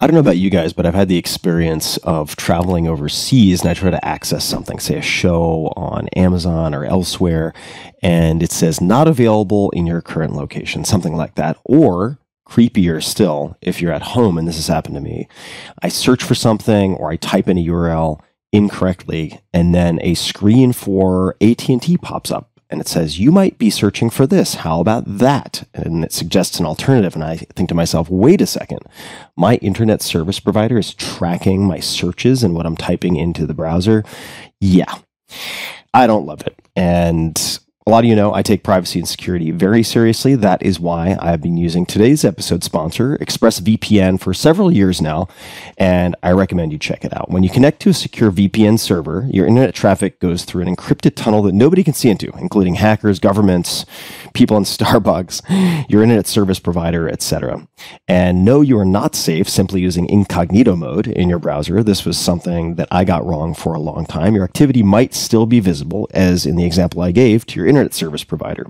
I don't know about you guys, but I've had the experience of traveling overseas and I try to access something, say a show on Amazon or elsewhere, and it says not available in your current location, something like that. Or creepier still, if you're at home, and this has happened to me, I search for something or I type in a URL incorrectly, and then a screen for AT&T pops up. And it says, you might be searching for this. How about that? And it suggests an alternative. And I think to myself, wait a second. My internet service provider is tracking my searches and what I'm typing into the browser. Yeah, I don't love it. And a lot of you know I take privacy and security very seriously. That is why I've been using today's episode sponsor, ExpressVPN, for several years now, and I recommend you check it out. When you connect to a secure VPN server, your internet traffic goes through an encrypted tunnel that nobody can see into, including hackers, governments, people in Starbucks, your internet service provider, etc. And no, you are not safe simply using incognito mode in your browser. This was something that I got wrong for a long time. Your activity might still be visible, as in the example I gave, to your internet service provider.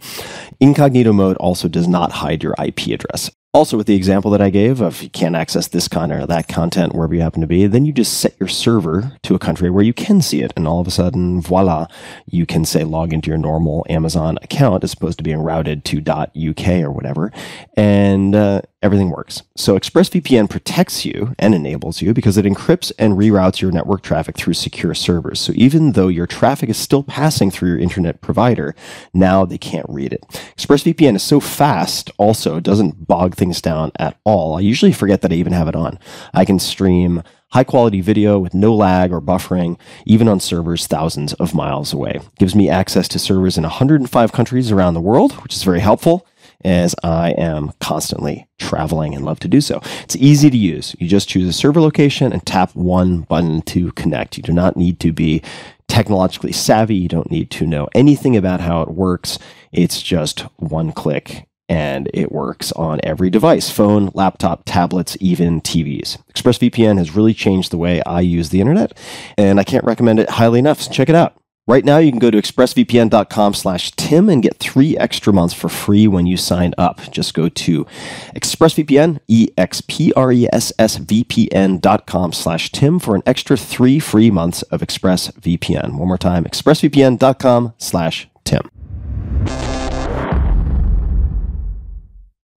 Incognito mode also does not hide your IP address. Also, with the example that I gave of you can't access this content or that content wherever you happen to be, then you just set your server to a country where you can see it. And all of a sudden, voila, you can say log into your normal Amazon account as opposed to being routed to .uk or whatever. And everything works. So ExpressVPN protects you and enables you because it encrypts and reroutes your network traffic through secure servers. So even though your traffic is still passing through your internet provider, now they can't read it. ExpressVPN is so fast, also, it doesn't bog things down at all. I usually forget that I even have it on. I can stream high-quality video with no lag or buffering, even on servers thousands of miles away. It gives me access to servers in 105 countries around the world, which is very helpful, as I am constantly traveling and love to do so. It's easy to use. You just choose a server location and tap one button to connect. You do not need to be technologically savvy. You don't need to know anything about how it works. It's just one click and it works on every device: phone, laptop, tablets, even TVs. ExpressVPN has really changed the way I use the internet, and I can't recommend it highly enough. So check it out. Right now, you can go to expressvpn.com/Tim and get 3 extra months for free when you sign up. Just go to ExpressVPN, expressvpn.com/Tim for an extra 3 free months of ExpressVPN. One more time, expressvpn.com/Tim.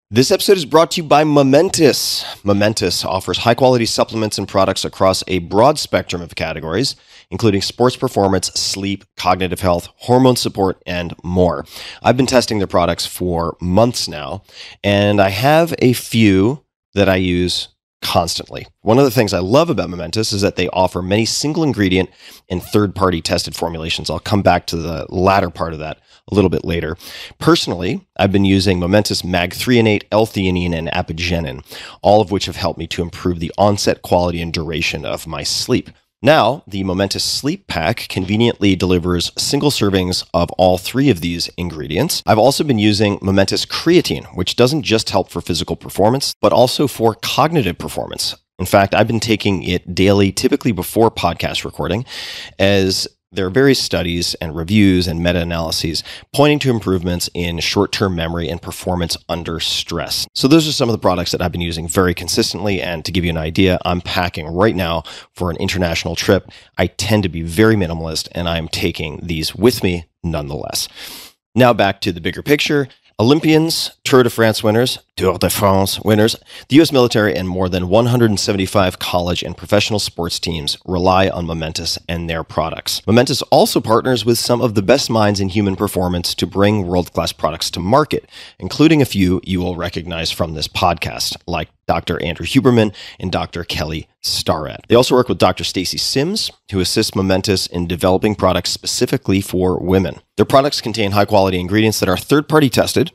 This episode is brought to you by Momentous. Momentous offers high-quality supplements and products across a broad spectrum of categories, including sports performance, sleep, cognitive health, hormone support, and more. I've been testing their products for months now, and I have a few that I use constantly. One of the things I love about Momentous is that they offer many single ingredient and third-party tested formulations. I'll come back to the latter part of that a little bit later. Personally, I've been using Momentous Mag-3 L-theanine, and apigenin, all of which have helped me to improve the onset, quality, and duration of my sleep. Now, the Momentous Sleep Pack conveniently delivers single servings of all 3 of these ingredients. I've also been using Momentous Creatine, which doesn't just help for physical performance, but also for cognitive performance. In fact, I've been taking it daily, typically before podcast recording, as there are various studies and reviews and meta-analyses pointing to improvements in short-term memory and performance under stress. So those are some of the products that I've been using very consistently. And to give you an idea, I'm packing right now for an international trip. I tend to be very minimalist, and I'm taking these with me nonetheless. Now back to the bigger picture. Olympians, Tour de France winners, the U.S. military, and more than 175 college and professional sports teams rely on Momentous and their products. Momentous also partners with some of the best minds in human performance to bring world-class products to market, including a few you will recognize from this podcast, like Dr. Andrew Huberman and Dr. Kelly Starrett. They also work with Dr. Stacy Sims, who assists Momentous in developing products specifically for women. Their products contain high-quality ingredients that are third-party tested,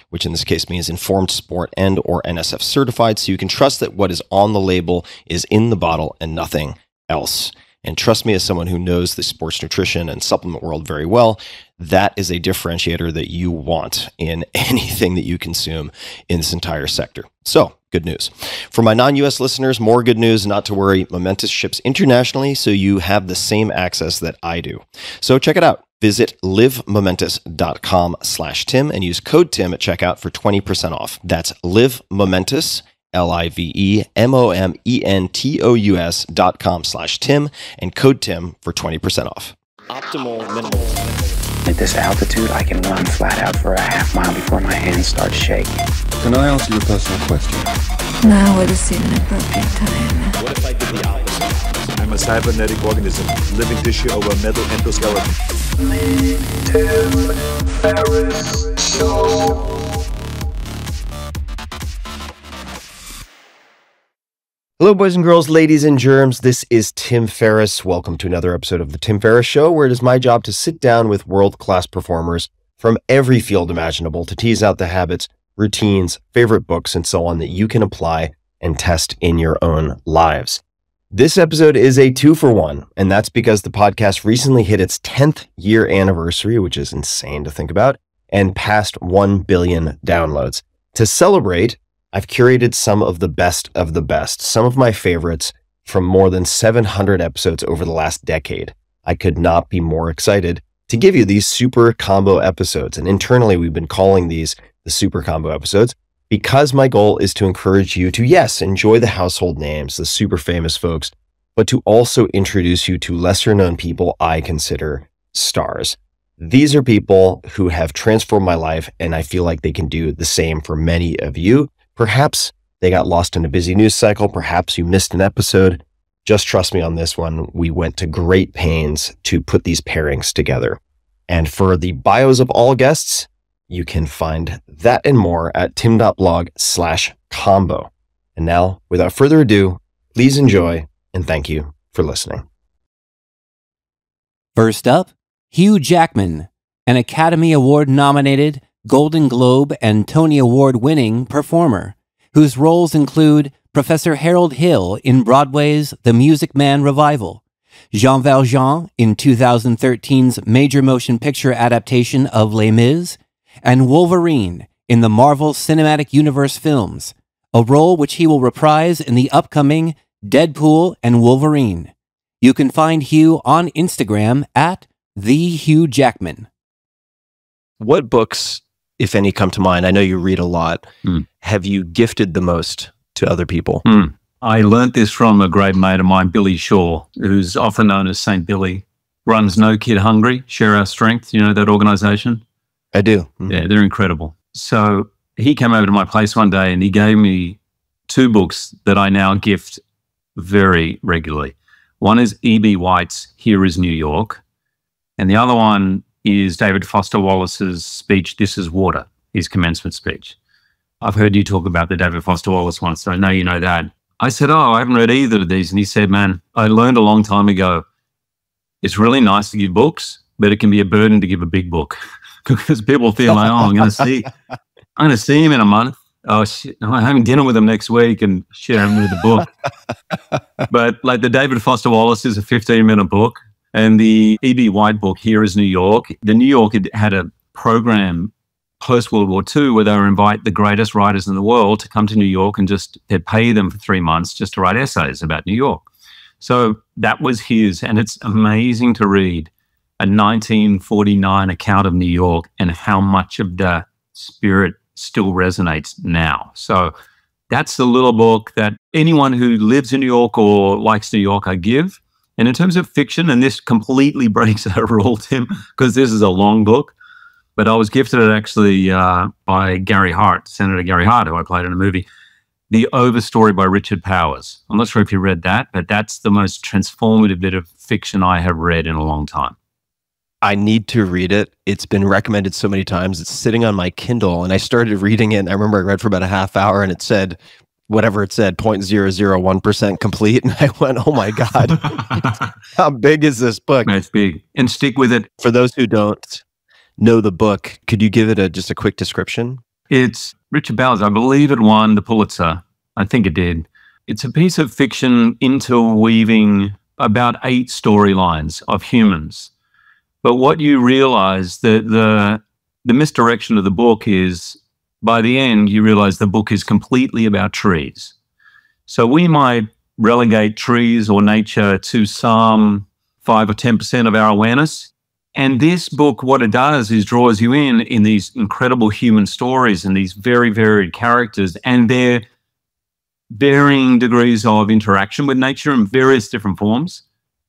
which in this case means Informed Sport and or NSF certified, so you can trust that what is on the label is in the bottle and nothing else. And trust me, as someone who knows the sports nutrition and supplement world very well, that is a differentiator that you want in anything that you consume in this entire sector. So, good news. For my non-US listeners, more good news, not to worry. Momentous ships internationally, so you have the same access that I do. So check it out. Visit livemomentous.com/Tim and use code Tim at checkout for 20% off. That's livemomentous, livemomentous.com/Tim and code Tim for 20% off. Optimal minimalism. At this altitude, I can run flat out for a half mile before my hands start shaking. Can I ask you a personal question? Now would seem an appropriate time. What if I did the opposite? I'm a cybernetic organism, living tissue over a metal endoskeleton. Ferriss Show. Hello, boys and girls, ladies and germs. This is Tim Ferriss. Welcome to another episode of The Tim Ferriss Show, where it is my job to sit down with world-class performers from every field imaginable to tease out the habits, routines, favorite books, and so on that you can apply and test in your own lives. This episode is a 2-for-1, and that's because the podcast recently hit its 10th year anniversary, which is insane to think about, and passed 1 billion downloads. To celebrate, I've curated some of the best, some of my favorites from more than 700 episodes over the last decade. I could not be more excited to give you these super combo episodes. And internally, we've been calling these the super combo episodes because my goal is to encourage you to, yes, enjoy the household names, the super famous folks, but to also introduce you to lesser known people I consider stars. These are people who have transformed my life, and I feel like they can do the same for many of you. Perhaps they got lost in a busy news cycle. Perhaps you missed an episode. Just trust me on this one. We went to great pains to put these pairings together. And for the bios of all guests, you can find that and more at tim.blog/combo. And now, without further ado, please enjoy and thank you for listening. First up, Hugh Jackman, an Academy Award-nominated, Golden Globe and Tony Award-winning performer, whose roles include Professor Harold Hill in Broadway's The Music Man revival, Jean Valjean in 2013's major motion picture adaptation of Les Mis, and Wolverine in the Marvel Cinematic Universe films, a role which he will reprise in the upcoming Deadpool and Wolverine. You can find Hugh on Instagram at @TheHughJackman. What books, if any, come to mind? I know you read a lot. Have you gifted the most to other people? I learnt this from a great mate of mine, Billy Shaw, who's often known as St. Billy, runs No Kid Hungry, Share Our Strength. You know that organization? I do. Yeah, they're incredible. So he came over to my place one day and he gave me 2 books that I now gift very regularly. One is E.B. White's Here is New York, and the other one is David Foster Wallace's speech, This is Water, his commencement speech. I've heard you talk about the David Foster Wallace one, so I know you know that. I said, I haven't read either of these. And he said, man, I learned a long time ago, it's really nice to give books, but it can be a burden to give a big book because people feel like, I'm going to see him in a month. Oh, shit, I'm having dinner with him next week and shit, I haven't read the book. But like the David Foster Wallace is a 15-minute book. And the E.B. White book, Here is New York, the New York had a program post-World War II where they would invite the greatest writers in the world to come to New York and they'd pay them for 3 months just to write essays about New York. So that was his, and it's amazing to read a 1949 account of New York and how much of the spirit still resonates now. So that's the little book that anyone who lives in New York or likes New York, I give. And in terms of fiction, and this completely breaks our rule, Tim, because this is a long book, but I was gifted it actually by Gary Hart, Senator Gary Hart, who I played in a movie, The Overstory by Richard Powers. I'm not sure if you read that, but that's the most transformative bit of fiction I have read in a long time. I need to read it. It's been recommended so many times. It's sitting on my Kindle, and I started reading it, and I remember I read for about a half hour, and it said, whatever it said, 0.001% complete. And I went, oh my God, how big is this book? It's big. And stick with it. For those who don't know the book, could you give it just a quick description? It's Richard Powers. I believe it won the Pulitzer. I think it did. It's a piece of fiction interweaving about 8 storylines of humans. But what you realize that the misdirection of the book is, by the end, you realize the book is completely about trees. So we might relegate trees or nature to some 5 or 10% of our awareness. And this book, what it does is draws you in these incredible human stories and these very varied characters. And they're varying degrees of interaction with nature in various different forms.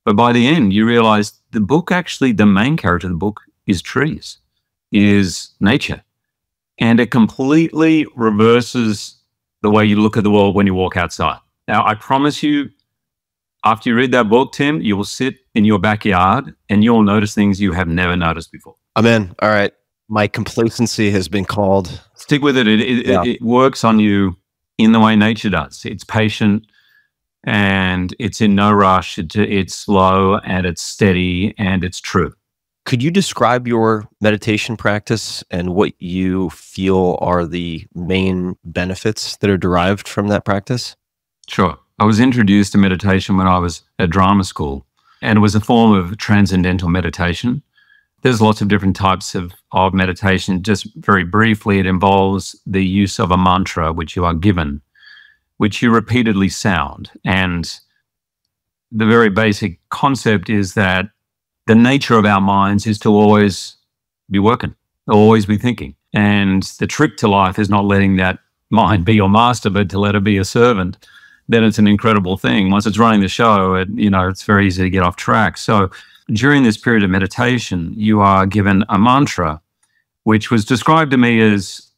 But by the end, you realize the book actually, the main character of the book is trees, is nature. And it completely reverses the way you look at the world when you walk outside. Now, I promise you, after you read that book, Tim, you will sit in your backyard and you'll notice things you have never noticed before. I'm in. All right. My complacency has been called. Stick with it. It works on you in the way nature does. It's patient and it's in no rush. It's slow and it's steady and it's true. Could you describe your meditation practice and what you feel are the main benefits that are derived from that practice? Sure. I was introduced to meditation when I was at drama school, and it was a form of transcendental meditation. There's lots of different types of meditation. Just very briefly, it involves the use of a mantra which you are given, which you repeatedly sound. And the very basic concept is that the nature of our minds is to always be working, always be thinking. And the trick to life is not letting that mind be your master, but to let it be your servant. Then it's an incredible thing. Once it's running the show, it's very easy to get off track. So during this period of meditation, you are given a mantra, which was described to me as,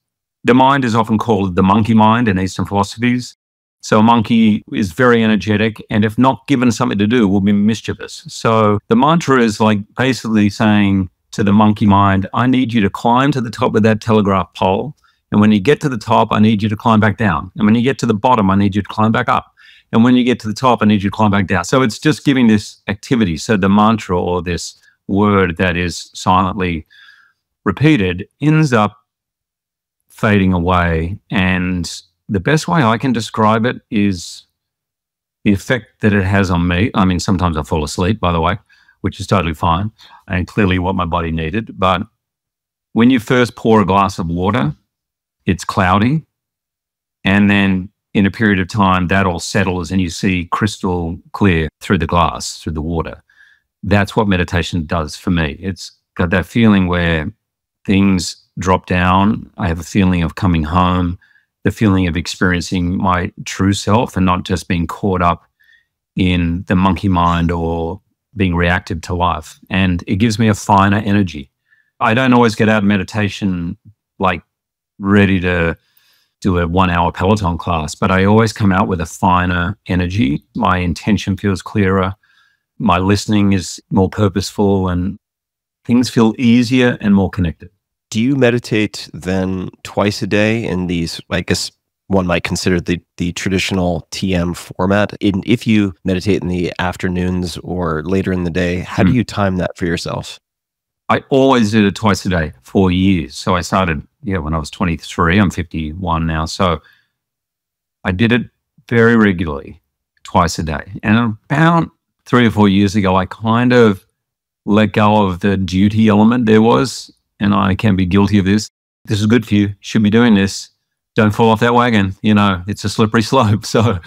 the mind is often called the monkey mind in Eastern philosophies. So a monkey is very energetic, and if not given something to do, will be mischievous. So the mantra is like basically saying to the monkey mind, I need you to climb to the top of that telegraph pole. And when you get to the top, I need you to climb back down. And when you get to the bottom, I need you to climb back up. And when you get to the top, I need you to climb back down. So it's just giving this activity. So the mantra, or this word that is silently repeated, ends up fading away. And the best way I can describe it is the effect that it has on me. I mean, sometimes I fall asleep, by the way, which is totally fine and clearly what my body needed. But when you first pour a glass of water, it's cloudy. And then in a period of time, that all settles and you see crystal clear through the glass, through the water. That's what meditation does for me. It's got that feeling where things drop down. I have a feeling of coming home, the feeling of experiencing my true self and not just being caught up in the monkey mind or being reactive to life. And it gives me a finer energy. I don't always get out of meditation like ready to do a 1 hour Peloton class, but I always come out with a finer energy. My intention feels clearer. My listening is more purposeful and things feel easier and more connected. Do you meditate then twice a day in these, I guess one might consider the traditional TM format? If you meditate in the afternoons or later in the day, how do you time that for yourself? I always did it twice a day for years. So I started, when I was 23, I'm 51 now. So I did it very regularly, twice a day. And about 3 or 4 years ago, I kind of let go of the duty element there was. And I can be guilty of this. This is good for you. Should be doing this. Don't fall off that wagon. It's a slippery slope. So,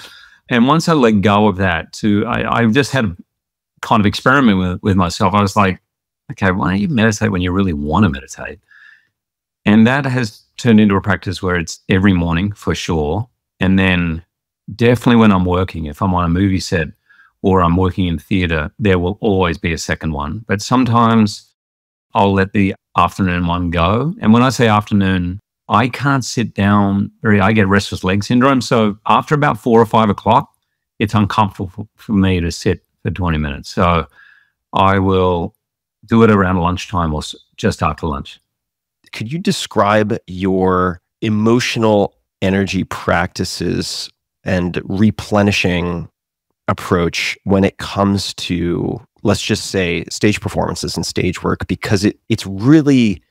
and once I let go of that I just had a kind of experiment with myself. I was like, okay, why don't you meditate when you really want to meditate? And that has turned into a practice where it's every morning for sure. And then definitely when I'm working, if I'm on a movie set or I'm working in theater, there will always be a second one. But sometimes I'll let the afternoon one go. And when I say afternoon, I can't sit down I get restless leg syndrome. So after about 4 or 5 o'clock, it's uncomfortable for me to sit for 20 minutes. So I will do it around lunchtime or just after lunch. Could you describe your emotional energy practices and replenishing approach when it comes to, let's just say, stage performances and stage work? Because it's really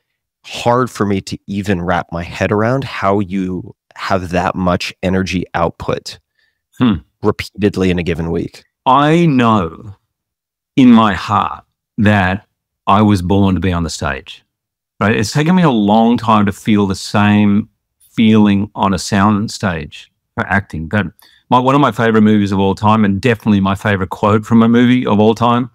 hard for me to even wrap my head around how you have that much energy output repeatedly in a given week. I know in my heart that I was born to be on the stage, right? It's taken me a long time to feel the same feeling on a sound stage for acting. But one of my favorite movies of all time, and definitely my favorite quote from a movie of all time,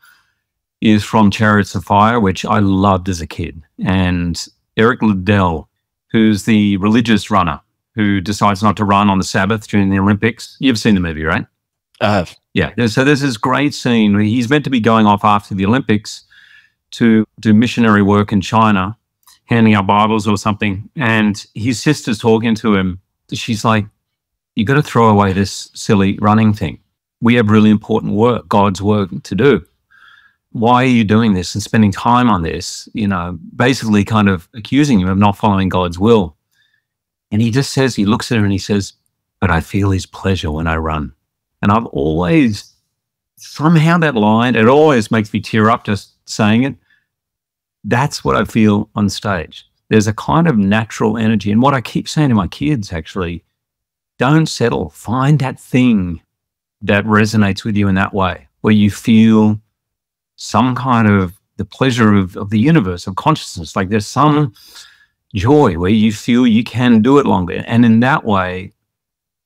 is from Chariots of Fire, which I loved as a kid. And Eric Liddell, who's the religious runner who decides not to run on the Sabbath during the Olympics. You've seen the movie, right? Yeah. So there's this great scene where he's meant to be going off after the Olympics to do missionary work in China, handing out Bibles or something. And his sister's talking to him. She's like, you got to throw away this silly running thing. We have really important work, God's work to do. Why are you doing this and spending time on this? You know, basically kind of accusing him of not following God's will. And he just says, he looks at her and he says, but I feel his pleasure when I run. And I've always, somehow that line, it always makes me tear up just saying it. That's what I feel on stage. There's a kind of natural energy. And what I keep saying to my kids, actually, don't settle. Find that thing that resonates with you in that way, where you feel some kind of the pleasure of the universe, of consciousness. Like there's some joy where you feel you can do it longer. And in that way,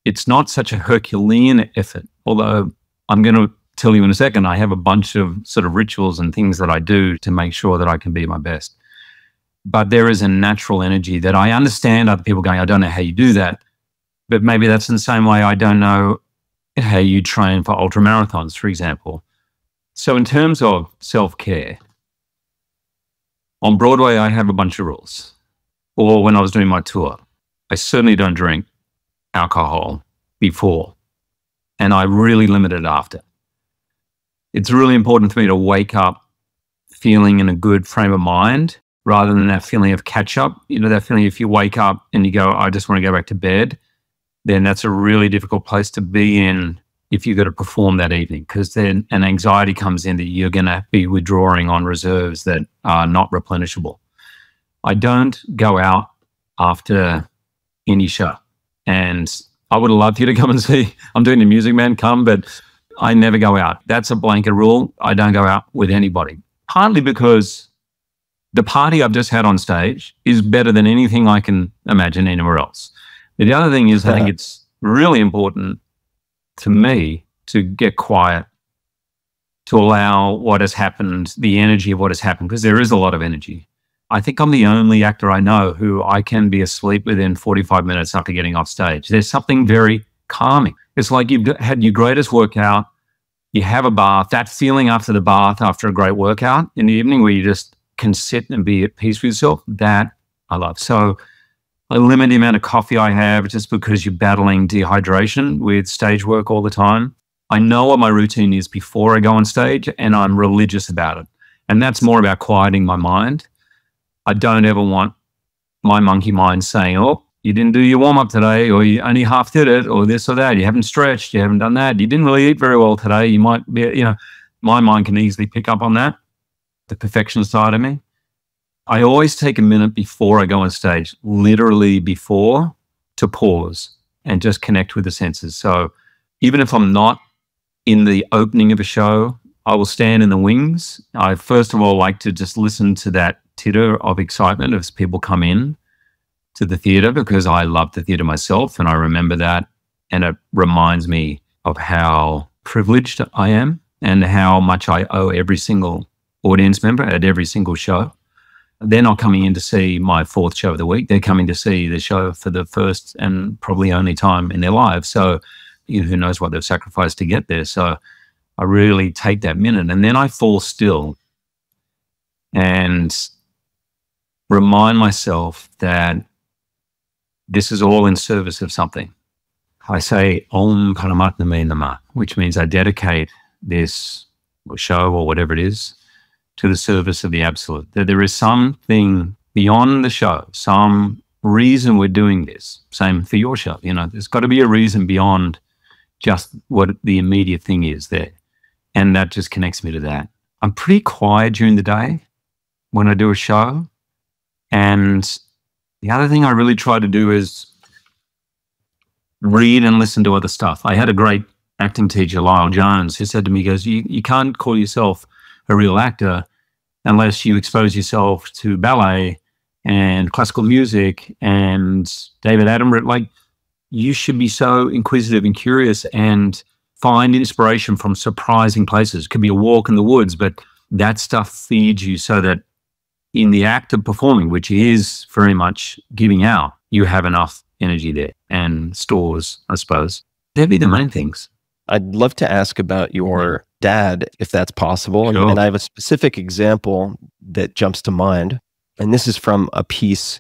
it's not such a Herculean effort. Although I'm going to tell you in a second, I have a bunch of sort of rituals and things that I do to make sure that I can be my best. But there is a natural energy that I understand other people going, I don't know how you do that. But maybe that's in the same way I don't know how you train for ultra marathons, for example. So in terms of self-care, on Broadway, I have a bunch of rules. Or when I was doing my tour, I certainly don't drink alcohol before, and I really limit it after. It's really important for me to wake up feeling in a good frame of mind rather than that feeling of catch up. You know, that feeling if you wake up and you go, I just want to go back to bed, then that's a really difficult place to be in if you've got to perform that evening, because then an anxiety comes in that you're going to be withdrawing on reserves that are not replenishable. I don't go out after any show. And I would have loved you to come and see, I'm doing the Music Man, come, but I never go out. That's a blanket rule. I don't go out with anybody. Partly because the party I've just had on stage is better than anything I can imagine anywhere else. The other thing is I think it's really important to me to get quiet, to allow what has happened, the energy of what has happened, because there is a lot of energy. I think I'm the only actor I know who I can be asleep within 45 minutes after getting off stage. There's something very calming. It's like you've had your greatest workout, you have a bath, that feeling after the bath, after a great workout in the evening where you just can sit and be at peace with yourself, that I love. So I limit the amount of coffee I have just because you're battling dehydration with stage work all the time. I know what my routine is before I go on stage, and I'm religious about it. And that's more about quieting my mind. I don't ever want my monkey mind saying, oh, you didn't do your warm-up today, or you only half did it, or this or that. You haven't stretched, you haven't done that. You didn't really eat very well today. You might be, you know, my mind can easily pick up on that, the perfection side of me. I always take a minute before I go on stage, literally before, to pause and just connect with the senses. So even if I'm not in the opening of a show, I will stand in the wings. I first of all like to just listen to that titter of excitement as people come in to the theatre, because I love the theatre myself and I remember that, and it reminds me of how privileged I am and how much I owe every single audience member at every single show. They're not coming in to see my fourth show of the week. They're coming to see the show for the first and probably only time in their lives. So, you know, who knows what they've sacrificed to get there. So I really take that minute, and then I fall still and remind myself that this is all in service of something. I say Om Paramatma Nama, which means I dedicate this show or whatever it is to the service of the absolute. That there is something beyond the show, some reason we're doing this. Same for your show. You know, there's got to be a reason beyond just what the immediate thing is there. And that just connects me to that. I'm pretty quiet during the day when I do a show. And the other thing I really try to do is read and listen to other stuff. I had a great acting teacher, Lyle Jones, who said to me, he goes, you can't call yourself a real actor unless you expose yourself to ballet and classical music and David Attenborough. Like, you should be so inquisitive and curious and find inspiration from surprising places. It could be a walk in the woods, but that stuff feeds you so that in the act of performing, which is very much giving out, you have enough energy there and stores, I suppose. They'd be the main things. I'd love to ask about your dad, if that's possible. Sure. And I have a specific example that jumps to mind. And this is from a piece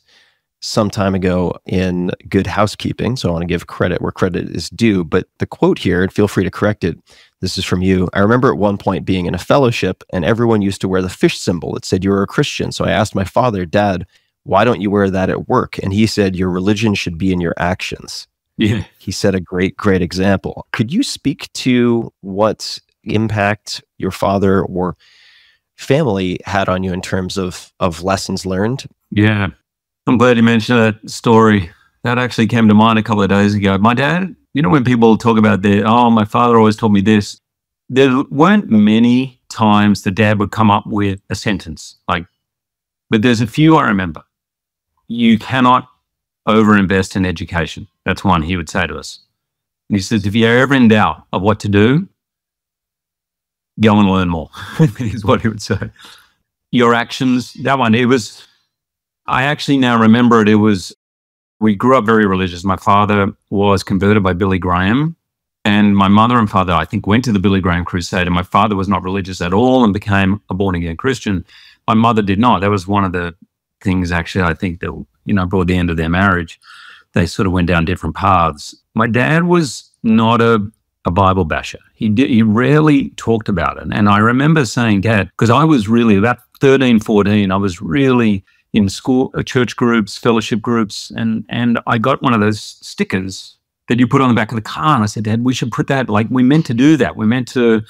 some time ago in Good Housekeeping. So I want to give credit where credit is due. But the quote here, and feel free to correct it, this is from you. I remember at one point being in a fellowship and everyone used to wear the fish symbol. It said you were a Christian. So I asked my father, Dad, why don't you wear that at work? And he said, your religion should be in your actions. Yeah. He set a great example. Could you speak to what impact your father or family had on you in terms of lessons learned? Yeah. I'm glad you mentioned that story. That actually came to mind a couple of days ago. My dad, you know, when people talk about my father always told me this, there weren't many times the dad would come up with a sentence but there's a few I remember. You cannot overinvest in education. That's one he would say to us. And he says, if you're ever in doubt of what to do, go and learn more, is what he would say. Your actions, that one, I actually now remember it. We grew up very religious. My father was converted by Billy Graham, and my mother and father, I think, went to the Billy Graham crusade, and my father was not religious at all and became a born-again Christian. My mother did not. That was one of the things, actually, I think that, brought the end of their marriage. They sort of went down different paths. My dad was not a Bible basher. He rarely talked about it. And I remember saying, Dad, because I was really about 13, 14, I was really in school, church groups, fellowship groups, and I got one of those stickers that you put on the back of the car. And I said, Dad, we should put that, we meant to do that. We meant to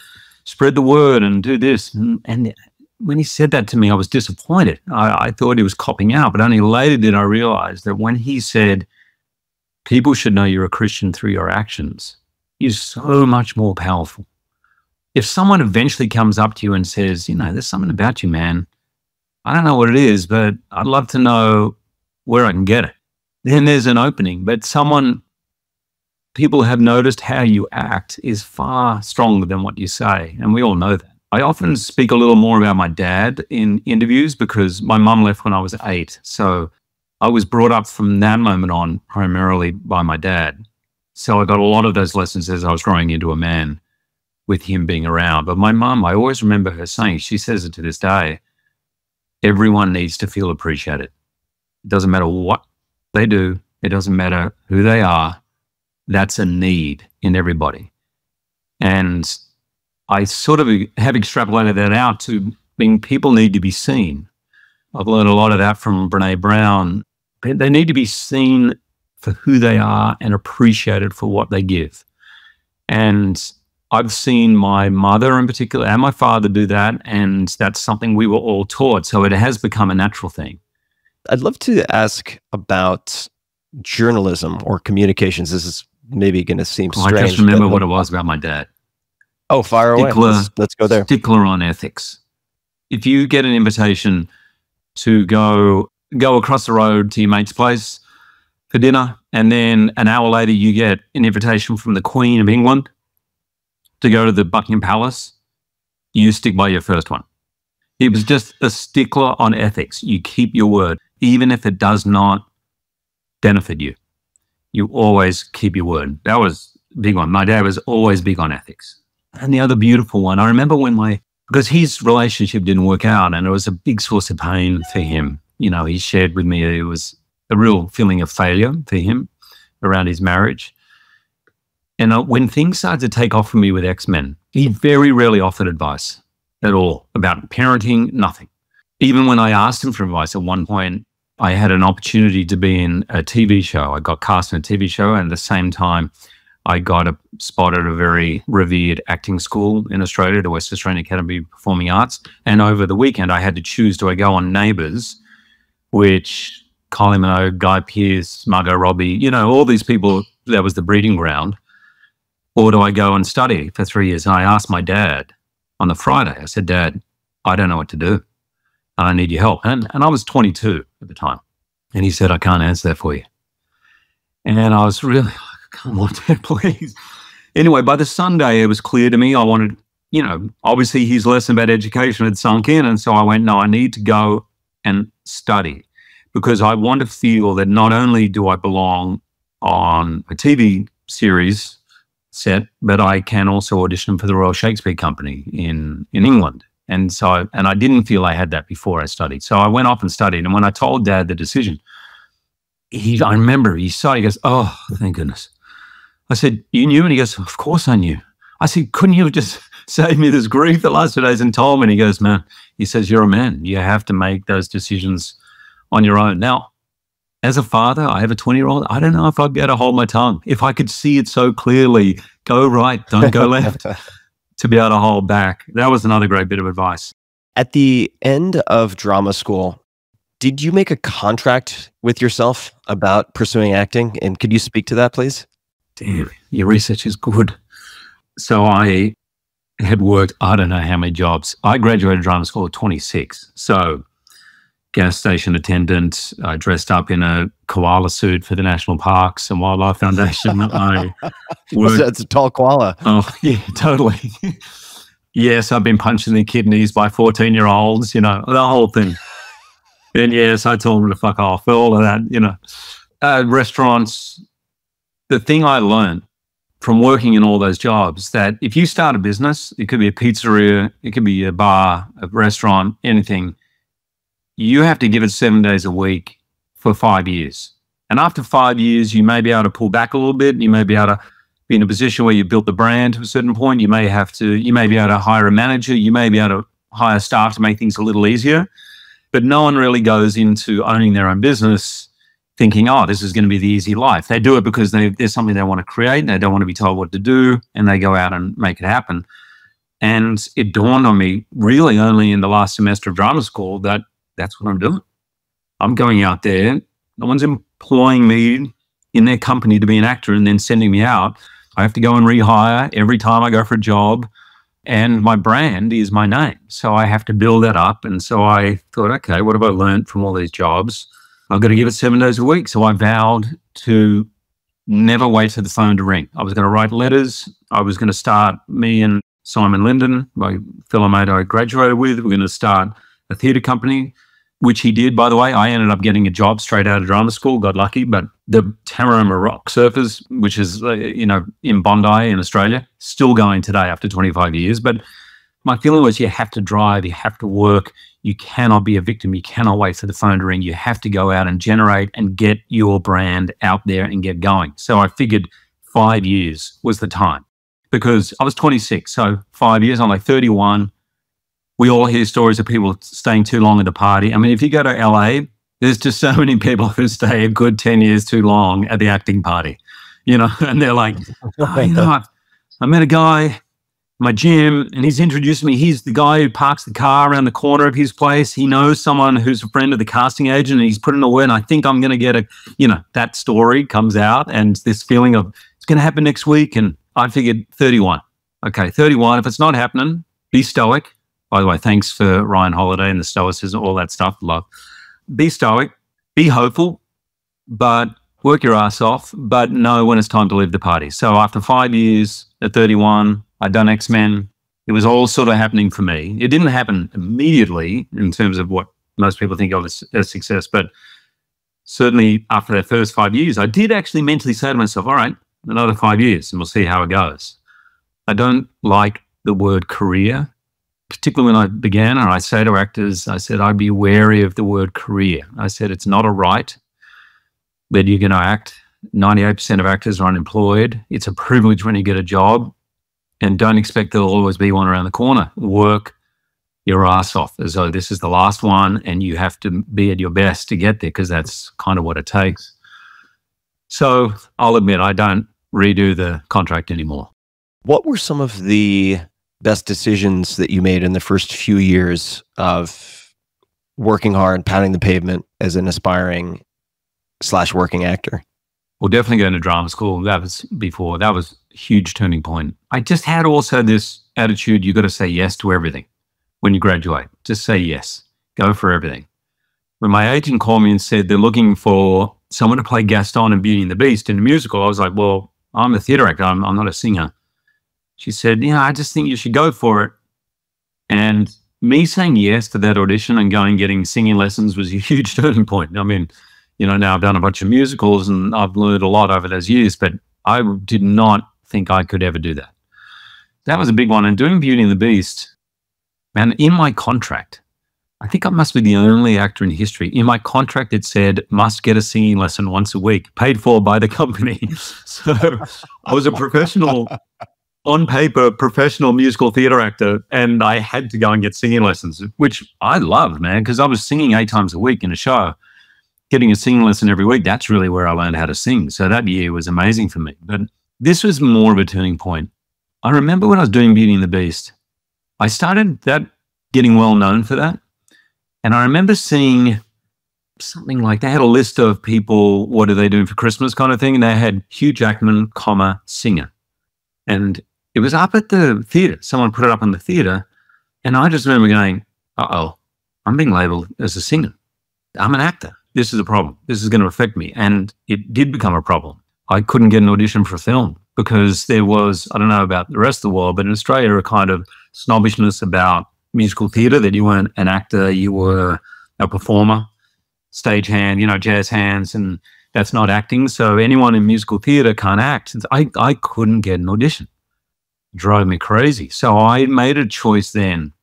spread the word and do this. And when he said that to me, I was disappointed. I thought he was copping out, but only later did I realize that when he said, people should know you're a Christian through your actions, is so much more powerful. If someone eventually comes up to you and says, there's something about you, man, I don't know what it is, but I'd love to know where I can get it, then there's an opening. But people have noticed how you act is far stronger than what you say, and we all know that. I often speak a little more about my dad in interviews because my mum left when I was 8, so I was brought up from that moment on primarily by my dad. So I got a lot of those lessons as I was growing into a man with him being around. But my mum, I always remember her saying, she says it to this day, everyone needs to feel appreciated. It doesn't matter what they do. It doesn't matter who they are. That's a need in everybody. And I sort of have extrapolated that out to being people need to be seen. I've learned a lot of that from Brene Brown. They need to be seen for who they are and appreciated for what they give. And I've seen my mother in particular and my father do that, and that's something we were all taught. So it has become a natural thing. I'd love to ask about journalism or communications. This is maybe going to seem strange. I just remember what it was about my dad. Oh, fire away. Let's go there. Stickler on ethics. If you get an invitation to go across the road to your mate's place for dinner, and then an hour later you get an invitation from the Queen of England to go to the Buckingham Palace, you stick by your first one. He was just a stickler on ethics. You keep your word, even if it does not benefit you. You always keep your word. That was a big one. My dad was always big on ethics. And the other beautiful one, I remember because his relationship didn't work out and it was a big source of pain for him. He shared with me it was a real feeling of failure for him around his marriage. And when things started to take off for me with X-Men, he very rarely offered advice at all about parenting, nothing. Even when I asked him for advice at one point, I had an opportunity to be in a TV show. I got cast in a TV show, and at the same time, I got a spot at a very revered acting school in Australia, the West Australian Academy of Performing Arts. And over the weekend, I had to choose, do I go on Neighbours, which Kylie Minogue, Guy Pearce, Margot Robbie, all these people, that was the breeding ground, or do I go and study for 3 years? And I asked my dad on the Friday, I said, Dad, I don't know what to do. I need your help. And I was 22 at the time. And he said, I can't answer that for you. And I was really like, come on, Dad, please. Anyway, by the Sunday, it was clear to me I wanted, obviously his lesson about education had sunk in. And so I went, no, I need to go and study because I want to feel that not only do I belong on a TV series set, but I can also audition for the Royal Shakespeare Company in England. And so, and I didn't feel I had that before I studied. So I went off and studied. And when I told Dad the decision, I remember he saw, he goes, "Oh, thank goodness." I said, "You knew?" And he goes, "Of course I knew." I said, "Couldn't you have just saved me this grief the last 2 days and told me?" And he goes, "Man," he says, "you're a man. You have to make those decisions on your own." Now, as a father, I have a 20-year-old. I don't know if I'd be able to hold my tongue. If I could see it so clearly, go right, don't go left, to be able to hold back. That was another great bit of advice. At the end of drama school, did you make a contract with yourself about pursuing acting? And could you speak to that, please? Damn, your research is good. So I had worked, I don't know how many jobs. I graduated drama school at 26. So gas station attendant, I dressed up in a koala suit for the National Parks and Wildlife Foundation. I worked, It's a tall koala. oh, yeah, totally. Yes, I've been punched in the kidneys by 14-year-olds, you know, the whole thing. And yes, I told them to fuck off, all of that, you know. Restaurants, the thing I learned from working in all those jobs, that if you start a business, it could be a pizzeria, it could be a bar, a restaurant, anything, you have to give it 7 days a week for 5 years. And after 5 years, you may be able to pull back a little bit. You may be able to be in a position where you built the brand to a certain point. You may be able to hire a manager. You may be able to hire staff to make things a little easier. But no one really goes into owning their own business thinking, oh, this is going to be the easy life. They do it because there's something they want to create and they don't want to be told what to do, and they go out and make it happen. And it dawned on me really only in the last semester of drama school that that's what I'm doing. I'm going out there. No one's employing me in their company to be an actor and then sending me out. I have to go and rehire every time I go for a job. And my brand is my name. So I have to build that up. And so I thought, okay, what have I learned from all these jobs? I've got to give it 7 days a week. So I vowed to never wait for the phone to ring. I was going to write letters. I was going to start, me and Simon Linden, my fellow mate I graduated with, we're going to start a theatre company, which he did, by the way. I ended up getting a job straight out of drama school, got lucky. But the Tamarama Rock Surfers, which is, in Bondi in Australia, still going today after 25 years. But my feeling was you have to drive, you have to work. You cannot be a victim. You cannot wait for the phone to ring. You have to go out and generate and get your brand out there and get going. So I figured 5 years was the time, because I was 26. So 5 years, I'm like 31. We all hear stories of people staying too long at the party. I mean, if you go to LA, there's just so many people who stay a good 10 years too long at the acting party, and they're like, I met a guy in my gym and he's introduced me. He's the guy who parks the car around the corner of his place. He knows someone who's a friend of the casting agent and he's put in a word, and I think I'm going to get that story comes out, and this feeling of it's going to happen next week. And I figured 31. Okay, 31. If it's not happening, be stoic. By the way, thanks for Ryan Holiday and the stoicism, all that stuff. Love. Be stoic, be hopeful, but work your ass off, but know when it's time to leave the party. So after 5 years at 31, I'd done X-Men. It was all sort of happening for me. It didn't happen immediately in terms of what most people think of as success, but certainly after that first 5 years, I did actually mentally say to myself, all right, another 5 years and we'll see how it goes. I don't like the word career. Particularly when I began, or I say to actors, I said, I'd be wary of the word career. I said, it's not a right that you're going to act. 98% of actors are unemployed. It's a privilege when you get a job, and don't expect there'll always be one around the corner. Work your ass off as though this is the last one and you have to be at your best to get there, because that's kind of what it takes. So I'll admit I don't redo the contract anymore. What were some of the best decisions that you made in the first few years of working hard, pounding the pavement as an aspiring / working actor? Well, definitely going to drama school. That was a huge turning point. I just had also this attitude, you got to say yes to everything when you graduate. Just say yes. Go for everything. When my agent called me and said they're looking for someone to play Gaston in Beauty and the Beast in a musical, I was like, well, I'm a theatre actor. I'm not a singer. She said, I just think you should go for it. And me saying yes to that audition and getting singing lessons was a huge turning point. I mean, now I've done a bunch of musicals and I've learned a lot over those years, but I did not think I could ever do that. That was a big one. And doing Beauty and the Beast, man, in my contract, I think I must be the only actor in history. In my contract, it said, must get a singing lesson once a week, paid for by the company. So I was a professional, on paper, professional musical theater actor, and I had to go and get singing lessons, which I loved, man, because I was singing 8 times a week in a show. Getting a singing lesson every week, that's really where I learned how to sing. So that year was amazing for me. But this was more of a turning point. I remember when I was doing Beauty and the Beast, I started getting well known for that. And I remember seeing something like they had a list of people, what are they doing for Christmas kind of thing. And they had Hugh Jackman, singer. And it was up at the theater. Someone put it up in the theater. And I just remember going, uh-oh, I'm being labeled as a singer. I'm an actor. This is a problem. This is going to affect me. And it did become a problem. I couldn't get an audition for a film because there was, I don't know about the rest of the world, but in Australia, a kind of snobbishness about musical theater, that you weren't an actor, you were a performer, stage hand, jazz hands, and that's not acting. So anyone in musical theater can't act. I couldn't get an audition. It drove me crazy. So I made a choice then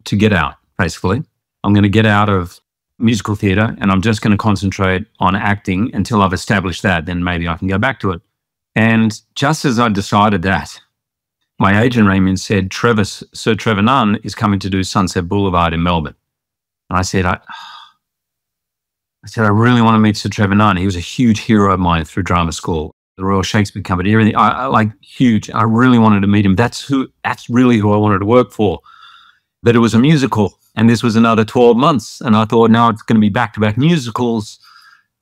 to get out, basically. I'm going to get out of musical theater and I'm just going to concentrate on acting until I've established that. Then maybe I can go back to it. And just as I decided that, my agent rang me and said, Sir Trevor Nunn is coming to do Sunset Boulevard in Melbourne. And I said, I really want to meet Sir Trevor Nunn. He was a huge hero of mine through drama school, the Royal Shakespeare Company, everything. I like huge. I really wanted to meet him. That's really who I wanted to work for. But it was a musical. And this was another 12 months. And I thought, now it's going to be back-to-back musicals.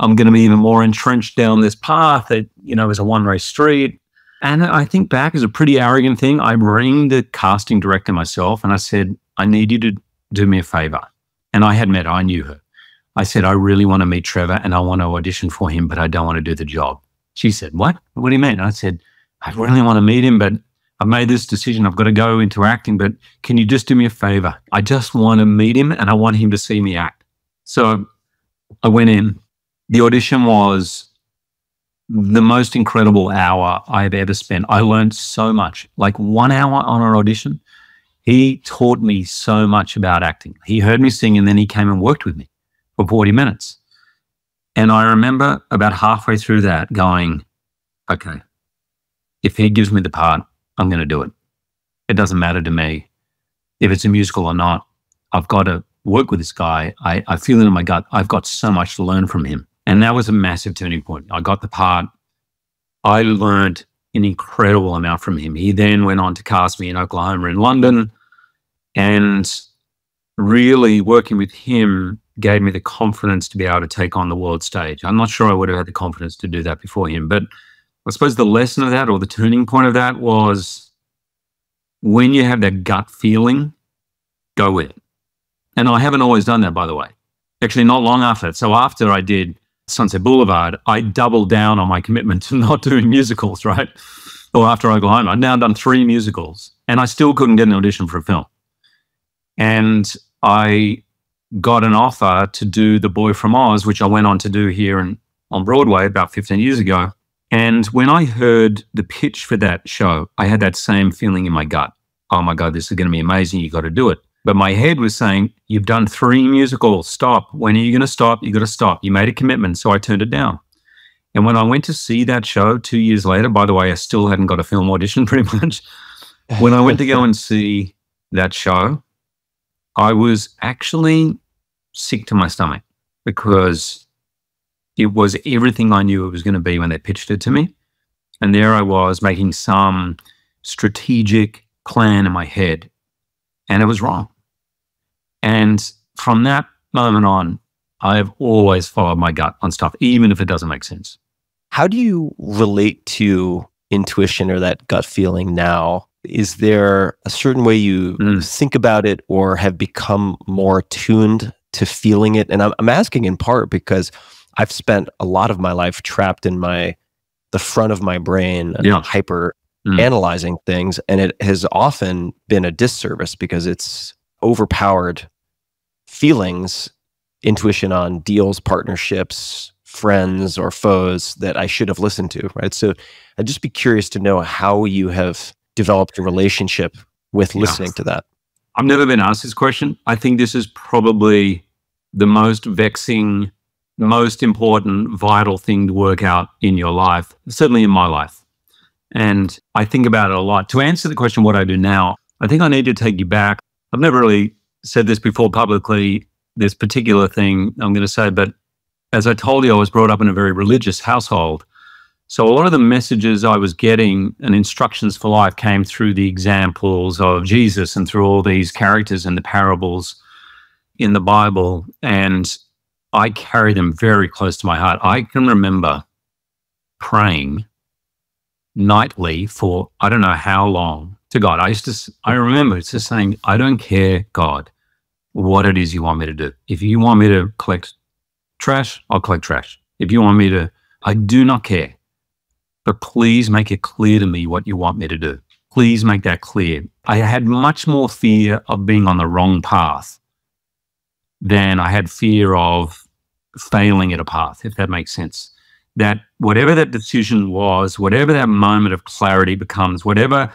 I'm going to be even more entrenched down this path that, is a one-way street. And I think back as a pretty arrogant thing. I rang the casting director myself and I said, I need you to do me a favor. And I had met her. I knew her. I said, I really want to meet Trevor and I want to audition for him, but I don't want to do the job. She said, what? What do you mean? I said, I really want to meet him, but I've made this decision. I've got to go into acting, but can you just do me a favor? I just want to meet him and I want him to see me act. So I went in. The audition was the most incredible hour I've ever spent. I learned so much. Like 1 hour on an audition, he taught me so much about acting. He heard me sing and then he came and worked with me for 40 minutes. And I remember about halfway through that going, okay, if he gives me the part, I'm going to do it. It doesn't matter to me if it's a musical or not. I've got to work with this guy. I feel it in my gut. I've got so much to learn from him. And that was a massive turning point. I got the part. I learned an incredible amount from him. He then went on to cast me in Oklahoma and London. And really working with him gave me the confidence to be able to take on the world stage. I'm not sure I would have had the confidence to do that before him. But I suppose the lesson of that, or the turning point of that, was when you have that gut feeling, go with it. And I haven't always done that, by the way. Actually, not long after that. So after I did Sunset Boulevard, I doubled down on my commitment to not doing musicals, right? Or after Oklahoma, I'd now done 3 musicals, and I still couldn't get an audition for a film. And I got an offer to do The Boy from Oz, which I went on to do here on Broadway about 15 years ago. And when I heard the pitch for that show, I had that same feeling in my gut. Oh my God, this is going to be amazing. You got to do it. But my head was saying, you've done 3 musicals. Stop. When are you going to stop? You got to stop. You made a commitment. So I turned it down. And when I went to see that show 2 years later, by the way, I still hadn't got a film audition pretty much. When I went to go and see that show, I was actually sick to my stomach because it was everything I knew it was going to be when they pitched it to me. And there I was making some strategic plan in my head, and it was wrong. And from that moment on, I have always followed my gut on stuff, even if it doesn't make sense. How do you relate to intuition or that gut feeling now? Is there a certain way you think about it or have become more attuned to feeling it? And I'm asking in part because I've spent a lot of my life trapped in the front of my brain, hyper analyzing things. And it has often been a disservice because it's overpowered feelings, intuition on deals, partnerships, friends or foes that I should have listened to, right? So I'd just be curious to know how you have developed a relationship with listening to that. I've never been asked this question. I think this is probably the most vexing, most important, vital thing to work out in your life, certainly in my life. And I think about it a lot. To answer the question, what I do now, I think I need to take you back. I've never really said this before publicly, this particular thing I'm going to say, but as I told you, I was brought up in a very religious household. So a lot of the messages I was getting and instructions for life came through the examples of Jesus and through all these characters and the parables in the Bible. And I carry them very close to my heart. I can remember praying nightly for I don't know how long to God. I remember just saying, I don't care, God, what it is you want me to do. If you want me to collect trash, I'll collect trash. If you want me to, I do not care. But please make it clear to me what you want me to do. Please make that clear. I had much more fear of being on the wrong path than I had fear of failing at a path, if that makes sense. That whatever that decision was, whatever that moment of clarity becomes, whatever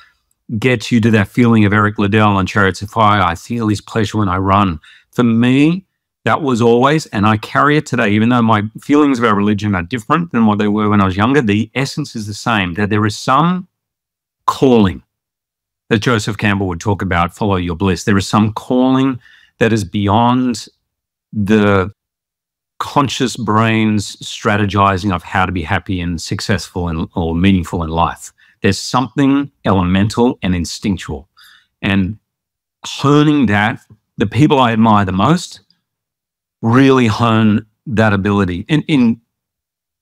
gets you to that feeling of Eric Liddell on Chariots of Fire, I feel his pleasure when I run. For me, that was always, and I carry it today, even though my feelings about religion are different than what they were when I was younger, the essence is the same, that there is some calling that Joseph Campbell would talk about, follow your bliss. There is some calling that is beyond the conscious brain's strategizing of how to be happy and successful or meaningful in life. There's something elemental and instinctual. And honing that, the people I admire the most really hone that ability in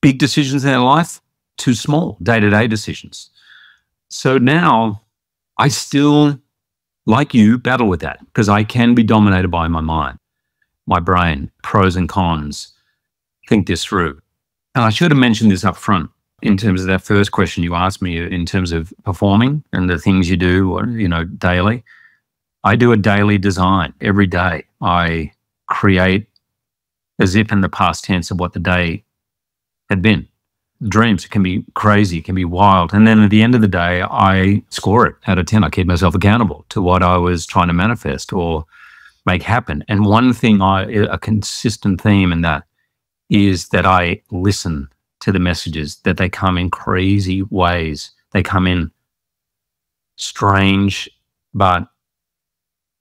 big decisions in their life to small day-to-day decisions. So now I still, like you, battle with that because I can be dominated by my mind, my brain, pros and cons, think this through. And I should have mentioned this up front in terms of that first question you asked me in terms of performing and the things you do, or, daily. I do a daily design every day. I create as if in the past tense of what the day had been. Dreams can be crazy, can be wild. And then at the end of the day, I score it out of 10. I keep myself accountable to what I was trying to manifest or make happen. And one thing, a consistent theme in that is that I listen to the messages, that they come in crazy ways. They come in strange, but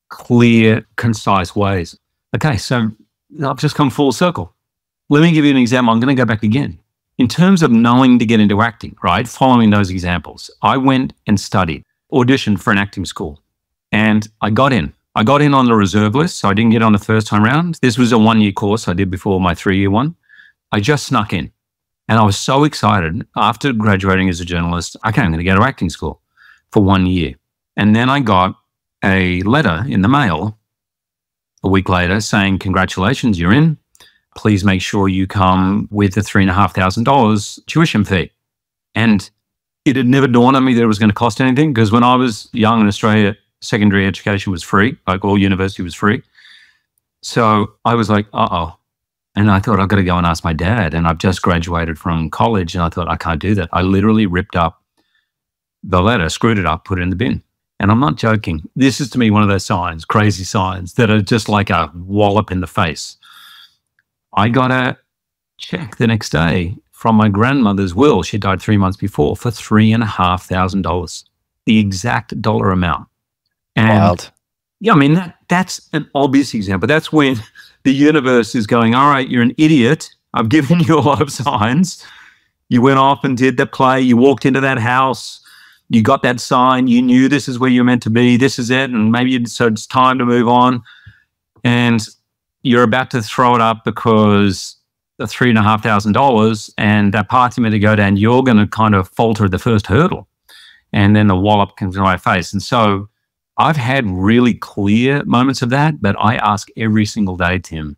clear, concise ways. Okay, so I've just come full circle. Let me give you an example. I'm going to go back again. In terms of knowing to get into acting, right, following those examples, I went and studied, auditioned for an acting school, and I got in. I got in on the reserve list, so I didn't get on the first time round. This was a 1-year course I did before my 3-year one. I just snuck in, and I was so excited after graduating as a journalist. Okay, I'm going to go to acting school for 1 year. And then I got a letter in the mail a week later saying, congratulations, you're in. Please make sure you come with the $3,500 tuition fee. And it had never dawned on me that it was going to cost anything, because when I was young in Australia, secondary education was free, like all university was free. So I was like, uh-oh. And I thought, I've got to go and ask my dad. And I've just graduated from college, and I thought, I can't do that. I literally ripped up the letter, screwed it up, put it in the bin. And I'm not joking. This is to me one of those signs, crazy signs, that are just like a wallop in the face. I got a check the next day from my grandmother's will. She died 3 months before, for $3,500, the exact dollar amount. And wild. Yeah, I mean, that's an obvious example. That's when the universe is going, all right, you're an idiot. I've given you a lot of signs. You went off and did the play. You walked into that house. You got that sign. You knew this is where you're meant to be. This is it. And maybe so it's time to move on. And you're about to throw it up because the $3,500 and that party meant to go down. You're going to kind of falter at the first hurdle. And then the wallop comes in my face. And so I've had really clear moments of that, but I ask every single day, Tim.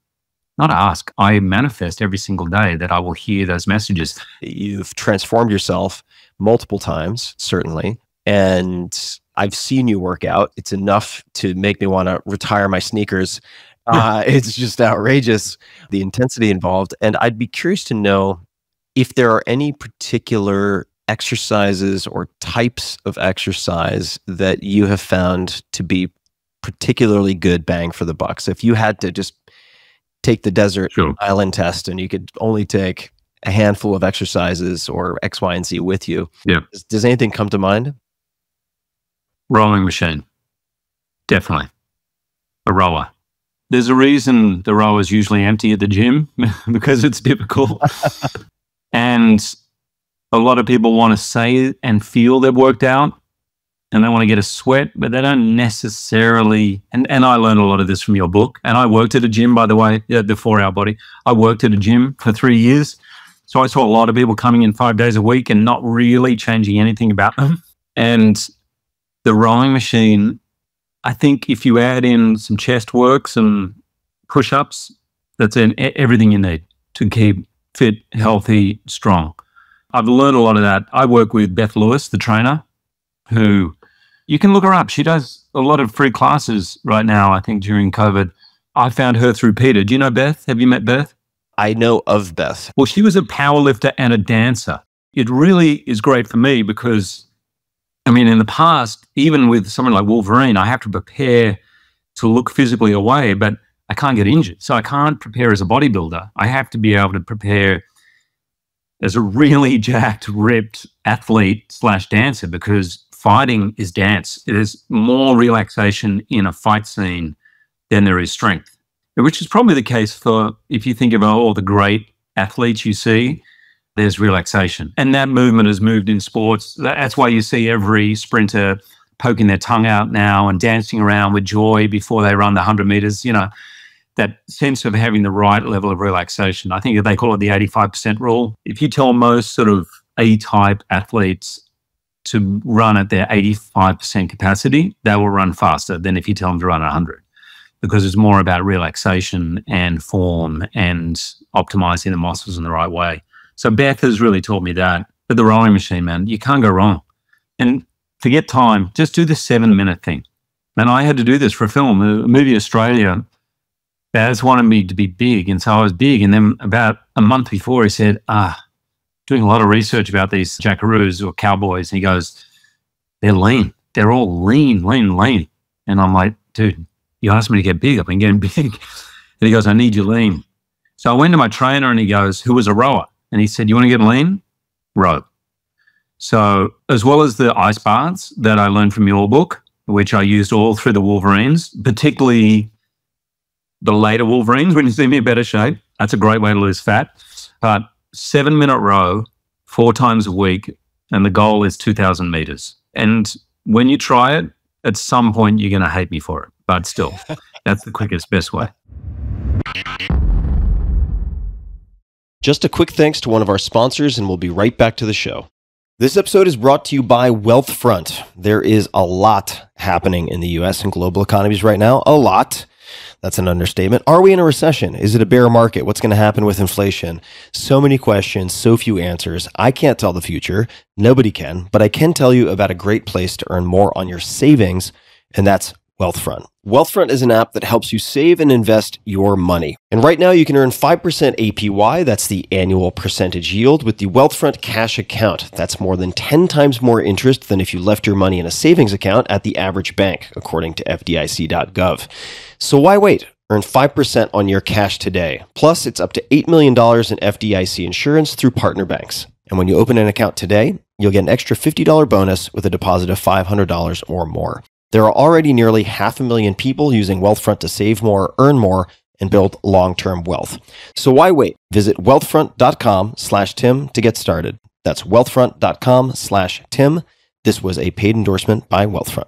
Not ask, I manifest every single day that I will hear those messages. You've transformed yourself multiple times, certainly, and I've seen you work out. It's enough to make me want to retire my sneakers It's just outrageous, the intensity involved. And I'd be curious to know if there are any particular exercises or types of exercise that you have found to be particularly good bang for the buck. So if you had to just take the desert island test and you could only take a handful of exercises or X, Y, and Z with you, does anything come to mind? Rowing machine. Definitely. A rower. There's a reason the rower is usually empty at the gym because it's difficult. And a lot of people want to say and feel they've worked out and they want to get a sweat, but they don't necessarily. And I learned a lot of this from your book. And I worked at a gym, by the way, the 4-Hour Body. I worked at a gym for 3 years. So I saw a lot of people coming in 5 days a week and not really changing anything about them. And the rowing machine, I think if you add in some chest work, some push-ups, that's everything you need to keep fit, healthy, strong. I've learned a lot of that. I work with Beth Lewis, the trainer, who you can look her up. She does a lot of free classes right now, I think, during COVID. I found her through Peter. Do you know Beth? Have you met Beth? I know of Beth. Well, she was a powerlifter and a dancer. It really is great for me because, I mean, in the past, even with someone like Wolverine, I have to prepare to look physically away, but I can't get injured. So I can't prepare as a bodybuilder. I have to be able to prepare as a really jacked, ripped athlete / dancer because fighting is dance. There's more relaxation in a fight scene than there is strength, which is probably the case for, if you think about all the great athletes you see, there's relaxation. And that movement has moved in sports. That's why you see every sprinter poking their tongue out now and dancing around with joy before they run the 100 meters, you know, that sense of having the right level of relaxation. I think they call it the 85% rule. If you tell most sort of A-type athletes to run at their 85% capacity, they will run faster than if you tell them to run at 100, because it's more about relaxation and form and optimizing the muscles in the right way. So Beth has really taught me that. But the rowing machine, man, you can't go wrong. And forget time, just do the 7-minute thing. And I had to do this for a film, the movie Australia. Baz wanted me to be big, and so I was big. And then about a month before, he said, doing a lot of research about these jackaroos or cowboys, and he goes, they're lean. They're all lean. And I'm like, dude, you asked me to get big. I've been getting big. And he goes, I need you lean. So I went to my trainer, and he goes, who was a rower? And he said, you want to get lean? Row. So as well as the ice baths that I learned from your book, which I used all through the Wolverines, particularly the later Wolverines, when you see me in better shape, that's a great way to lose fat. 7-minute row, 4 times a week, and the goal is 2,000 meters. And when you try it, at some point you're going to hate me for it. But still, that's the quickest, best way. Just a quick thanks to one of our sponsors, and we'll be right back to the show. This episode is brought to you by Wealthfront. There is a lot happening in the U.S. and global economies right now. A lot. That's an understatement. Are we in a recession? Is it a bear market? What's going to happen with inflation? So many questions, so few answers. I can't tell the future. Nobody can. But I can tell you about a great place to earn more on your savings, and that's Wealthfront. Wealthfront is an app that helps you save and invest your money. And right now you can earn 5% APY, that's the annual percentage yield, with the Wealthfront cash account. That's more than 10 times more interest than if you left your money in a savings account at the average bank, according to FDIC.gov. So why wait? Earn 5% on your cash today. Plus, it's up to $8 million in FDIC insurance through partner banks. And when you open an account today, you'll get an extra $50 bonus with a deposit of $500 or more. There are already nearly 500,000 people using Wealthfront to save more, earn more, and build long-term wealth. So why wait? Visit wealthfront.com/Tim to get started. That's wealthfront.com/Tim. This was a paid endorsement by Wealthfront.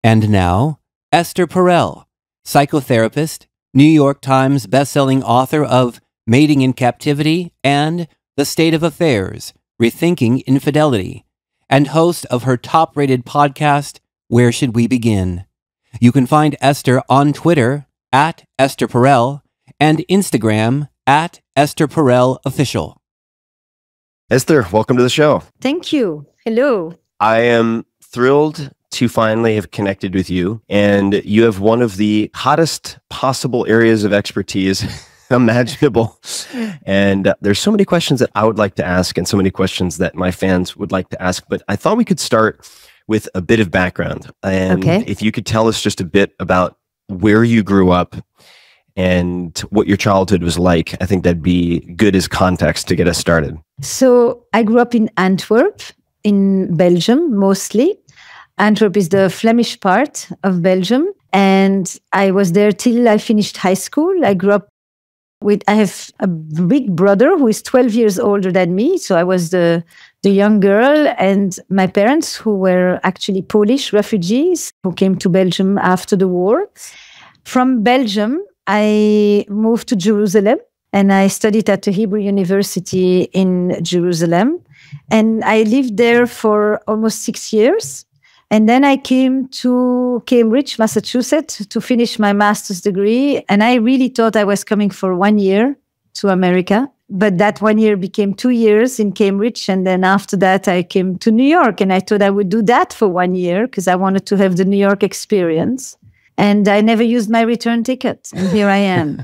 And now, Esther Perel, psychotherapist, New York Times bestselling author of Mating in Captivity and The State of Affairs, Rethinking Infidelity, and host of her top-rated podcast, Where Should We Begin? You can find Esther on Twitter at Esther Perel and Instagram at Esther Perel Official. Esther, welcome to the show. Thank you. Hello. I am thrilled to finally have connected with you. And you have one of the hottest possible areas of expertise imaginable. And there's so many questions that I would like to ask and so many questions that my fans would like to ask. But I thought we could start with a bit of background. And if you could tell us just a bit about where you grew up and what your childhood was like, I think that'd be good as context to get us started. So I grew up in Antwerp, in Belgium, mostly. Antwerp is the Flemish part of Belgium. And I was there till I finished high school. I grew up I have a big brother who is 12 years older than me. So I was the young girl, and my parents, who were actually Polish refugees who came to Belgium after the war. From Belgium, I moved to Jerusalem, and I studied at the Hebrew University in Jerusalem. And I lived there for almost 6 years. And then I came to Cambridge, Massachusetts, to finish my master's degree. And I really thought I was coming for 1 year to America. But that 1 year became 2 years in Cambridge. And then after that, I came to New York. And I thought I would do that for 1 year because I wanted to have the New York experience. And I never used my return ticket. And here I am.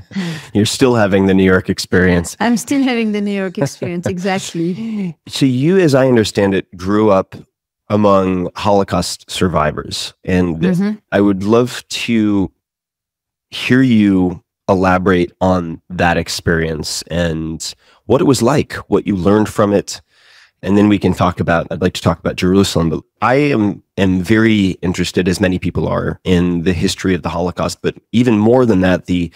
You're still having the New York experience. I'm still having the New York experience, exactly. So you, as I understand it, grew up among Holocaust survivors. And I would love to hear you elaborate on that experience and what it was like, what you learned from it. And then we can talk about, I'd like to talk about Jerusalem, but I am very interested, as many people are, in the history of the Holocaust, but even more than that, the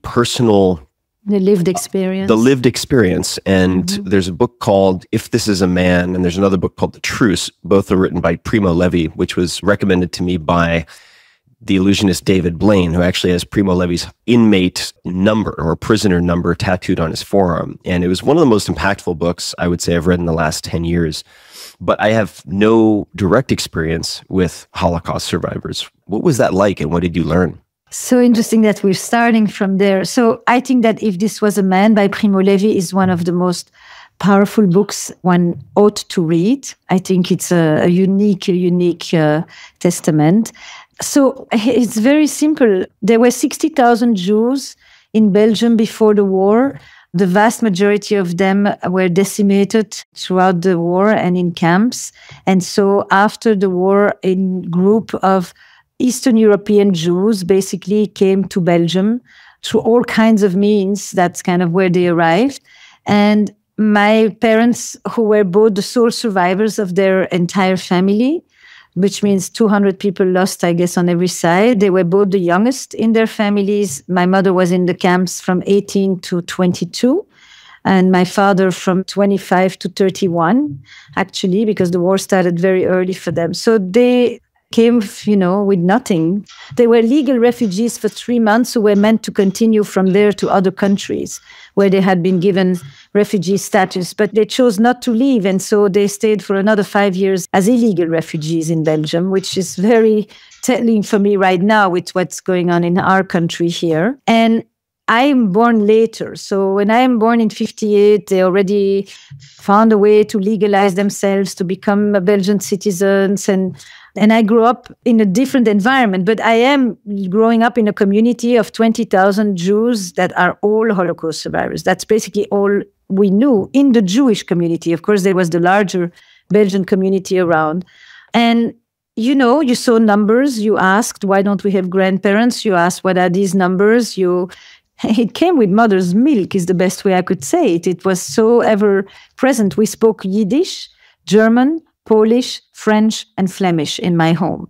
personal... The lived experience. The lived experience. And there's a book called If This Is a Man, and there's another book called The Truce. Both are written by Primo Levi, which was recommended to me by the illusionist David Blaine, who actually has Primo Levi's inmate number or prisoner number tattooed on his forearm. And it was one of the most impactful books I would say I've read in the last 10 years. But I have no direct experience with Holocaust survivors. What was that like, and what did you learn? So interesting that we're starting from there. So I think that If This Was a Man by Primo Levi is one of the most powerful books one ought to read. I think it's a unique testament. So it's very simple. There were 60,000 Jews in Belgium before the war. The vast majority of them were decimated throughout the war and in camps. And so after the war, a group of Eastern European Jews basically came to Belgium through all kinds of means. That's kind of where they arrived. And my parents, who were both the sole survivors of their entire family, which means 200 people lost, I guess, on every side. They were both the youngest in their families. My mother was in the camps from 18 to 22, and my father from 25 to 31, actually, because the war started very early for them. So they came, with nothing. They were legal refugees for 3 months who were meant to continue from there to other countries where they had been given refugee status, but they chose not to leave. And so they stayed for another 5 years as illegal refugees in Belgium, which is very telling for me right now with what's going on in our country here. And I'm born later. So when I am born in 1958, they already found a way to legalize themselves, to become Belgian citizens. And I grew up in a different environment, but I am growing up in a community of 20,000 Jews that are all Holocaust survivors. That's basically all we knew in the Jewish community. Of course, there was the larger Belgian community around. And, you saw numbers. You asked, why don't we have grandparents? You asked, what are these numbers? It came with mother's milk is the best way I could say it. It was so ever present. We spoke Yiddish, German, Polish, French, and Flemish in my home.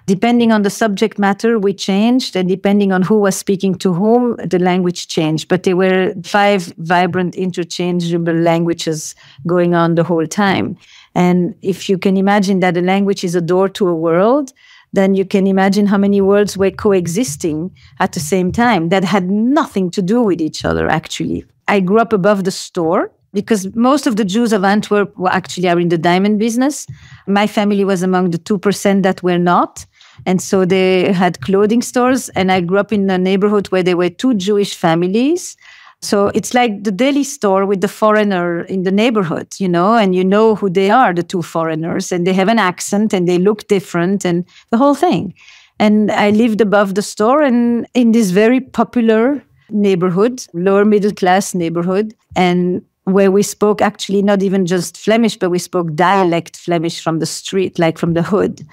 Depending on the subject matter, we changed, and depending on who was speaking to whom, the language changed. But there were 5 vibrant, interchangeable languages going on the whole time. And if you can imagine that a language is a door to a world, then you can imagine how many worlds were coexisting at the same time that had nothing to do with each other, actually. I grew up above the store, because most of the Jews of Antwerp are in the diamond business. My family was among the 2% that were not. And so they had clothing stores. And I grew up in a neighborhood where there were 2 Jewish families. So it's like the deli store with the foreigner in the neighborhood, and you know who they are, the two foreigners, and they have an accent and they look different and the whole thing. And I lived above the store and in this very popular neighborhood, lower middle class neighborhood, and where we spoke actually not even just Flemish, but we spoke dialect Flemish from the street, like from the hood,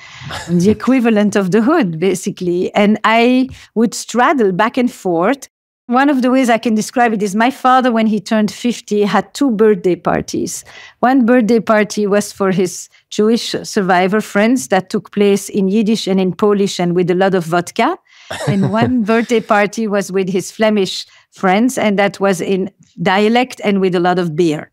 the equivalent of the hood, basically. And I would straddle back and forth. One of the ways I can describe it is my father, when he turned 50, had 2 birthday parties. One birthday party was for his Jewish survivor friends that took place in Yiddish and in Polish and with a lot of vodka. And one birthday party was with his Flemish friends, and that was in dialect and with a lot of beer.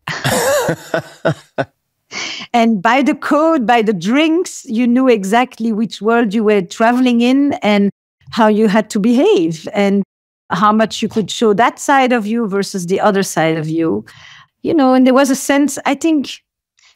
And by the code, by the drinks, you knew exactly which world you were traveling in and how you had to behave and how much you could show that side of you versus the other side of you. And there was a sense, I think,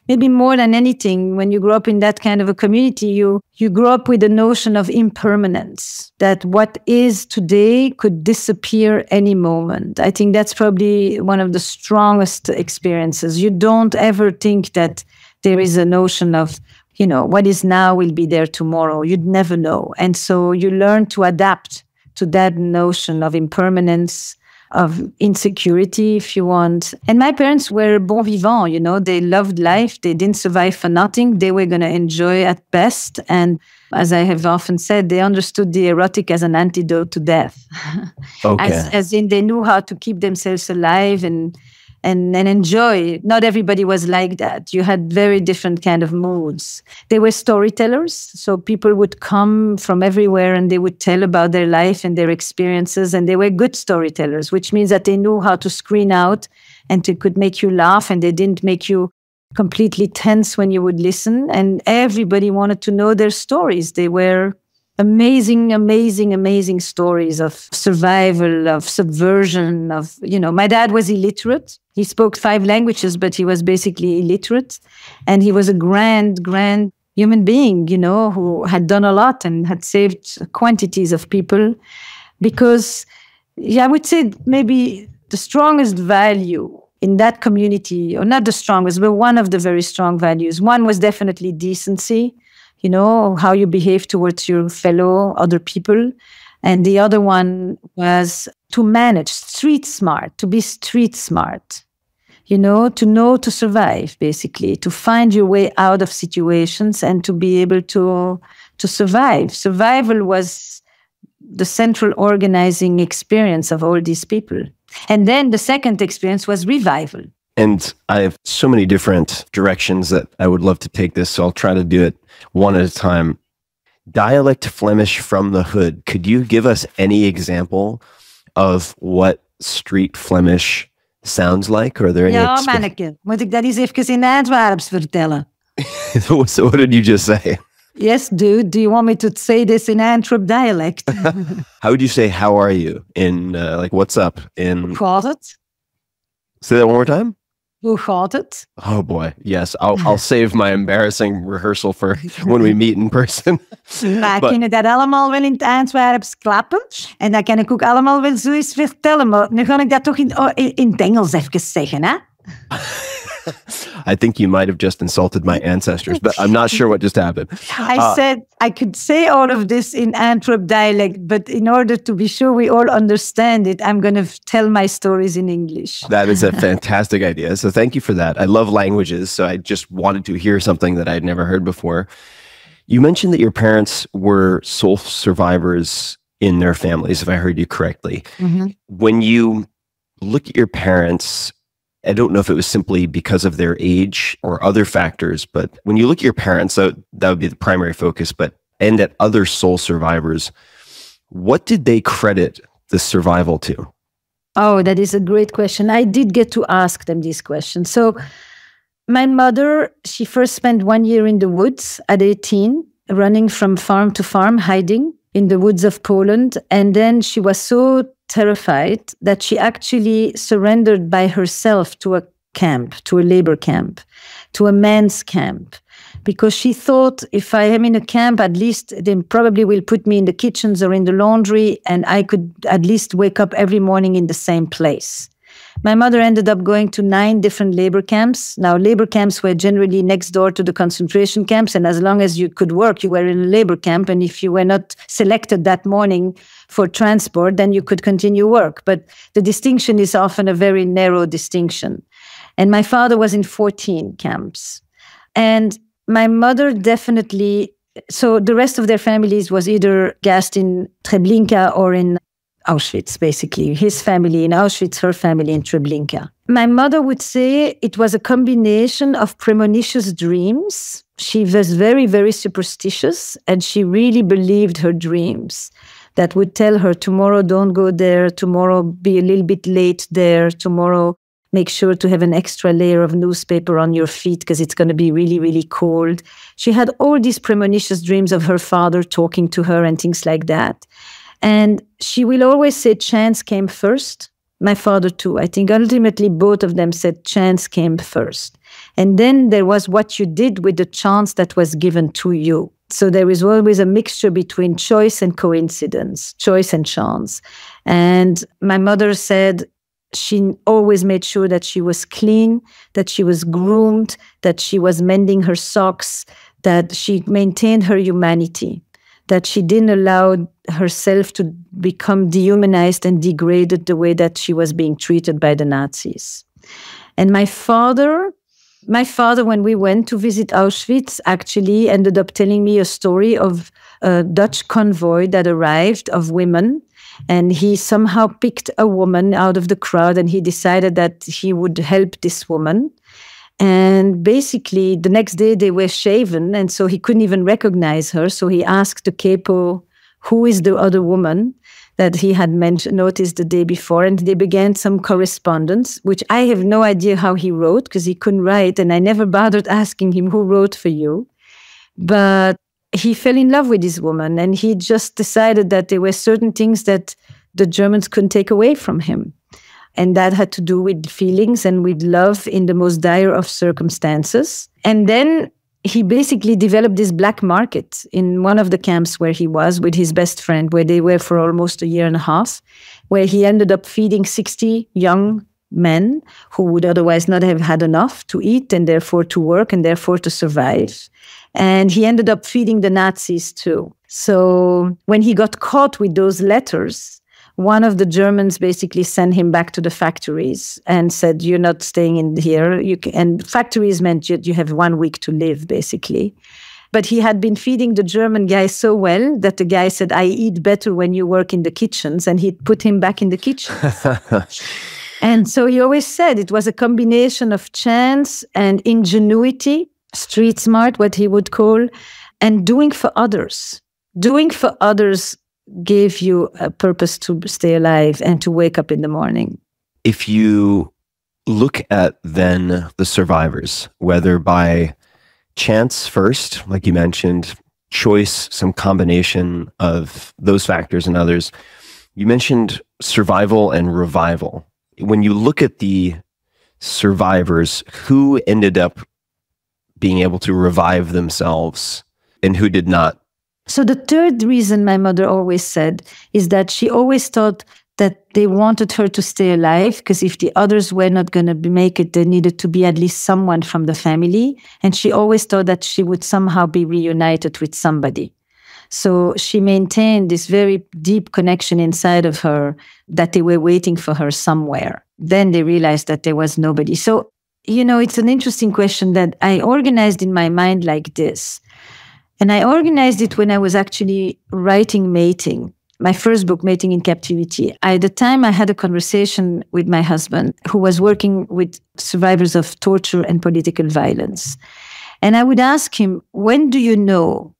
maybe more than anything, when you grow up in that kind of a community, you grow up with the notion of impermanence, that what is today could disappear any moment. I think that's probably one of the strongest experiences. You don't ever think that there is a notion of, what is now will be there tomorrow. You'd never know. And so you learn to adapt to that notion of impermanence, of insecurity, if you want. And my parents were bon vivant, they loved life. They didn't survive for nothing. They were going to enjoy at best. And as I have often said, they understood the erotic as an antidote to death. Okay. As in they knew how to keep themselves alive and enjoy. Not everybody was like that. You had very different kind of moods. They were storytellers, so people would come from everywhere and they would tell about their life and their experiences, and they were good storytellers, which means that they knew how to screen out and they could make you laugh, and they didn't make you completely tense when you would listen, and everybody wanted to know their stories. They were amazing, amazing, amazing stories of survival, of subversion, of, my dad was illiterate. He spoke 5 languages, but he was basically illiterate. And he was a grand, grand human being, who had done a lot and had saved quantities of people. Because, I would say maybe the strongest value in that community, or not the strongest, but one of the very strong values. One was definitely decency. How you behave towards your fellow other people. And the other one was to manage, street smart, to be street smart, to know to survive, basically, to find your way out of situations and to be able to survive. Survival was the central organizing experience of all these people. And then the second experience was revival. And I have so many different directions that I would love to take this, so I'll try to do it one at a time. Dialect Flemish from the hood. Could you give us any example of what street Flemish sounds like? Or are there any? Ja, manneke. Moet ik dat eens even in Antwerps vertellen? So what did you just say? Yes, dude. Do you want me to say this in Antwerp dialect? How would you say, how are you? In what's up? In Gaat het? Say that one more time? Hoe gaat het? Oh boy, yes. I'll save my embarrassing rehearsal for when we meet in person. Maar kunnen dat allemaal wel in het Antwerps klappen. En dat kan ik ook allemaal wel zo eens vertellen. Maar nu ga ik dat toch in het Engels even zeggen, hè? I think you might have just insulted my ancestors, but I'm not sure what just happened. I said I could say all of this in Antwerp dialect, but in order to be sure we all understand it, I'm going to tell my stories in English. That is a fantastic idea. So thank you for that. I love languages, so I just wanted to hear something that I'd never heard before. You mentioned that your parents were sole survivors in their families, if I heard you correctly. Mm-hmm. When you look at your parents, I don't know if it was simply because of their age or other factors, but when you look at your parents, so that would be the primary focus, and at other sole survivors, what did they credit the survival to? Oh, that is a great question. I did get to ask them this question. So my mother, she first spent 1 year in the woods at 18, running from farm to farm, hiding in the woods of Poland. And then she was so terrified that she actually surrendered by herself to a camp, to a labor camp, to a men's camp, because she thought, if I am in a camp, at least they probably will put me in the kitchens or in the laundry, and I could at least wake up every morning in the same place. My mother ended up going to 9 different labor camps. Now, labor camps were generally next door to the concentration camps, and as long as you could work, you were in a labor camp, and if you were not selected that morning for transport, then you could continue work. But the distinction is often a very narrow distinction. And my father was in 14 camps. And my mother definitely, so the rest of their families was either gassed in Treblinka or in Auschwitz, basically. His family in Auschwitz, her family in Treblinka. My mother would say it was a combination of premonitions dreams. She was very, very superstitious, and she really believed her dreams that would tell her, tomorrow don't go there, tomorrow be a little bit late there, tomorrow make sure to have an extra layer of newspaper on your feet because it's going to be really, really cold. She had all these premonitions dreams of her father talking to her and things like that. And she will always say chance came first. My father too. I think ultimately both of them said chance came first. And then there was what you did with the chance that was given to you. So there is always a mixture between choice and coincidence, choice and chance. And my mother said she always made sure that she was clean, that she was groomed, that she was mending her socks, that she maintained her humanity, that she didn't allow herself to become dehumanized and degraded the way that she was being treated by the Nazis. And my father, when we went to visit Auschwitz, actually ended up telling me a story of a Dutch convoy that arrived of women. And he somehow picked a woman out of the crowd, and he decided that he would help this woman. And basically, the next day they were shaven, and so he couldn't even recognize her. So he asked the capo, who is the other woman that he had noticed the day before? And they began some correspondence, which I have no idea how he wrote, because he couldn't write, and I never bothered asking him who wrote for you. But he fell in love with this woman, and he just decided that there were certain things that the Germans couldn't take away from him. And that had to do with feelings and with love in the most dire of circumstances. And then he basically developed this black market in one of the camps where he was with his best friend, where they were for almost a year and a half, where he ended up feeding 60 young men who would otherwise not have had enough to eat and therefore to work and therefore to survive. And he ended up feeding the Nazis too. So when he got caught with those letters, one of the Germans basically sent him back to the factories and said, you're not staying in here. And factories meant you have 1 week to live, basically. But he had been feeding the German guy so well that the guy said, I eat better when you work in the kitchens. And he put him back in the kitchens. And so he always said it was a combination of chance and ingenuity, street smart, what he would call, and doing for others. Doing for others gave you a purpose to stay alive and to wake up in the morning. If you look at then the survivors, whether by chance first, like you mentioned, choice, some combination of those factors and others, you mentioned survival and revival. When you look at the survivors, who ended up being able to revive themselves and who did not? So the third reason my mother always said is that she always thought that they wanted her to stay alive, because if the others were not going to make it, there needed to be at least someone from the family. And she always thought that she would somehow be reunited with somebody. So she maintained this very deep connection inside of her that they were waiting for her somewhere. Then they realized that there was nobody. So, it's an interesting question that I organized in my mind like this. And I organized it when I was actually writing Mating, my first book, Mating in Captivity. At the time, I had a conversation with my husband, who was working with survivors of torture and political violence. And I would ask him, when do you know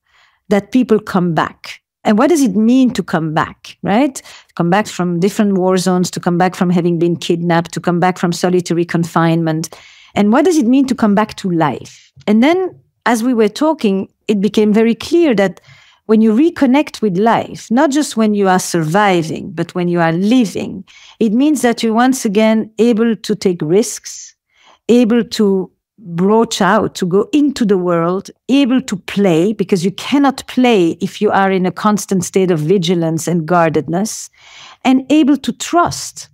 that people come back? And what does it mean to come back, right? Come back from different war zones, to come back from having been kidnapped, to come back from solitary confinement. And what does it mean to come back to life? And then, as we were talking, it became very clear that when you reconnect with life, not just when you are surviving, but when you are living, it means that you're once again able to take risks, able to broach out, to go into the world, able to play, because you cannot play if you are in a constant state of vigilance and guardedness, and able to trust.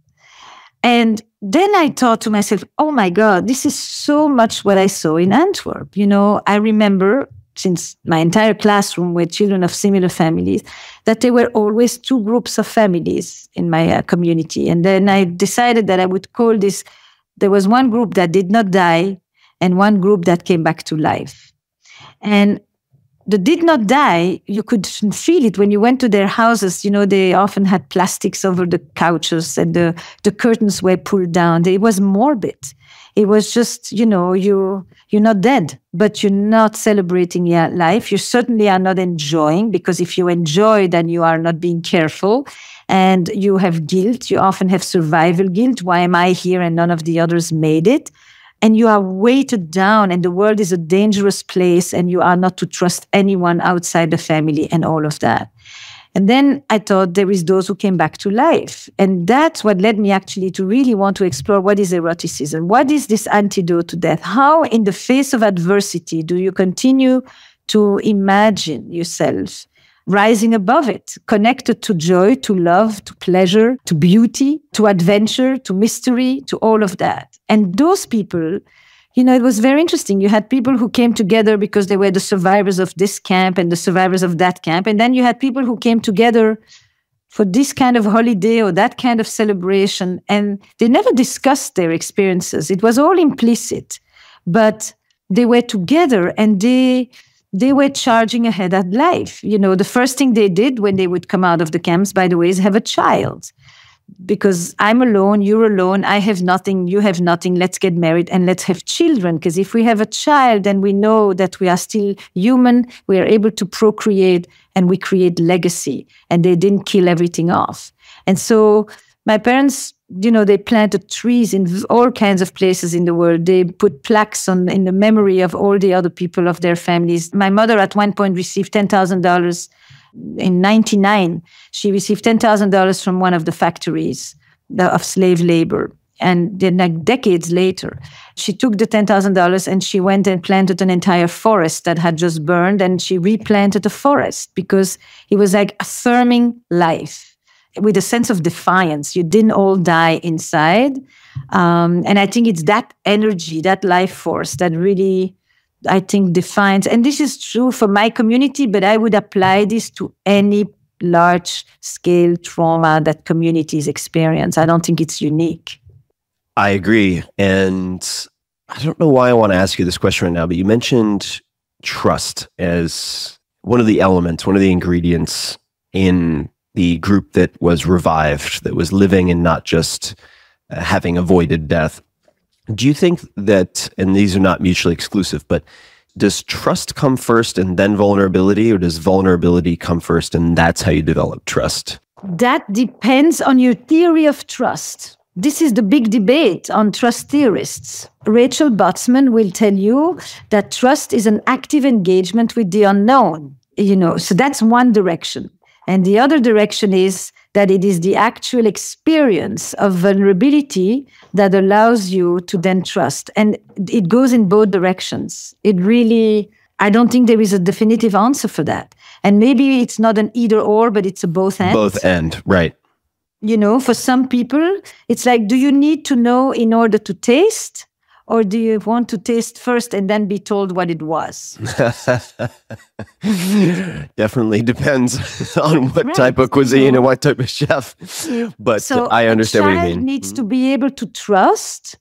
And then I thought to myself, oh my God, this is so much what I saw in Antwerp. I remember, since my entire classroom were children of similar families, that there were always two groups of families in my community. And then I decided that I would call this, there was one group that did not die and one group that came back to life. And the did not die, you could feel it when you went to their houses. They often had plastics over the couches and the curtains were pulled down. It was morbid. It was just, you're not dead, but you're not celebrating your life. You certainly are not enjoying, because if you enjoy, then you are not being careful. And you have guilt. You often have survival guilt. Why am I here and none of the others made it? And you are weighted down, and the world is a dangerous place, and you are not to trust anyone outside the family and all of that. And then I thought there is those who came back to life. And that's what led me actually to really want to explore what is eroticism. What is this antidote to death? How, in the face of adversity, do you continue to imagine yourself rising above it, connected to joy, to love, to pleasure, to beauty, to adventure, to mystery, to all of that? And those people, it was very interesting. You had people who came together because they were the survivors of this camp and the survivors of that camp. And then you had people who came together for this kind of holiday or that kind of celebration. And they never discussed their experiences. It was all implicit. But they were together and they were charging ahead at life. The first thing they did when they would come out of the camps, by the way, is have a child. Because I'm alone, you're alone, I have nothing, you have nothing, let's get married and let's have children. Because if we have a child, then we know that we are still human, we are able to procreate, and we create legacy. And they didn't kill everything off. And so my parents, they planted trees in all kinds of places in the world. They put plaques in the memory of all the other people of their families. My mother at one point received $10,000. In 1999, she received $10,000 from one of the factories of slave labor. And then decades later, she took the $10,000 and she went and planted an entire forest that had just burned, and she replanted the forest because it was like affirming life with a sense of defiance. You didn't all die inside. And I think it's that energy, that life force that really, I think, defines, and this is true for my community, but I would apply this to any large-scale trauma that communities experience. I don't think it's unique. I agree. And I don't know why I want to ask you this question right now, but you mentioned trust as one of the elements, one of the ingredients in the group that was revived, that was living and not just having avoided death. Do you think that, and these are not mutually exclusive, but does trust come first and then vulnerability, or does vulnerability come first and that's how you develop trust? That depends on your theory of trust. This is the big debate on trust theorists. Rachel Botsman will tell you that trust is an active engagement with the unknown. So that's one direction. And the other direction is that it is the actual experience of vulnerability that allows you to then trust. And it goes in both directions. It really, I don't think there is a definitive answer for that. And maybe it's not an either or, but it's a both and. Both and, right. For some people, it's like, do you need to know in order to taste? Or do you want to taste first and then be told what it was? Definitely depends on what type of cuisine and what type of chef. But so I understand what you mean. A child needs to be able to trust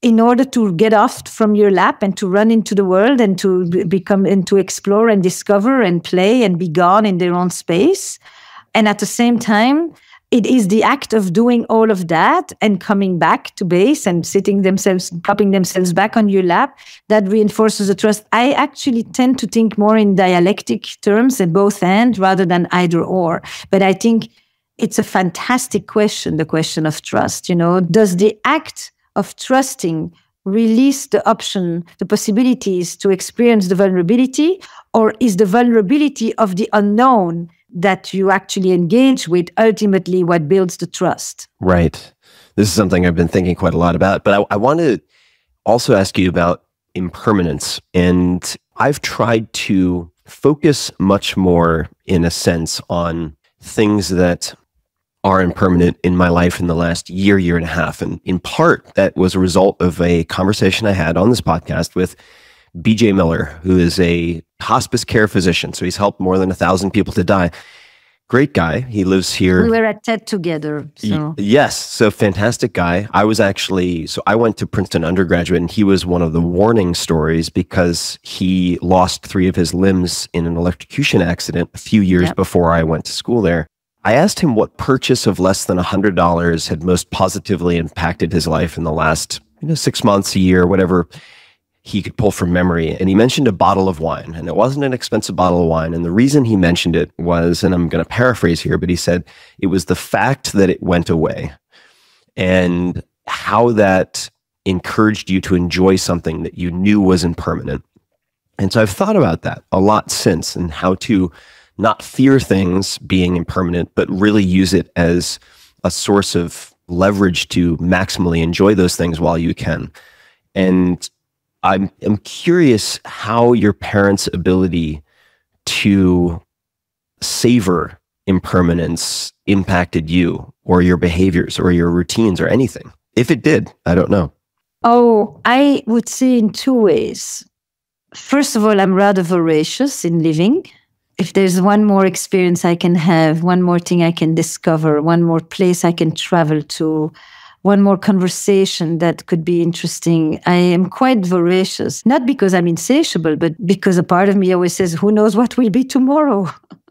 in order to get off from your lap and to run into the world and to become and to explore and discover and play and be gone in their own space. And at the same time, it is the act of doing all of that and coming back to base and propping themselves back on your lap that reinforces the trust. I actually tend to think more in dialectic terms and both and rather than either or. But I think it's a fantastic question, the question of trust. Does the act of trusting release the option, the possibilities to experience the vulnerability, or is the vulnerability of the unknown that you actually engage with ultimately what builds the trust? Right. This is something I've been thinking quite a lot about, but I want to also ask you about impermanence. And I've tried to focus much more, in a sense, on things that are impermanent in my life in the last year and a half. And in part, that was a result of a conversation I had on this podcast with BJ Miller, who is a hospice care physician. So he's helped more than 1,000 people to die. Great guy. He lives here. We were at TED together. So. Yes. So fantastic guy. I went to Princeton undergraduate, and he was one of the warning stories because he lost 3 of his limbs in an electrocution accident a few years before I went to school there. I asked him what purchase of less than $100 had most positively impacted his life in the last 6 months, a year, whatever he could pull from memory. And he mentioned a bottle of wine, and it wasn't an expensive bottle of wine. And the reason he mentioned it was, and I'm going to paraphrase here, but he said it was the fact that it went away and how that encouraged you to enjoy something that you knew was impermanent. And so I've thought about that a lot since, and how to not fear things being impermanent, but really use it as a source of leverage to maximally enjoy those things while you can. And I'm curious how your parents' ability to savor impermanence impacted you or your behaviors or your routines or anything. If it did, I don't know. Oh, I would say in 2 ways. First of all, I'm rather voracious in living. If there's one more experience I can have, one more thing I can discover, one more place I can travel to, one more conversation that could be interesting, I am quite voracious. Not because I'm insatiable, but because a part of me always says, who knows what will be tomorrow?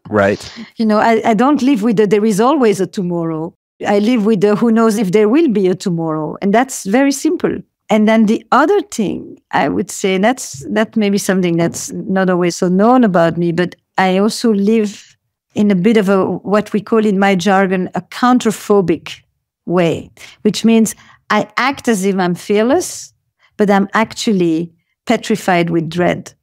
Right. I don't live with the there is always a tomorrow. I live with the who knows if there will be a tomorrow. And that's very simple. And then the other thing I would say, that may be something that's not always so known about me, but I also live in a bit of what we call in my jargon, a counterphobic way, which means I act as if I'm fearless, but I'm actually petrified with dread.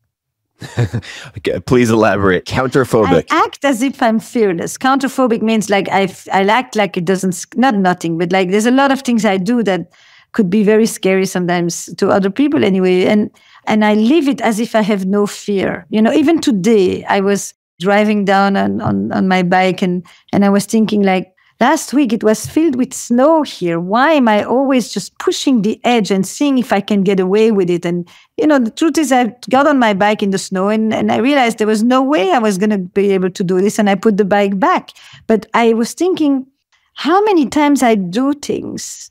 Okay, please elaborate. Counterphobic. I act as if I'm fearless. Counterphobic means like I act like it doesn't, not nothing, but like there's a lot of things I do that could be very scary sometimes to other people anyway. And I live it as if I have no fear. Even today, I was driving down on my bike and I was thinking like, last week it was filled with snow here. Why am I always just pushing the edge and seeing if I can get away with it? And, the truth is I got on my bike in the snow and I realized there was no way I was going to be able to do this. And I put the bike back. But I was thinking how many times I do things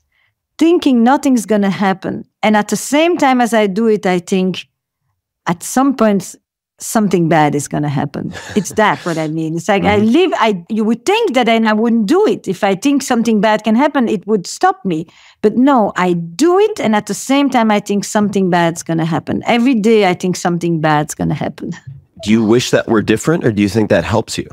thinking nothing's going to happen. And at the same time as I do it, I think at some point, something bad is going to happen. It's that what I mean. It's like you would think that I wouldn't do it. If I think something bad can happen, it would stop me. But no, I do it. And at the same time, I think something bad's going to happen. Every day, I think something bad's going to happen. Do you wish that were different, or do you think that helps you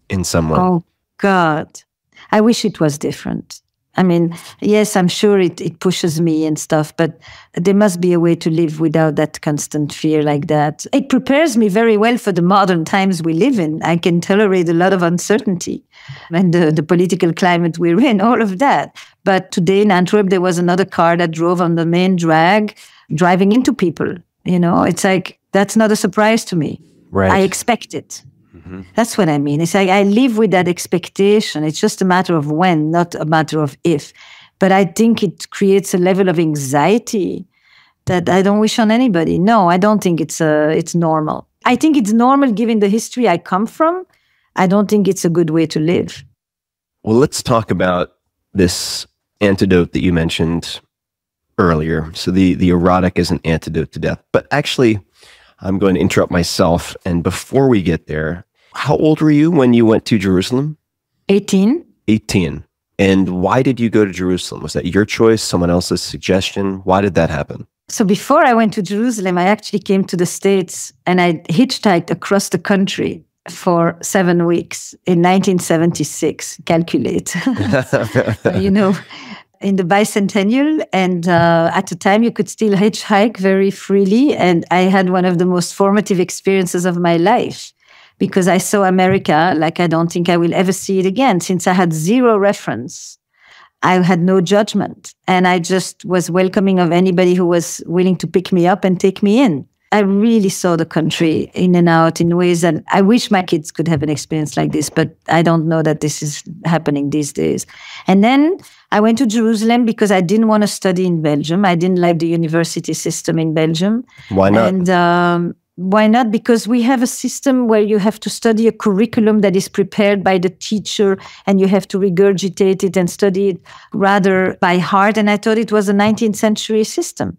in some way? Oh, God. I wish it was different. I mean, yes, I'm sure it pushes me and stuff, but there must be a way to live without that constant fear like that. It prepares me very well for the modern times we live in. I can tolerate a lot of uncertainty and the political climate we're in, all of that. But today in Antwerp, there was another car that drove on the main drag, driving into people. It's like, that's not a surprise to me. Right. I expect it. That's what I mean. It's like I live with that expectation. It's just a matter of when, not a matter of if. But I think it creates a level of anxiety that I don't wish on anybody. No, I don't think it's normal. I think it's normal given the history I come from. I don't think it's a good way to live. Well, let's talk about this antidote that you mentioned earlier. So the erotic is an antidote to death. But actually, I'm going to interrupt myself. And before we get there, how old were you when you went to Jerusalem? 18. 18. And why did you go to Jerusalem? Was that your choice, someone else's suggestion? Why did that happen? So before I went to Jerusalem, I actually came to the States and I hitchhiked across the country for 7 weeks in 1976. Calculate. In the bicentennial. And at the time, you could still hitchhike very freely. And I had one of the most formative experiences of my life because I saw America like I don't think I will ever see it again. Since I had zero reference, I had no judgment. And I just was welcoming of anybody who was willing to pick me up and take me in. I really saw the country in and out in ways that I wish my kids could have an experience like this, but I don't know that this is happening these days. And then I went to Jerusalem because I didn't want to study in Belgium. I didn't like the university system in Belgium. Why not? And why not? Because we have a system where you have to study a curriculum that is prepared by the teacher and you have to regurgitate it and study it rather by heart. And I thought it was a 19th century system.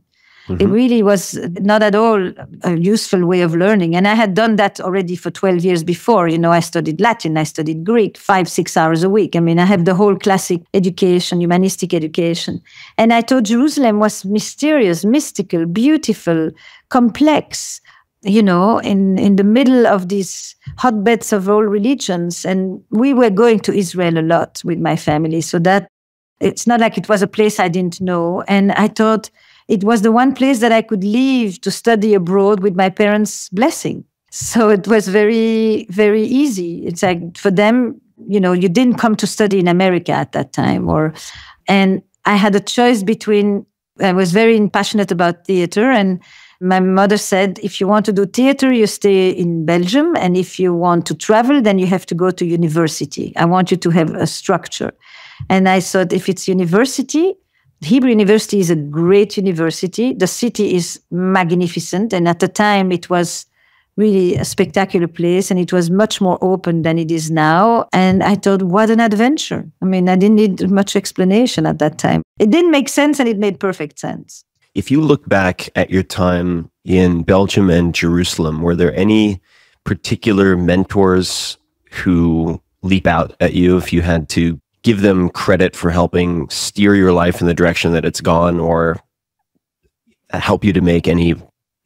It really was not at all a useful way of learning. And I had done that already for 12 years before. You know, I studied Latin, I studied Greek, 5-6 hours a week. I mean, I have the whole classic education, humanistic education. And I thought Jerusalem was mysterious, mystical, beautiful, complex, you know, in the middle of these hotbeds of all religions. And we were going to Israel a lot with my family. So that it's not like it was a place I didn't know. And I thought, it was the one place that I could leave to study abroad with my parents' blessing. So it was very, very easy. It's like for them, you know, you didn't come to study in America at that time. And I had a choice between, I was very passionate about theater. And my mother said, if you want to do theater, you stay in Belgium. And if you want to travel, then you have to go to university. I want you to have a structure. And I thought, if it's university, Hebrew University is a great university. The city is magnificent. And at the time, it was really a spectacular place. And it was much more open than it is now. And I thought, what an adventure. I mean, I didn't need much explanation at that time. It didn't make sense and it made perfect sense. If you look back at your time in Belgium and Jerusalem, were there any particular mentors who leap out at you if you had to give them credit for helping steer your life in the direction that it's gone or help you to make any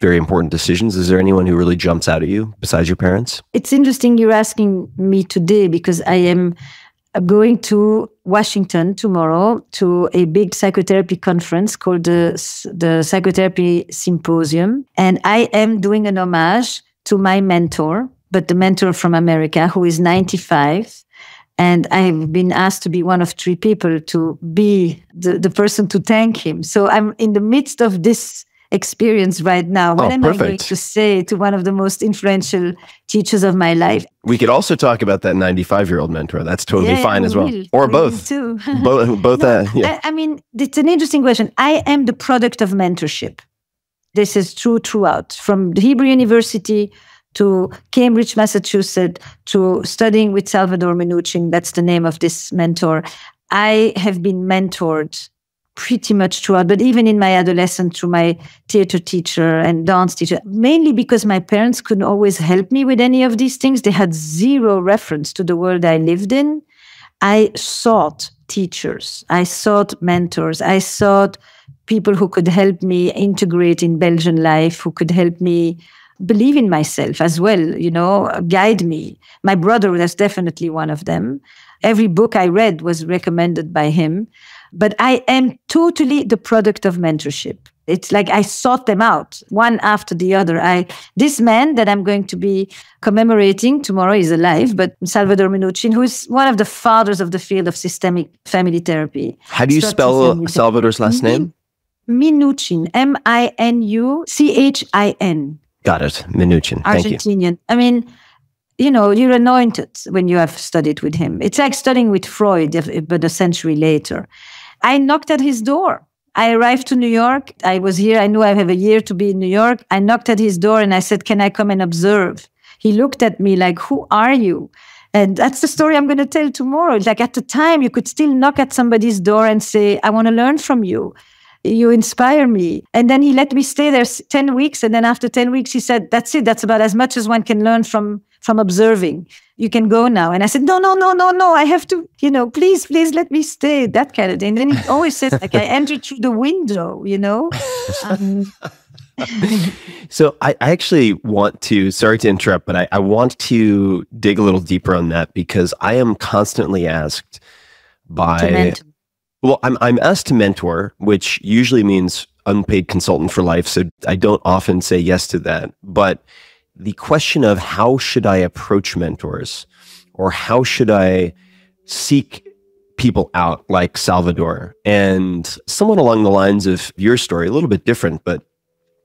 very important decisions? Is there anyone who really jumps out at you besides your parents? It's interesting you're asking me today because I am going to Washington tomorrow to a big psychotherapy conference called the Psychotherapy Symposium. And I am doing an homage to my mentor, but the mentor from America who is 95. And I've been asked to be one of 3 people to be the person to thank him. So I'm in the midst of this experience right now. What am I going to say to one of the most influential teachers of my life? We could also talk about that 95-year-old mentor. That's totally fine as well. Or both. Too. both. No, Yeah. I mean, it's an interesting question. I am the product of mentorship. This is true throughout. From the Hebrew University to Cambridge, Massachusetts, to studying with Salvador Minuchin, that's the name of this mentor. I have been mentored pretty much throughout, but even in my adolescence through my theater teacher and dance teacher, mainly because my parents couldn't always help me with any of these things. They had zero reference to the world I lived in. I sought teachers. I sought mentors. I sought people who could help me integrate in Belgian life, who could help me believe in myself as well, you know, guide me. My brother was definitely one of them. Every book I read was recommended by him. But I am totally the product of mentorship. It's like I sought them out, one after the other. This man that I'm going to be commemorating tomorrow is alive, but Salvador Minuchin, who is one of the fathers of the field of systemic family therapy. How do you spell Salvador's last name? Minuchin, Minuchin. Got it. Minuchin. Thank you. Argentinian. I mean, you know, you're anointed when you have studied with him. It's like studying with Freud, but a century later. I knocked at his door. I arrived to New York. I was here. I knew I have a year to be in New York. I knocked at his door and I said, can I come and observe? He looked at me like, who are you? And that's the story I'm going to tell tomorrow. Like at the time, you could still knock at somebody's door and say, I want to learn from you. You inspire me. And then he let me stay there 10 weeks. And then after 10 weeks, he said, that's it. That's about as much as one can learn from observing. You can go now. And I said, no. I have to, you know, please let me stay. That kind of thing. And then he always says, like, I entered through the window, you know. So I actually want to, sorry to interrupt, but I want to dig a little deeper on that because I am constantly asked by... Well, I'm asked to mentor, which usually means unpaid consultant for life. So I don't often say yes to that. But the question of how should I approach mentors or how should I seek people out like Salvador, and somewhat along the lines of your story, a little bit different, but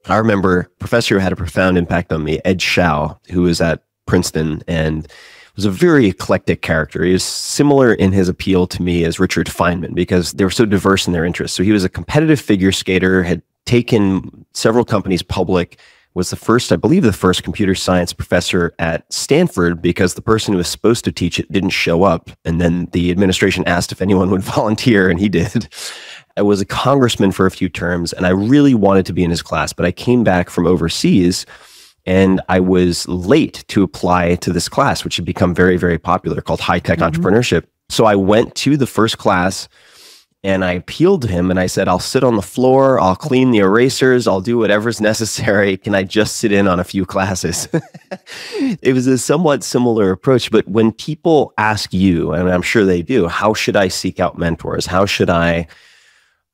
I remember a professor who had a profound impact on me, Ed Shao, who was at Princeton and was a very eclectic character. He was similar in his appeal to me as Richard Feynman because they were so diverse in their interests. So he was a competitive figure skater, had taken several companies public, was the first, I believe, the first computer science professor at Stanford because the person who was supposed to teach it didn't show up. And then the administration asked if anyone would volunteer, and he did. I was a congressman for a few terms, and I really wanted to be in his class, but I came back from overseas and I was late to apply to this class, which had become very, very popular, called high-tech entrepreneurship. So I went to the first class and I appealed to him and I said, I'll sit on the floor, I'll clean the erasers, I'll do whatever's necessary. Can I just sit in on a few classes? It was a somewhat similar approach, but when people ask you, and I'm sure they do, how should I seek out mentors? How should I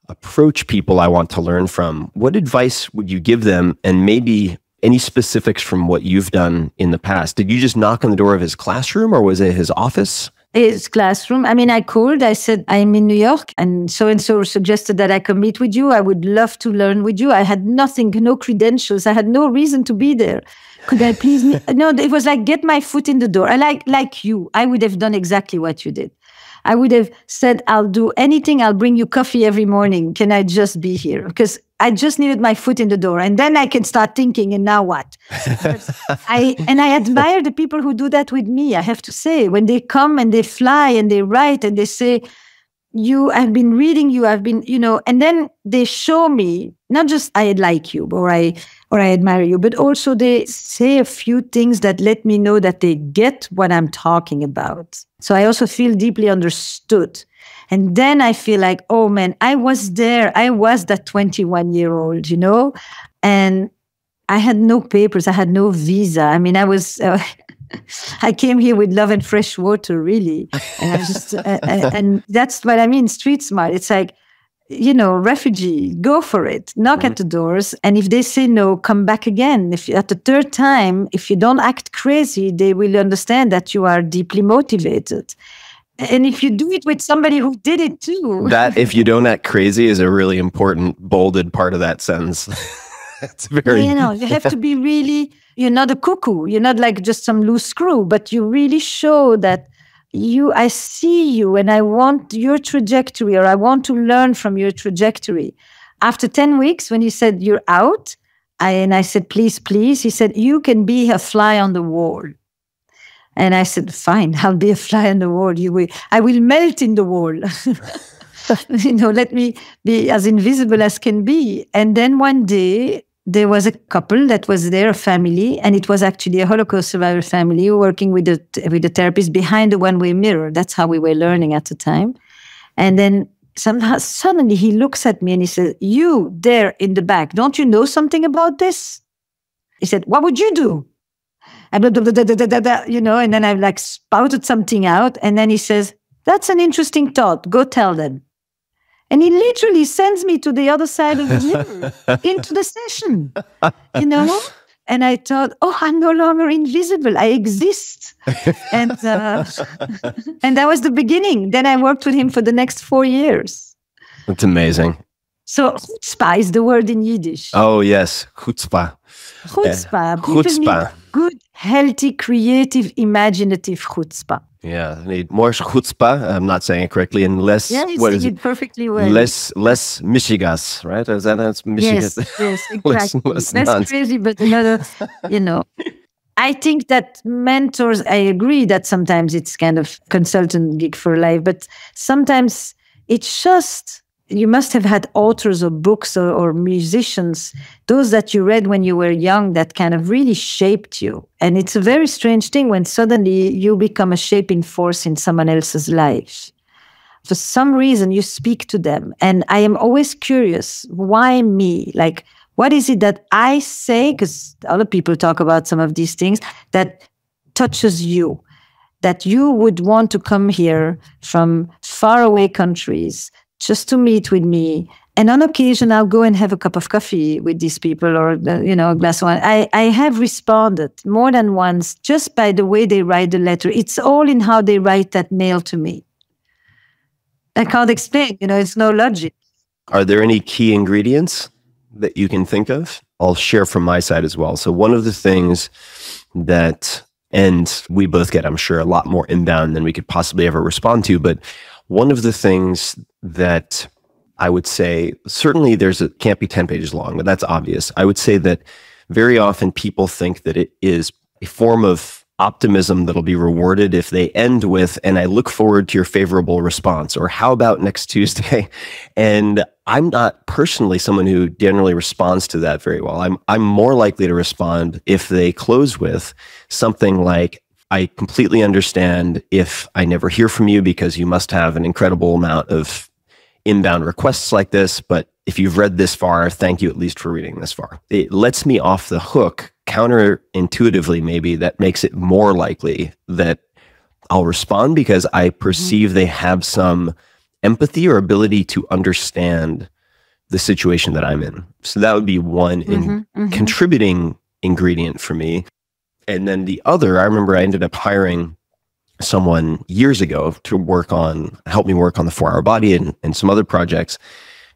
approach people I want to learn from? What advice would you give them? And maybe any specifics from what you've done in the past? Did you just knock on the door of his classroom or was it his office? His classroom. I mean, I called, I said, I'm in New York and so suggested that I come meet with you. I would love to learn with you. I had nothing, no credentials. I had no reason to be there. Could I please? No, it was like, get my foot in the door. I like you. I would have done exactly what you did. I would have said, I'll do anything. I'll bring you coffee every morning. Can I just be here? Because I just needed my foot in the door. And then I can start thinking, and now what? I admire the people who do that with me, I have to say. When they come and they fly and they write and they say, I've been reading you, I've been, and then they show me, not just I like you or I admire you, but also they say a few things that let me know that they get what I'm talking about. So I also feel deeply understood. And then I feel like, oh man, I was there. I was that 21-year-old, and I had no papers. I had no visa. I mean, I came here with love and fresh water, really. And I just, and that's what I mean, street smart. It's like, refugee, go for it, knock at the doors. And if they say no, come back again. If at the third time, if you don't act crazy, they will understand that you are deeply motivated. And if you do it with somebody who did it too. That if you don't act crazy is a really important bolded part of that sentence. It's very... You have to be really, you're not a cuckoo. You're not like just some loose screw, but you really show that I see you and I want your trajectory or I want to learn from your trajectory. After 10 weeks, when he said, you're out, I said, please, he said, you can be a fly on the wall. And I said, fine, I'll be a fly on the wall. I will melt in the wall. Let me be as invisible as can be. And then one day, there was a couple that was there, a family, and it was actually a Holocaust survivor family working with the therapist behind the one-way mirror. That's how we were learning at the time. And then somehow, suddenly he looks at me and he says, you there in the back, don't you know something about this? He said, what would you do? And blah, blah, blah, blah, blah, blah, and then I spouted something out. And then he says, that's an interesting thought. Go tell them. And he literally sends me to the other side of the mirror into the session, And I thought, oh, I'm no longer invisible. I exist. And that was the beginning. Then I worked with him for the next 4 years. That's amazing. So chutzpah is the word in Yiddish. Oh, yes. Chutzpah. Chutzpah. Chutzpah. Good, healthy, creative, imaginative chutzpah. Yeah, I need more chutzpah. I'm not saying it correctly. And less, what is it? Perfectly well. Less michigas, right? Is that's michigas? Yes, exactly. Less crazy, but another, I think that mentors, I agree that sometimes it's kind of consultant gig for life, but sometimes it's just... You must have had authors or books or musicians, those that you read when you were young that kind of really shaped you. And it's a very strange thing when suddenly you become a shaping force in someone else's life. For some reason, you speak to them. And I am always curious, why me? Like, what is it that I say, because other people talk about some of these things, that touches you? That you would want to come here from faraway countries just to meet with me. And on occasion, I'll go and have a cup of coffee with these people or, a glass of wine. I have responded more than once just by the way they write the letter. It's all in how they write that mail to me. I can't explain, it's no logic. Are there any key ingredients that you can think of? I'll share from my side as well. So one of the things that, and we both get, I'm sure, a lot more inbound than we could possibly ever respond to, but one of the things that I would say, certainly can't be 10 pages long, but that's obvious. I would say that very often people think that it is a form of optimism that'll be rewarded if they end with, and I look forward to your favorable response, or how about next Tuesday? And I'm not personally someone who generally responds to that very well. I'm more likely to respond if they close with something like, I completely understand if I never hear from you because you must have an incredible amount of inbound requests like this, but if you've read this far, thank you at least for reading this far. It lets me off the hook, counterintuitively maybe, that makes it more likely that I'll respond because I perceive they have some empathy or ability to understand the situation that I'm in. So that would be one contributing ingredient for me. And then the other, I remember I ended up hiring someone years ago to help me work on the 4 Hour Body and some other projects,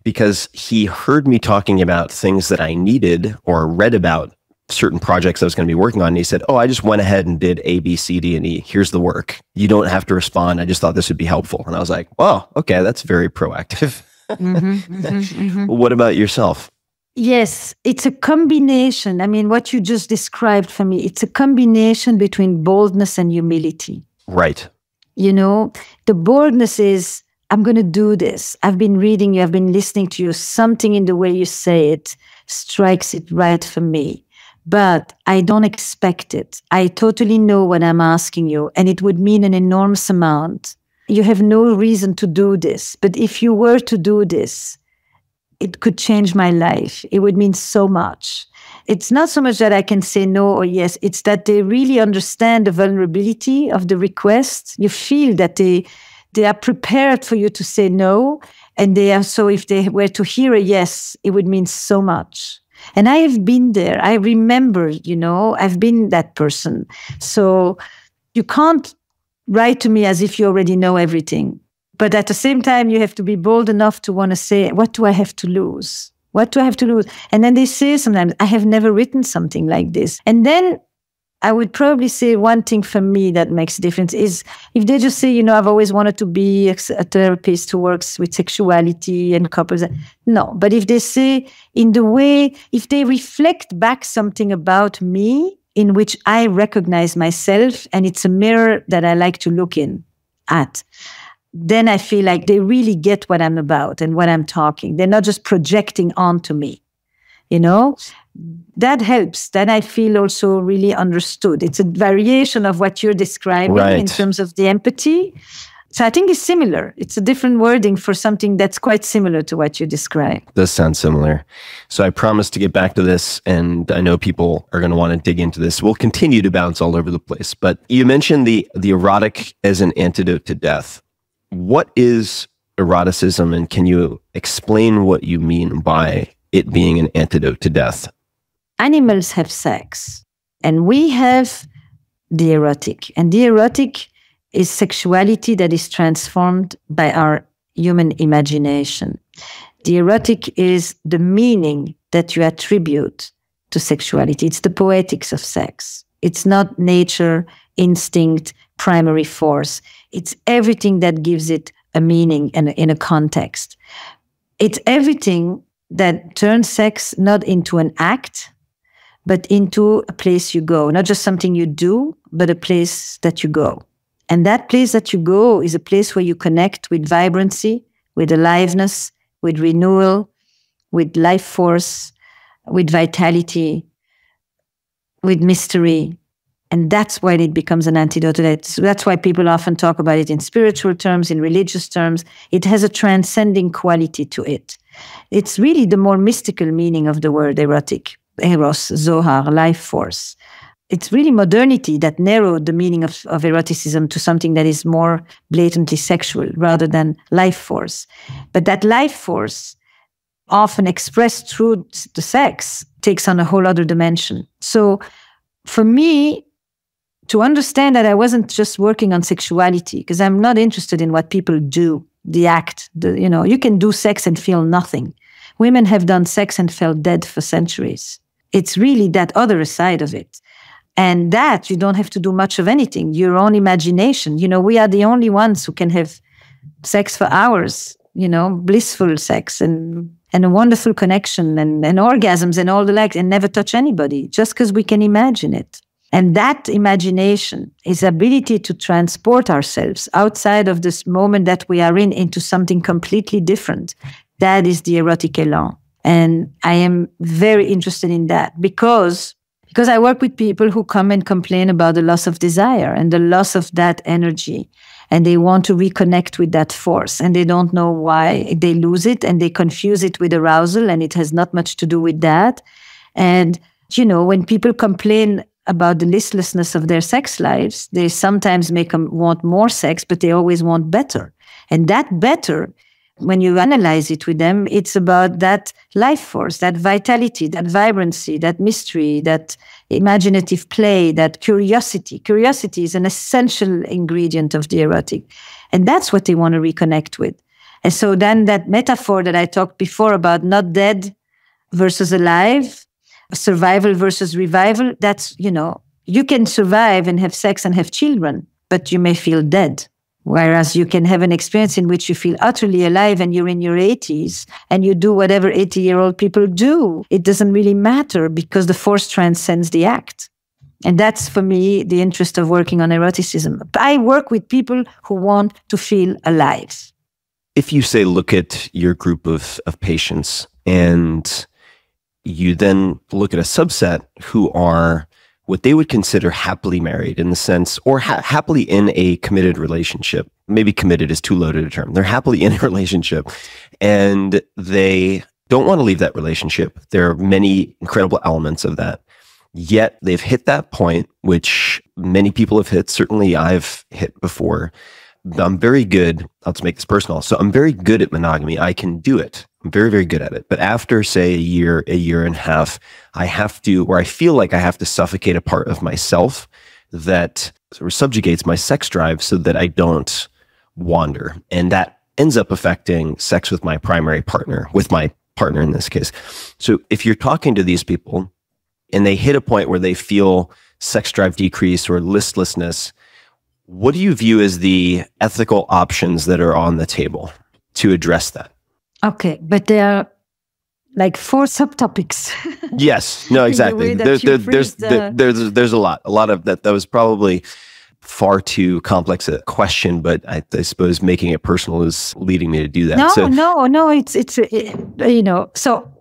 because he heard me talking about things that I needed or read about certain projects I was going to be working on. And he said, oh, I just went ahead and did A, B, C, D, and E. Here's the work. You don't have to respond. I just thought this would be helpful. And I was like, wow, okay, that's very proactive. What about yourself? Yes, it's a combination. I mean, what you just described for me, it's a combination between boldness and humility. Right. You know, the boldness is, I'm going to do this. I've been reading you. I've been listening to you. Something in the way you say it strikes it right for me. But I don't expect it. I totally know what I'm asking you, and it would mean an enormous amount. You have no reason to do this. But if you were to do this, it could change my life. It would mean so much. It's not so much that I can say no or yes. It's that they really understand the vulnerability of the request. You feel that they are prepared for you to say no. And they are, so if they were to hear a yes, it would mean so much. And I have been there. I remember, I've been that person. So you can't write to me as if you already know everything. But at the same time, you have to be bold enough to want to say, what do I have to lose? What do I have to lose? And then they say sometimes, I have never written something like this. And then I would probably say one thing for me that makes a difference is if they just say, I've always wanted to be a therapist who works with sexuality and couples. No, but if they say in the way, if they reflect back something about me in which I recognize myself and it's a mirror that I like to look at, then I feel like they really get what I'm about and what I'm talking. They're not just projecting onto me, That helps. Then I feel also really understood. It's a variation of what you're describing in terms of the empathy. So I think it's similar. It's a different wording for something that's quite similar to what you described. Does sound similar. So I promise to get back to this, and I know people are going to want to dig into this. We'll continue to bounce all over the place. But you mentioned the erotic as an antidote to death. What is eroticism, and can you explain what you mean by it being an antidote to death? Animals have sex, and we have the erotic. And the erotic is sexuality that is transformed by our human imagination. The erotic is the meaning that you attribute to sexuality. It's the poetics of sex. It's not nature, instinct, primary force. It's everything that gives it a meaning and in a context. It's everything that turns sex not into an act, but into a place you go. Not just something you do, but a place that you go. And that place that you go is a place where you connect with vibrancy, with aliveness, with renewal, with life force, with vitality, with mystery. And that's why it becomes an antidote to that. So that's why people often talk about it in spiritual terms, in religious terms. It has a transcending quality to it. It's really the more mystical meaning of the word erotic. Eros, Zohar, life force. It's really modernity that narrowed the meaning of eroticism to something that is more blatantly sexual rather than life force. But that life force, often expressed through the sex, takes on a whole other dimension. So for me, to understand that I wasn't just working on sexuality, because I'm not interested in what people do, the act, you can do sex and feel nothing. women have done sex and felt dead for centuries. It's really that other side of it. And that you don't have to do much of anything, your own imagination. We are the only ones who can have sex for hours, blissful sex and a wonderful connection and orgasms and all the likes, and never touch anybody just because we can imagine it. And that imagination is ability to transport ourselves outside of this moment that we are in into something completely different. That is the erotic élan. And I am very interested in that because I work with people who come and complain about the loss of desire and the loss of that energy. And they want to reconnect with that force. And they don't know why they lose it. And they confuse it with arousal. And it has not much to do with that. And, when people complain about the listlessness of their sex lives, they sometimes make them want more sex, but they always want better. And that better, when you analyze it with them, it's about that life force, that vitality, that vibrancy, that mystery, that imaginative play, that curiosity. Curiosity is an essential ingredient of the erotic. And that's what they want to reconnect with. And so then that metaphor that I talked before about not dead versus alive, survival versus revival, that's, you can survive and have sex and have children, but you may feel dead. Whereas you can have an experience in which you feel utterly alive and you're in your 80s and you do whatever 80-year-old people do. It doesn't really matter because the force transcends the act. And that's, for me, the interest of working on eroticism. I work with people who want to feel alive. If you say, look at your group of patients and you then look at a subset who are what they would consider happily married in the sense, or happily in a committed relationship. Maybe committed is too loaded a term. They're happily in a relationship and they don't want to leave that relationship. There are many incredible elements of that. Yet they've hit that point, which many people have hit. Certainly I've hit before. I'm very good. Let's make this personal. So I'm very good at monogamy. I can do it. I'm very, very good at it. But after, say, a year and a half, I have to, or I feel like I have to suffocate a part of myself that sort of subjugates my sex drive so that I don't wander. And that ends up affecting sex with my primary partner, with my partner in this case. So if you're talking to these people and they hit a point where they feel sex drive decrease or listlessness, what do you view as the ethical options that are on the table to address that? Okay, but there are like 4 subtopics. Yes, no, exactly. There's a lot of that. That was probably far too complex a question, but I suppose making it personal is leading me to do that. No. It's so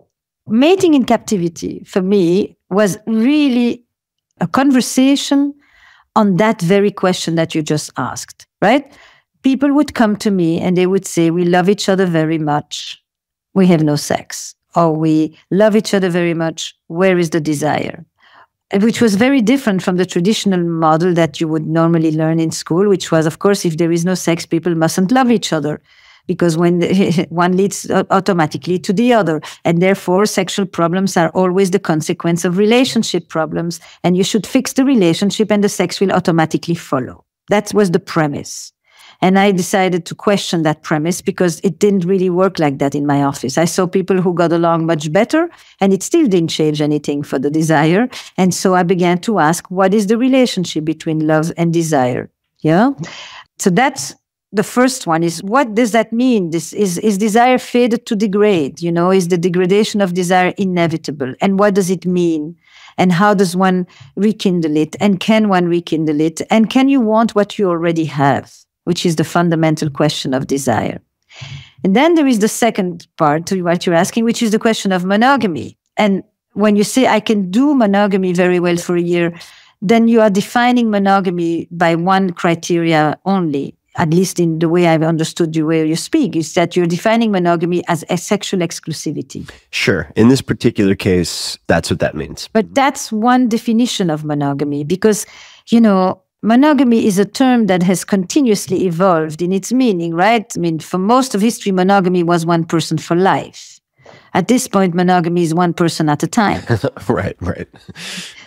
mating in captivity for me was really a conversation on that very question that you just asked, right? People would come to me and they would say, we love each other very much, we have no sex. Or we love each other very much, where is the desire? Which was very different from the traditional model that you would normally learn in school, which was, of course, if there is no sex, people mustn't love each other. Because when one leads automatically to the other. And therefore, sexual problems are always the consequence of relationship problems. And you should fix the relationship and the sex will automatically follow. That was the premise. And I decided to question that premise because it didn't really work like that in my office. I saw people who got along much better and it still didn't change anything for the desire. And so I began to ask, what is the relationship between love and desire? Yeah. So that's the first one is, what does that mean? Is desire fated to degrade? Is the degradation of desire inevitable? And what does it mean? And how does one rekindle it? And can one rekindle it? And can you want what you already have? Which is the fundamental question of desire. And then there is the second part to what you're asking, which is the question of monogamy. And when you say, I can do monogamy very well for a year, then you are defining monogamy by one criteria only, at least in the way I've understood the way you speak, is that you're defining monogamy as a sexual exclusivity. Sure. In this particular case, that's what that means. But that's one definition of monogamy because, monogamy is a term that has continuously evolved in its meaning, right? I mean, for most of history, monogamy was one person for life. At this point, monogamy is one person at a time. Right.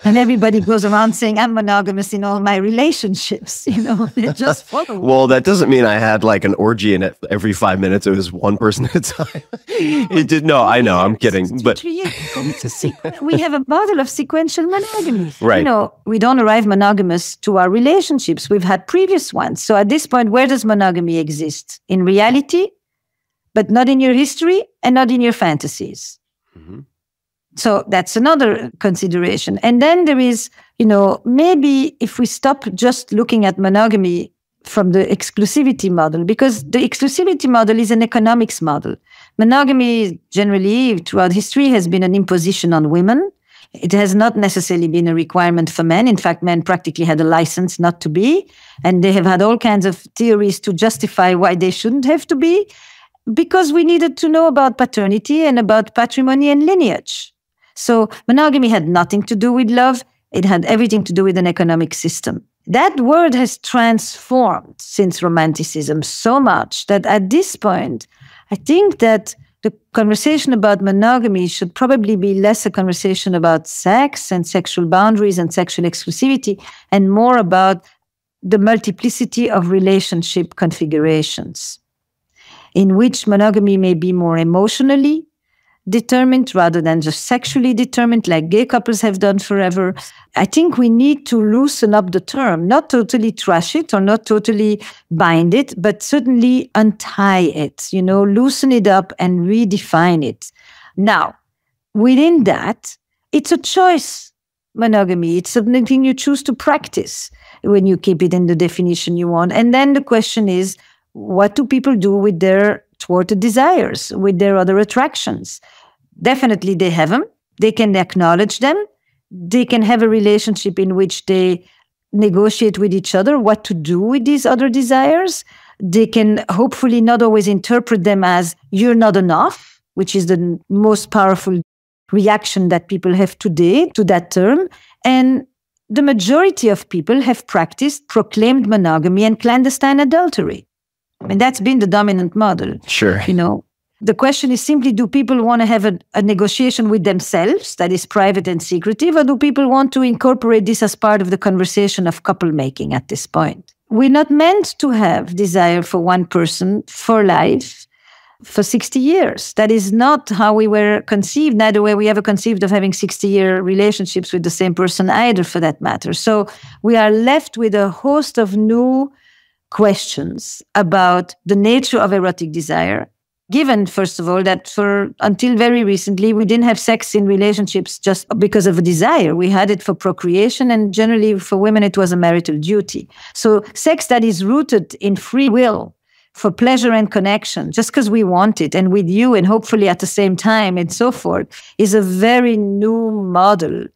And everybody goes around saying, I'm monogamous in all my relationships. They just follow. Well, that doesn't mean I had like an orgy and every 5 minutes it was one person at a time. It did. No, I know. I'm kidding. But we have a model of sequential monogamy. Right. We don't arrive monogamous to our relationships. We've had previous ones. So at this point, where does monogamy exist? In reality, but not in your history and not in your fantasies. Mm-hmm. So that's another consideration. And then there is, maybe if we stop just looking at monogamy from the exclusivity model, because the exclusivity model is an economics model. Monogamy generally throughout history has been an imposition on women. It has not necessarily been a requirement for men. In fact, men practically had a license not to be, and they have had all kinds of theories to justify why they shouldn't have to be, because we needed to know about paternity and about patrimony and lineage. So monogamy had nothing to do with love. It had everything to do with an economic system. That word has transformed since Romanticism so much that at this point, I think that the conversation about monogamy should probably be less a conversation about sex and sexual boundaries and sexual exclusivity, and more about the multiplicity of relationship configurations, in which monogamy may be more emotionally determined rather than just sexually determined, like gay couples have done forever. I think we need to loosen up the term, not totally trash it or not totally bind it, but certainly untie it, loosen it up and redefine it. Now, within that, it's a choice, monogamy. It's something you choose to practice when you keep it in the definition you want. And then the question is, what do people do with their thwarted desires, with their other attractions? Definitely they have them. They can acknowledge them. They can have a relationship in which they negotiate with each other what to do with these other desires. They can hopefully not always interpret them as you're not enough, which is the most powerful reaction that people have today to that term. And the majority of people have practiced proclaimed monogamy and clandestine adultery. I mean, that's been the dominant model. Sure. The question is simply, do people want to have a negotiation with themselves that is private and secretive, or do people want to incorporate this as part of the conversation of couple making at this point? We're not meant to have desire for one person for life for 60 years. That is not how we were conceived, neither were we ever conceived of having 60-year relationships with the same person either, for that matter. So we are left with a host of new questions about the nature of erotic desire, given, first of all, that until very recently, we didn't have sex in relationships just because of a desire. We had it for procreation, and generally for women, it was a marital duty. So sex that is rooted in free will for pleasure and connection, just because we want it, and with you, and hopefully at the same time, and so forth, is a very new model.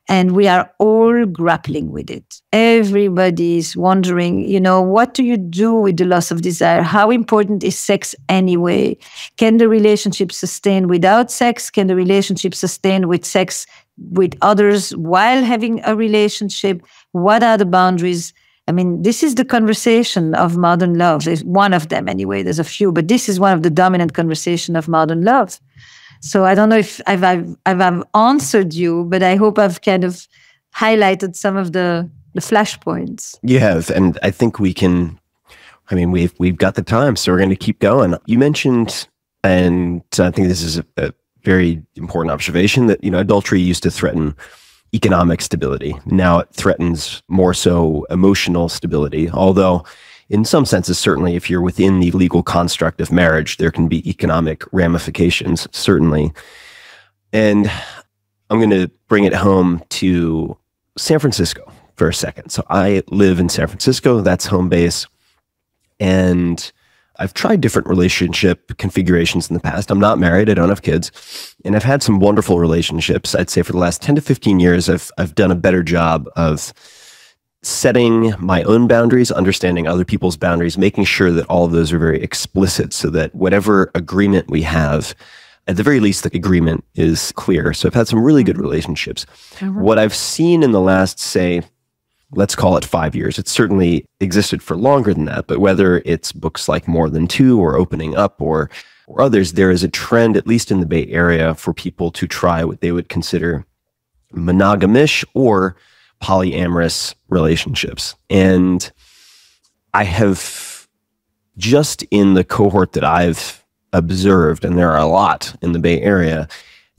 And we are all grappling with it. Everybody's wondering, what do you do with the loss of desire? How important is sex anyway? Can the relationship sustain without sex? Can the relationship sustain with sex with others while having a relationship? What are the boundaries? I mean, this is the conversation of modern love. It's one of them anyway. There's a few, but this is one of the dominant conversation of modern love. So I don't know if I've answered you, but I hope I've kind of highlighted some of the flashpoints. You have, and I think we can. I mean, we've got the time, so we're going to keep going. You mentioned, and I think this is a very important observation, that adultery used to threaten economic stability. Now it threatens more so emotional stability, although in some senses, certainly if you're within the legal construct of marriage, there can be economic ramifications, certainly. And I'm going to bring it home to San Francisco for a second. So I live in San Francisco, that's home base. And I've tried different relationship configurations in the past. I'm not married, I don't have kids. And I've had some wonderful relationships. I'd say for the last 10 to 15 years, I've done a better job of setting my own boundaries, understanding other people's boundaries, making sure that all of those are very explicit so that whatever agreement we have, at the very least, the agreement is clear. So I've had some really good relationships. Mm-hmm. What I've seen in the last, say, let's call it 5 years. It's certainly existed for longer than that, but whether it's books like More Than Two or Opening Up or others, there is a trend, at least in the Bay Area, for people to try what they would consider monogamish or polyamorous relationships. And I have, just in the cohort that I've observed, and there are a lot in the Bay Area,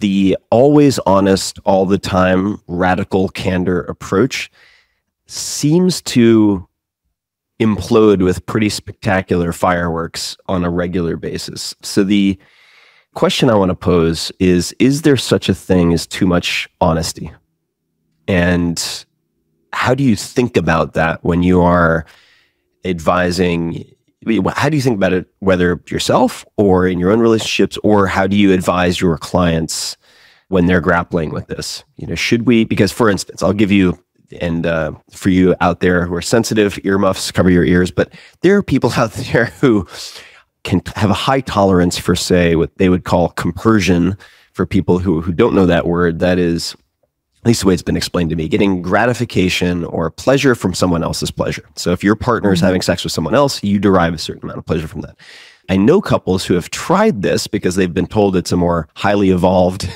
the always honest, all the time, radical candor approach seems to implode with pretty spectacular fireworks on a regular basis. So the question I want to pose is there such a thing as too much honesty? And how do you think about that when you are advising? How do you think about it, whether yourself or in your own relationships, or how do you advise your clients when they're grappling with this? Should we, because for instance, I'll give you, and for you out there who are sensitive, earmuffs, cover your ears, but there are people out there who can have a high tolerance for, say, what they would call compersion. For people who don't know that word, that is, at least the way it's been explained to me, getting gratification or pleasure from someone else's pleasure. So if your partner is having sex with someone else, you derive a certain amount of pleasure from that. I know couples who have tried this because they've been told it's a more highly evolved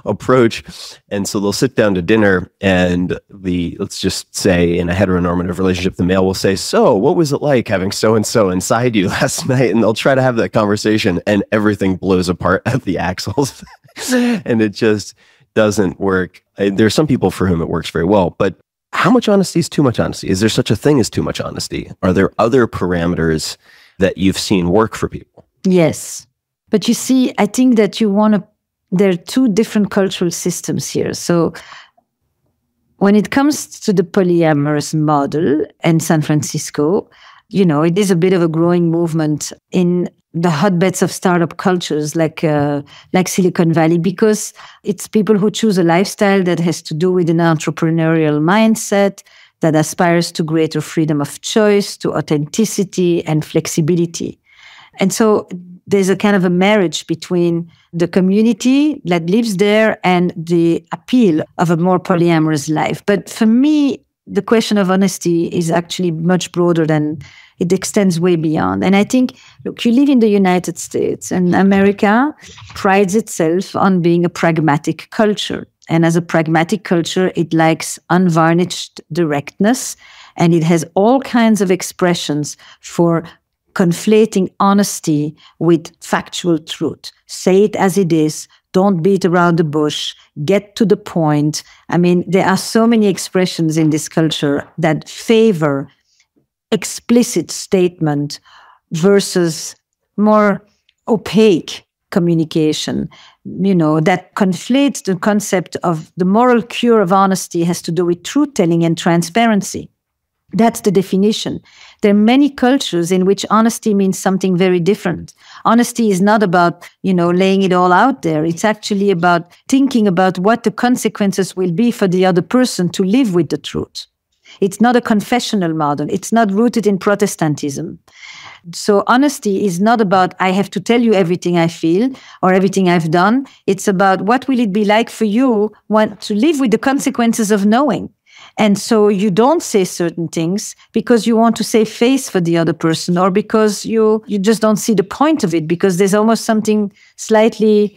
approach. And so they'll sit down to dinner, and let's just say in a heteronormative relationship, the male will say, "So what was it like having so-and-so inside you last night?" And they'll try to have that conversation, and everything blows apart at the axles. And it just doesn't work. There's some people for whom it works very well, but how much honesty is too much honesty? Is there such a thing as too much honesty? Are there other parameters that you've seen work for people? Yes. But you see, I think that there are two different cultural systems here. So when it comes to the polyamorous model in San Francisco, it is a bit of a growing movement in the hotbeds of startup cultures like Silicon Valley, because it's people who choose a lifestyle that has to do with an entrepreneurial mindset that aspires to greater freedom of choice, to authenticity and flexibility. And so there's a kind of a marriage between the community that lives there and the appeal of a more polyamorous life. But for me, the question of honesty is actually much broader than it extends way beyond. And I think, look, you live in the United States, and America prides itself on being a pragmatic culture. And as a pragmatic culture, it likes unvarnished directness, and it has all kinds of expressions for conflating honesty with factual truth. Say it as it is. Don't beat around the bush. Get to the point. I mean, there are so many expressions in this culture that favor explicit statement versus more opaque communication, that conflates the concept of the moral cure of honesty has to do with truth-telling and transparency. That's the definition. There are many cultures in which honesty means something very different. Honesty is not about, laying it all out there. It's actually about thinking about what the consequences will be for the other person to live with the truth. It's not a confessional model. It's not rooted in Protestantism. So honesty is not about, I have to tell you everything I feel or everything I've done. It's about what will it be like for you to live with the consequences of knowing. And so you don't say certain things because you want to save face for the other person, or because you just don't see the point of it, because there's almost something slightly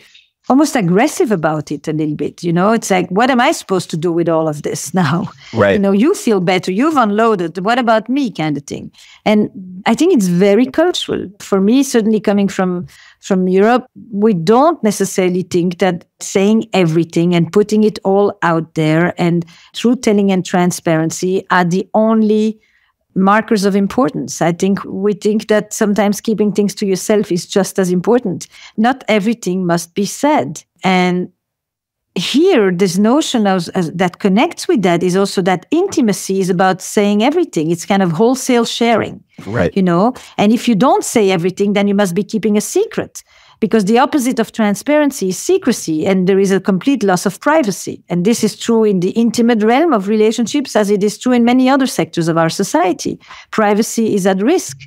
almost aggressive about it a little bit. It's like, what am I supposed to do with all of this now? Right. You feel better. You've unloaded. What about me, kind of thing? And I think it's very cultural. For me, certainly coming from Europe, we don't necessarily think that saying everything and putting it all out there and truth-telling and transparency are the only markers of importance. I think we think that sometimes keeping things to yourself is just as important. Not everything must be said. And here, this notion that connects with that is also that intimacy is about saying everything. It's kind of wholesale sharing. Right. And if you don't say everything, then you must be keeping a secret. Because the opposite of transparency is secrecy, and there is a complete loss of privacy. And this is true in the intimate realm of relationships, as it is true in many other sectors of our society. Privacy is at risk.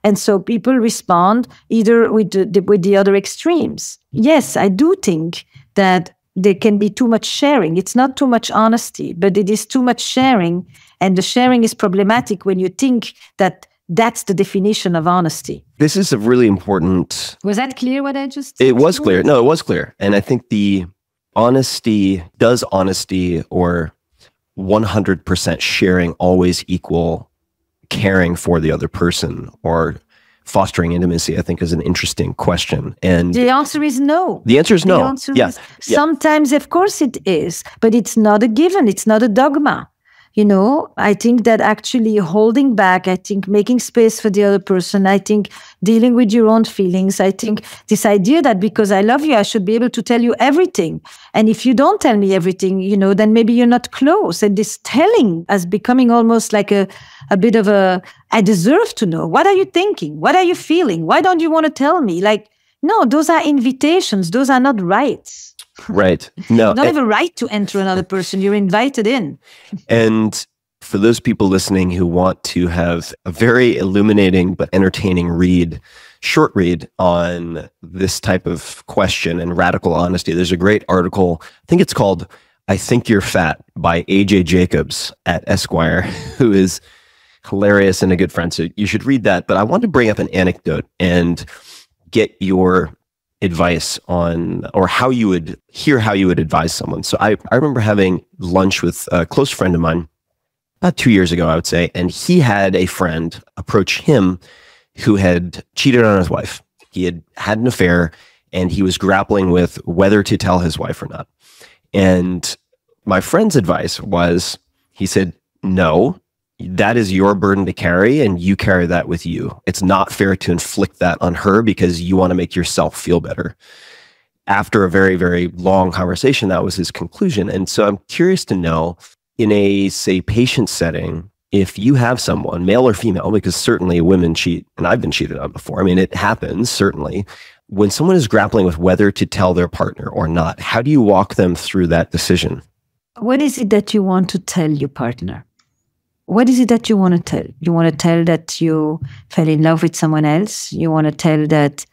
And so people respond either with the other extremes. Yes, I do think that there can be too much sharing. It's not too much honesty, but it is too much sharing. And the sharing is problematic when you think that that's the definition of honesty. This is a really important... Was that clear what I just said? It was clear. No, it was clear. And I think the honesty or 100% sharing always equal caring for the other person or fostering intimacy, I think, is an interesting question. And the answer is no. The answer is no. The answer is, sometimes, of course, it is, but it's not a given. It's not a dogma. You know, I think that actually holding back, I think making space for the other person, I think dealing with your own feelings, I think this idea that because I love you, I should be able to tell you everything. And if you don't tell me everything, you know, then maybe you're not close. And this telling as becoming almost like a bit of I deserve to know. What are you thinking? What are you feeling? Why don't you want to tell me? Like, no, those are invitations. Those are not rights. Right. No. You don't have a right to enter another person. You're invited in. And for those people listening who want to have a very illuminating but entertaining short read on this type of question and radical honesty, there's a great article. I think it's called I Think You're Fat by A.J. Jacobs at Esquire, who is hilarious and a good friend. So you should read that. But I want to bring up an anecdote and get your advice on, or how you would advise someone. So I remember having lunch with a close friend of mine about 2 years ago, I would say, and he had a friend approach him who had cheated on his wife. He had had an affair and he was grappling with whether to tell his wife or not. And my friend's advice was, he said, no, that is your burden to carry and you carry that with you. It's not fair to inflict that on her because you want to make yourself feel better. After a very, very long conversation, that was his conclusion. And so I'm curious to know, in a, say, patient setting, if you have someone, male or female, because certainly women cheat, and I've been cheated on before. I mean, it happens, certainly. When someone is grappling with whether to tell their partner or not, how do you walk them through that decision? What is it that you want to tell your partner? What is it that you want to tell? You want to tell that you fell in love with someone else? You want to tell that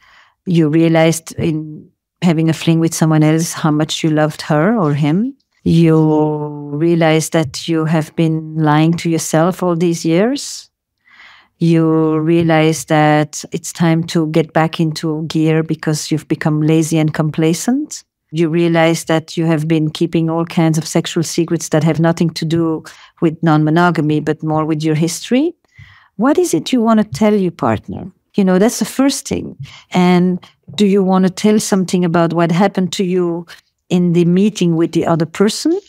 you realized in having a fling with someone else how much you loved her or him? You realize that you have been lying to yourself all these years? You realize that it's time to get back into gear because you've become lazy and complacent? You realize that you have been keeping all kinds of sexual secrets that have nothing to do with non-monogamy, but more with your history? What is it you want to tell your partner? You know, that's the first thing. And do you want to tell something about what happened to you in the meeting with the other person?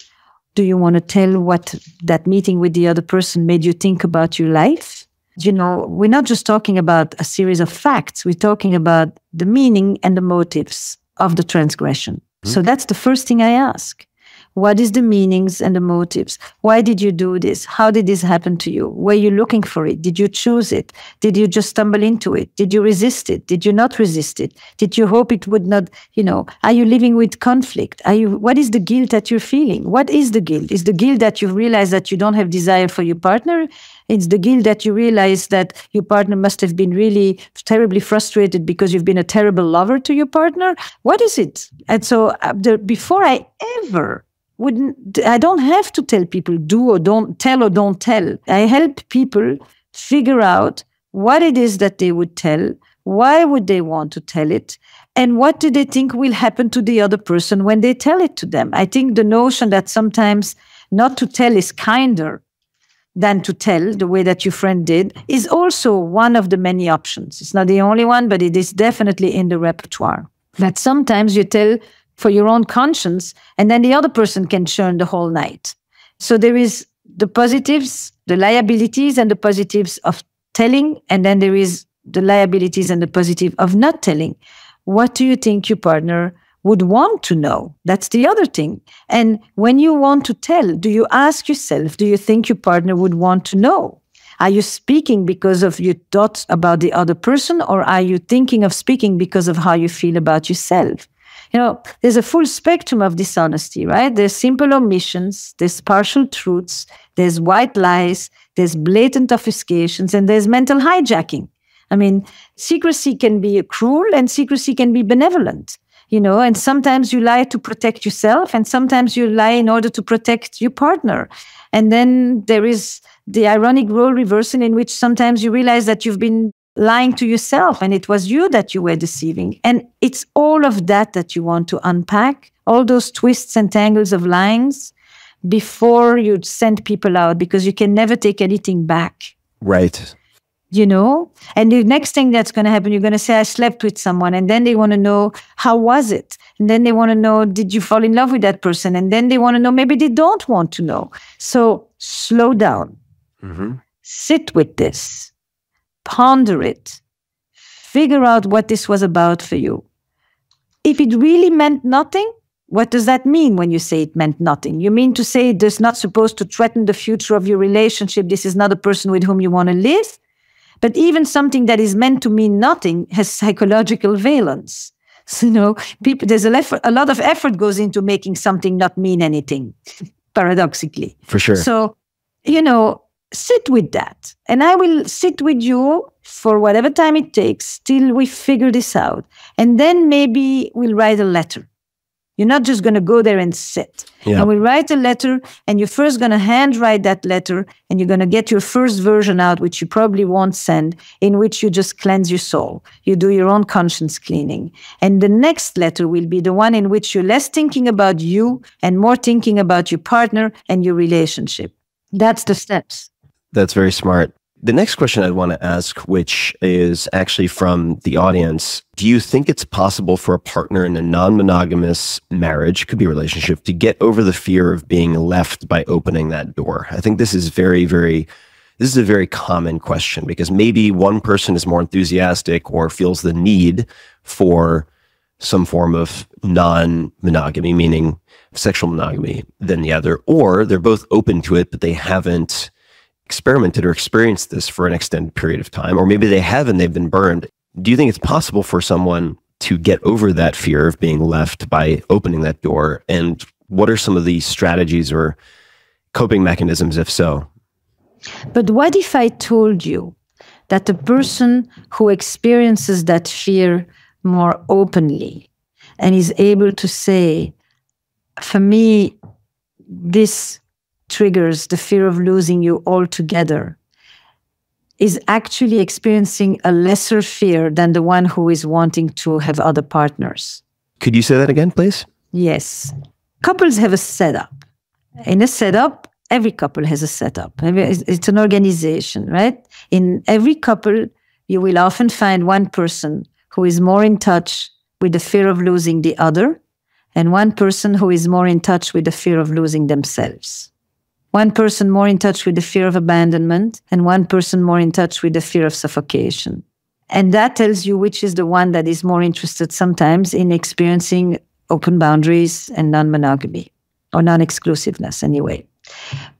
Do you want to tell what that meeting with the other person made you think about your life? You know, we're not just talking about a series of facts. We're talking about the meaning and the motives of the transgression. So that's the first thing I ask. What is the meanings and the motives? Why did you do this? How did this happen to you? Were you looking for it? Did you choose it? Did you just stumble into it? Did you resist it? Did you not resist it? Did you hope it would not, you know, are you living with conflict? What is the guilt that you're feeling? What is the guilt? Is the guilt that you realize that you don't have desire for your partner? It's the guilt that you realize that your partner must have been really terribly frustrated because you've been a terrible lover to your partner? What is it? And so before I don't have to tell people do or don't tell or don't tell. I help people figure out what it is that they would tell, why would they want to tell it, and what do they think will happen to the other person when they tell it to them. I think the notion that sometimes not to tell is kinder than to tell, the way that your friend did, is also one of the many options. It's not the only one, but it is definitely in the repertoire. That sometimes you tell for your own conscience, and then the other person can churn the whole night. So there is the positives, the liabilities and the positives of telling, and then there is the liabilities and the positive of not telling. What do you think your partner would want to know? That's the other thing. And when you want to tell, do you ask yourself, do you think your partner would want to know? Are you speaking because of your thoughts about the other person, or are you thinking of speaking because of how you feel about yourself? You know, there's a full spectrum of dishonesty, right? There's simple omissions, there's partial truths, there's white lies, there's blatant obfuscations, and there's mental hijacking. I mean, secrecy can be cruel and secrecy can be benevolent. and sometimes you lie to protect yourself, and sometimes you lie in order to protect your partner. And then there is the ironic role reversal in which sometimes you realize that you've been lying to yourself and it was you that you were deceiving. And it's all of that you want to unpack, all those twists and tangles of lines before you send people out, because you can never take anything back. Right. And the next thing that's going to happen, you're going to say, I slept with someone. And then they want to know, how was it? And then they want to know, did you fall in love with that person? And then they want to know, maybe they don't want to know. So slow down. Mm-hmm. Sit with this. Ponder it. Figure out what this was about for you. If it really meant nothing, what does that mean when you say it meant nothing? You mean to say it is not supposed to threaten the future of your relationship? This is not a person with whom you want to live? But even something that is meant to mean nothing has psychological valence. So, there's a lot of effort goes into making something not mean anything, paradoxically. For sure. So, sit with that. And I will sit with you for whatever time it takes till we figure this out. And then maybe we'll write a letter. You're not just going to go there and sit. Yeah. And we'll write a letter, and you're first going to handwrite that letter, and you're going to get your first version out, which you probably won't send, in which you just cleanse your soul. You do your own conscience cleaning. And the next letter will be the one in which you're less thinking about you and more thinking about your partner and your relationship. That's the steps. That's very smart. The next question I'd want to ask, which is actually from the audience, do you think it's possible for a partner in a non-monogamous marriage, could be a relationship, to get over the fear of being left by opening that door? I think this is this is a very common question, because maybe one person is more enthusiastic or feels the need for some form of non-monogamy, meaning sexual monogamy, than the other, or they're both open to it, but they haven't experimented or experienced this for an extended period of time, or maybe they have and they've been burned. Do you think it's possible for someone to get over that fear of being left by opening that door? And what are some of the strategies or coping mechanisms, if so? But what if I told you that the person who experiences that fear more openly and is able to say, for me, this triggers the fear of losing you altogether, is actually experiencing a lesser fear than the one who is wanting to have other partners? Could you say that again, please? Yes. Couples have a setup. In a setup, every couple has a setup. It's an organization, right? In every couple, you will often find one person who is more in touch with the fear of losing the other, and one person who is more in touch with the fear of losing themselves. One person more in touch with the fear of abandonment, and one person more in touch with the fear of suffocation. And that tells you which is the one that is more interested sometimes in experiencing open boundaries and non-monogamy, or non-exclusiveness anyway.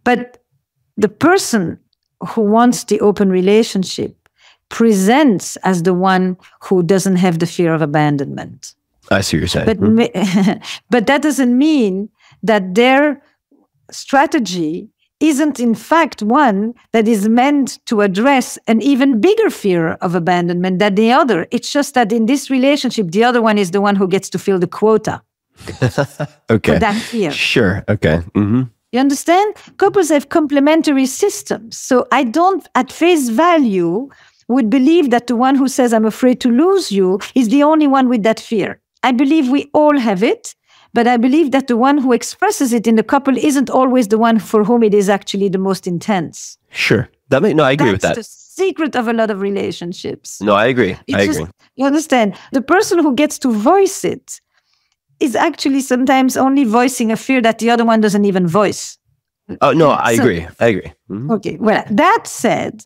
But the person who wants the open relationship presents as the one who doesn't have the fear of abandonment. I see what you're saying. But that doesn't mean that their strategy isn't in fact one that is meant to address an even bigger fear of abandonment than the other. It's just that in this relationship, the other one is the one who gets to fill the quota. Okay. For that fear. Sure. Okay. Mm-hmm. You understand? Couples have complementary systems. So I don't, at face value, would believe that the one who says, I'm afraid to lose you, is the only one with that fear. I believe we all have it. But I believe that the one who expresses it in the couple isn't always the one for whom it is actually the most intense. Sure. I agree with that. That's the secret of a lot of relationships. No, I agree. I agree. You understand? The person who gets to voice it is actually sometimes only voicing a fear that the other one doesn't even voice. Oh, no, I agree. I agree. Mm-hmm. Okay. Well, that said,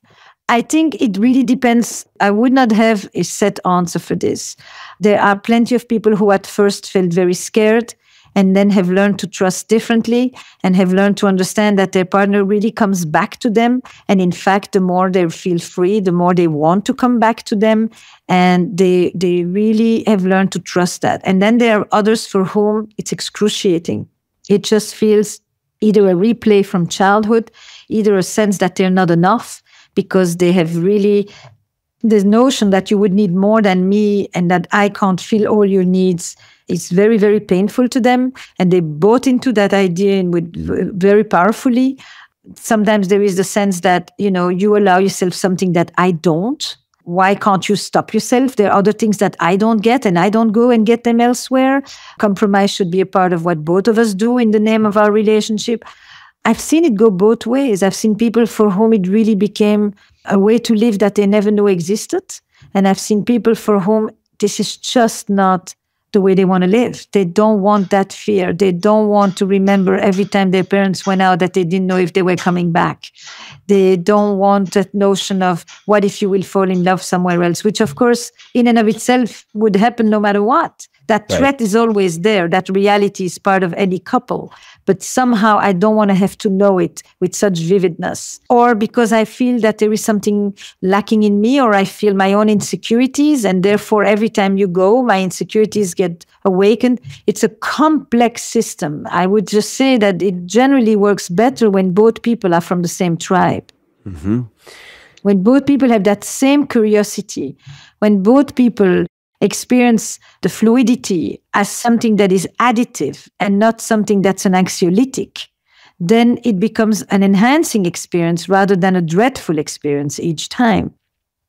I think it really depends. I would not have a set answer for this. There are plenty of people who at first felt very scared and then have learned to trust differently and have learned to understand that their partner really comes back to them. And in fact, the more they feel free, the more they want to come back to them. And they really have learned to trust that. And then there are others for whom it's excruciating. It just feels either a replay from childhood, either a sense that they're not enough, because they have really this notion that you would need more than me and that I can't fill all your needs. It's very, very painful to them. And they bought into that idea and very powerfully. Sometimes there is the sense that, you allow yourself something that I don't. Why can't you stop yourself? There are other things that I don't get and I don't go and get them elsewhere. Compromise should be a part of what both of us do in the name of our relationship. I've seen it go both ways. I've seen people for whom it really became a way to live that they never knew existed. And I've seen people for whom this is just not the way they want to live. They don't want that fear. They don't want to remember every time their parents went out that they didn't know if they were coming back. They don't want that notion of what if you will fall in love somewhere else, which of course in and of itself would happen no matter what. That threat is always there. That reality is part of any couple. But somehow I don't want to have to know it with such vividness. Or because I feel that there is something lacking in me, or I feel my own insecurities, and therefore every time you go, my insecurities get awakened. It's a complex system. I would just say that it generally works better when both people are from the same tribe. Mm-hmm. When both people have that same curiosity, when both people experience the fluidity as something that is additive and not something that's an anxiolytic, then it becomes an enhancing experience rather than a dreadful experience each time.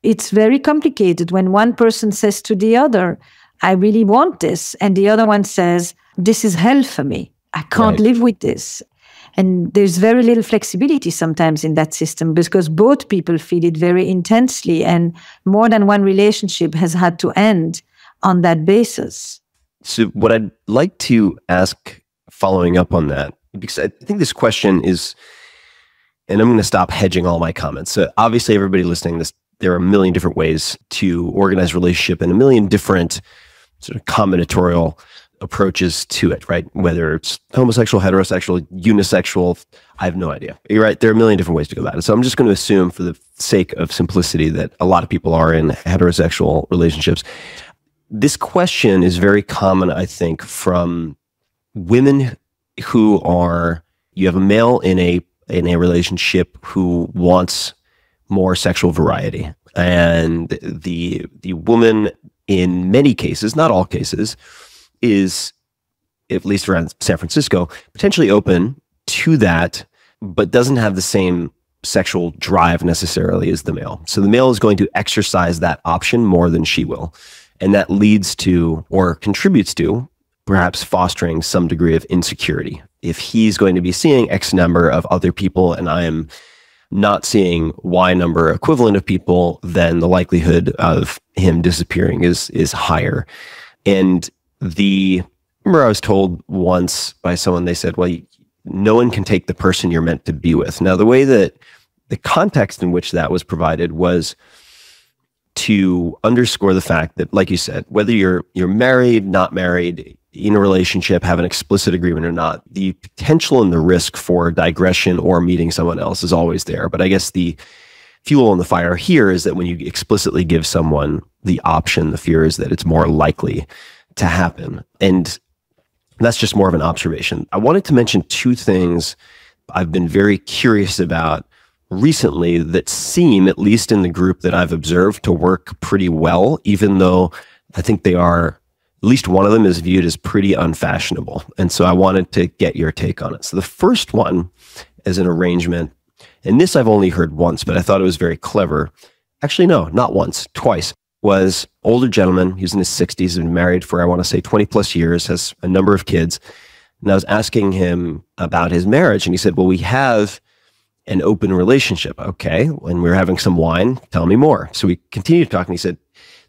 It's very complicated when one person says to the other, I really want this, and the other one says, this is hell for me. I can't live with this. And there's very little flexibility sometimes in that system because both people feel it very intensely, and more than one relationship has had to end on that basis. So what I'd like to ask following up on that, because I think this question is, and I'm going to stop hedging all my comments. So obviously everybody listening to this, there are a million different ways to organize relationship and a million different sort of combinatorial approaches to it, right? Whether it's homosexual, heterosexual, unisexual, I have no idea. You're right. There are a million different ways to go about it. So I'm just going to assume for the sake of simplicity that a lot of people are in heterosexual relationships. This question is very common, I think, from women who are, you have a male in a relationship who wants more sexual variety. And the woman in many cases, not all cases, is, at least around San Francisco, potentially open to that, but doesn't have the same sexual drive necessarily as the male. So the male is going to exercise that option more than she will. And that leads to, or contributes to, perhaps fostering some degree of insecurity. If he's going to be seeing X number of other people and I am not seeing Y number equivalent of people, then the likelihood of him disappearing is higher. And remember I was told once by someone, they said, well, no one can take the person you're meant to be with. Now, the way that the context in which that was provided was to underscore the fact that, like you said, whether you're married, not married, in a relationship, have an explicit agreement or not, the potential and the risk for digression or meeting someone else is always there. But I guess the fuel on the fire here is that when you explicitly give someone the option, the fear is that it's more likely to happen. And that's just more of an observation. I wanted to mention two things I've been very curious about recently that seem, at least in the group that I've observed, to work pretty well, even though I think they are, at least one of them is viewed as pretty unfashionable. And so I wanted to get your take on it. So the first one is an arrangement, and this I've only heard once, but I thought it was very clever. Actually, no, not once, twice. Was older gentleman, he's in his 60s, been married for, I want to say 20 plus years, has a number of kids. And I was asking him about his marriage, and he said, well, we have an open relationship. Okay, when we were having some wine, tell me more. So we continued talking. He said,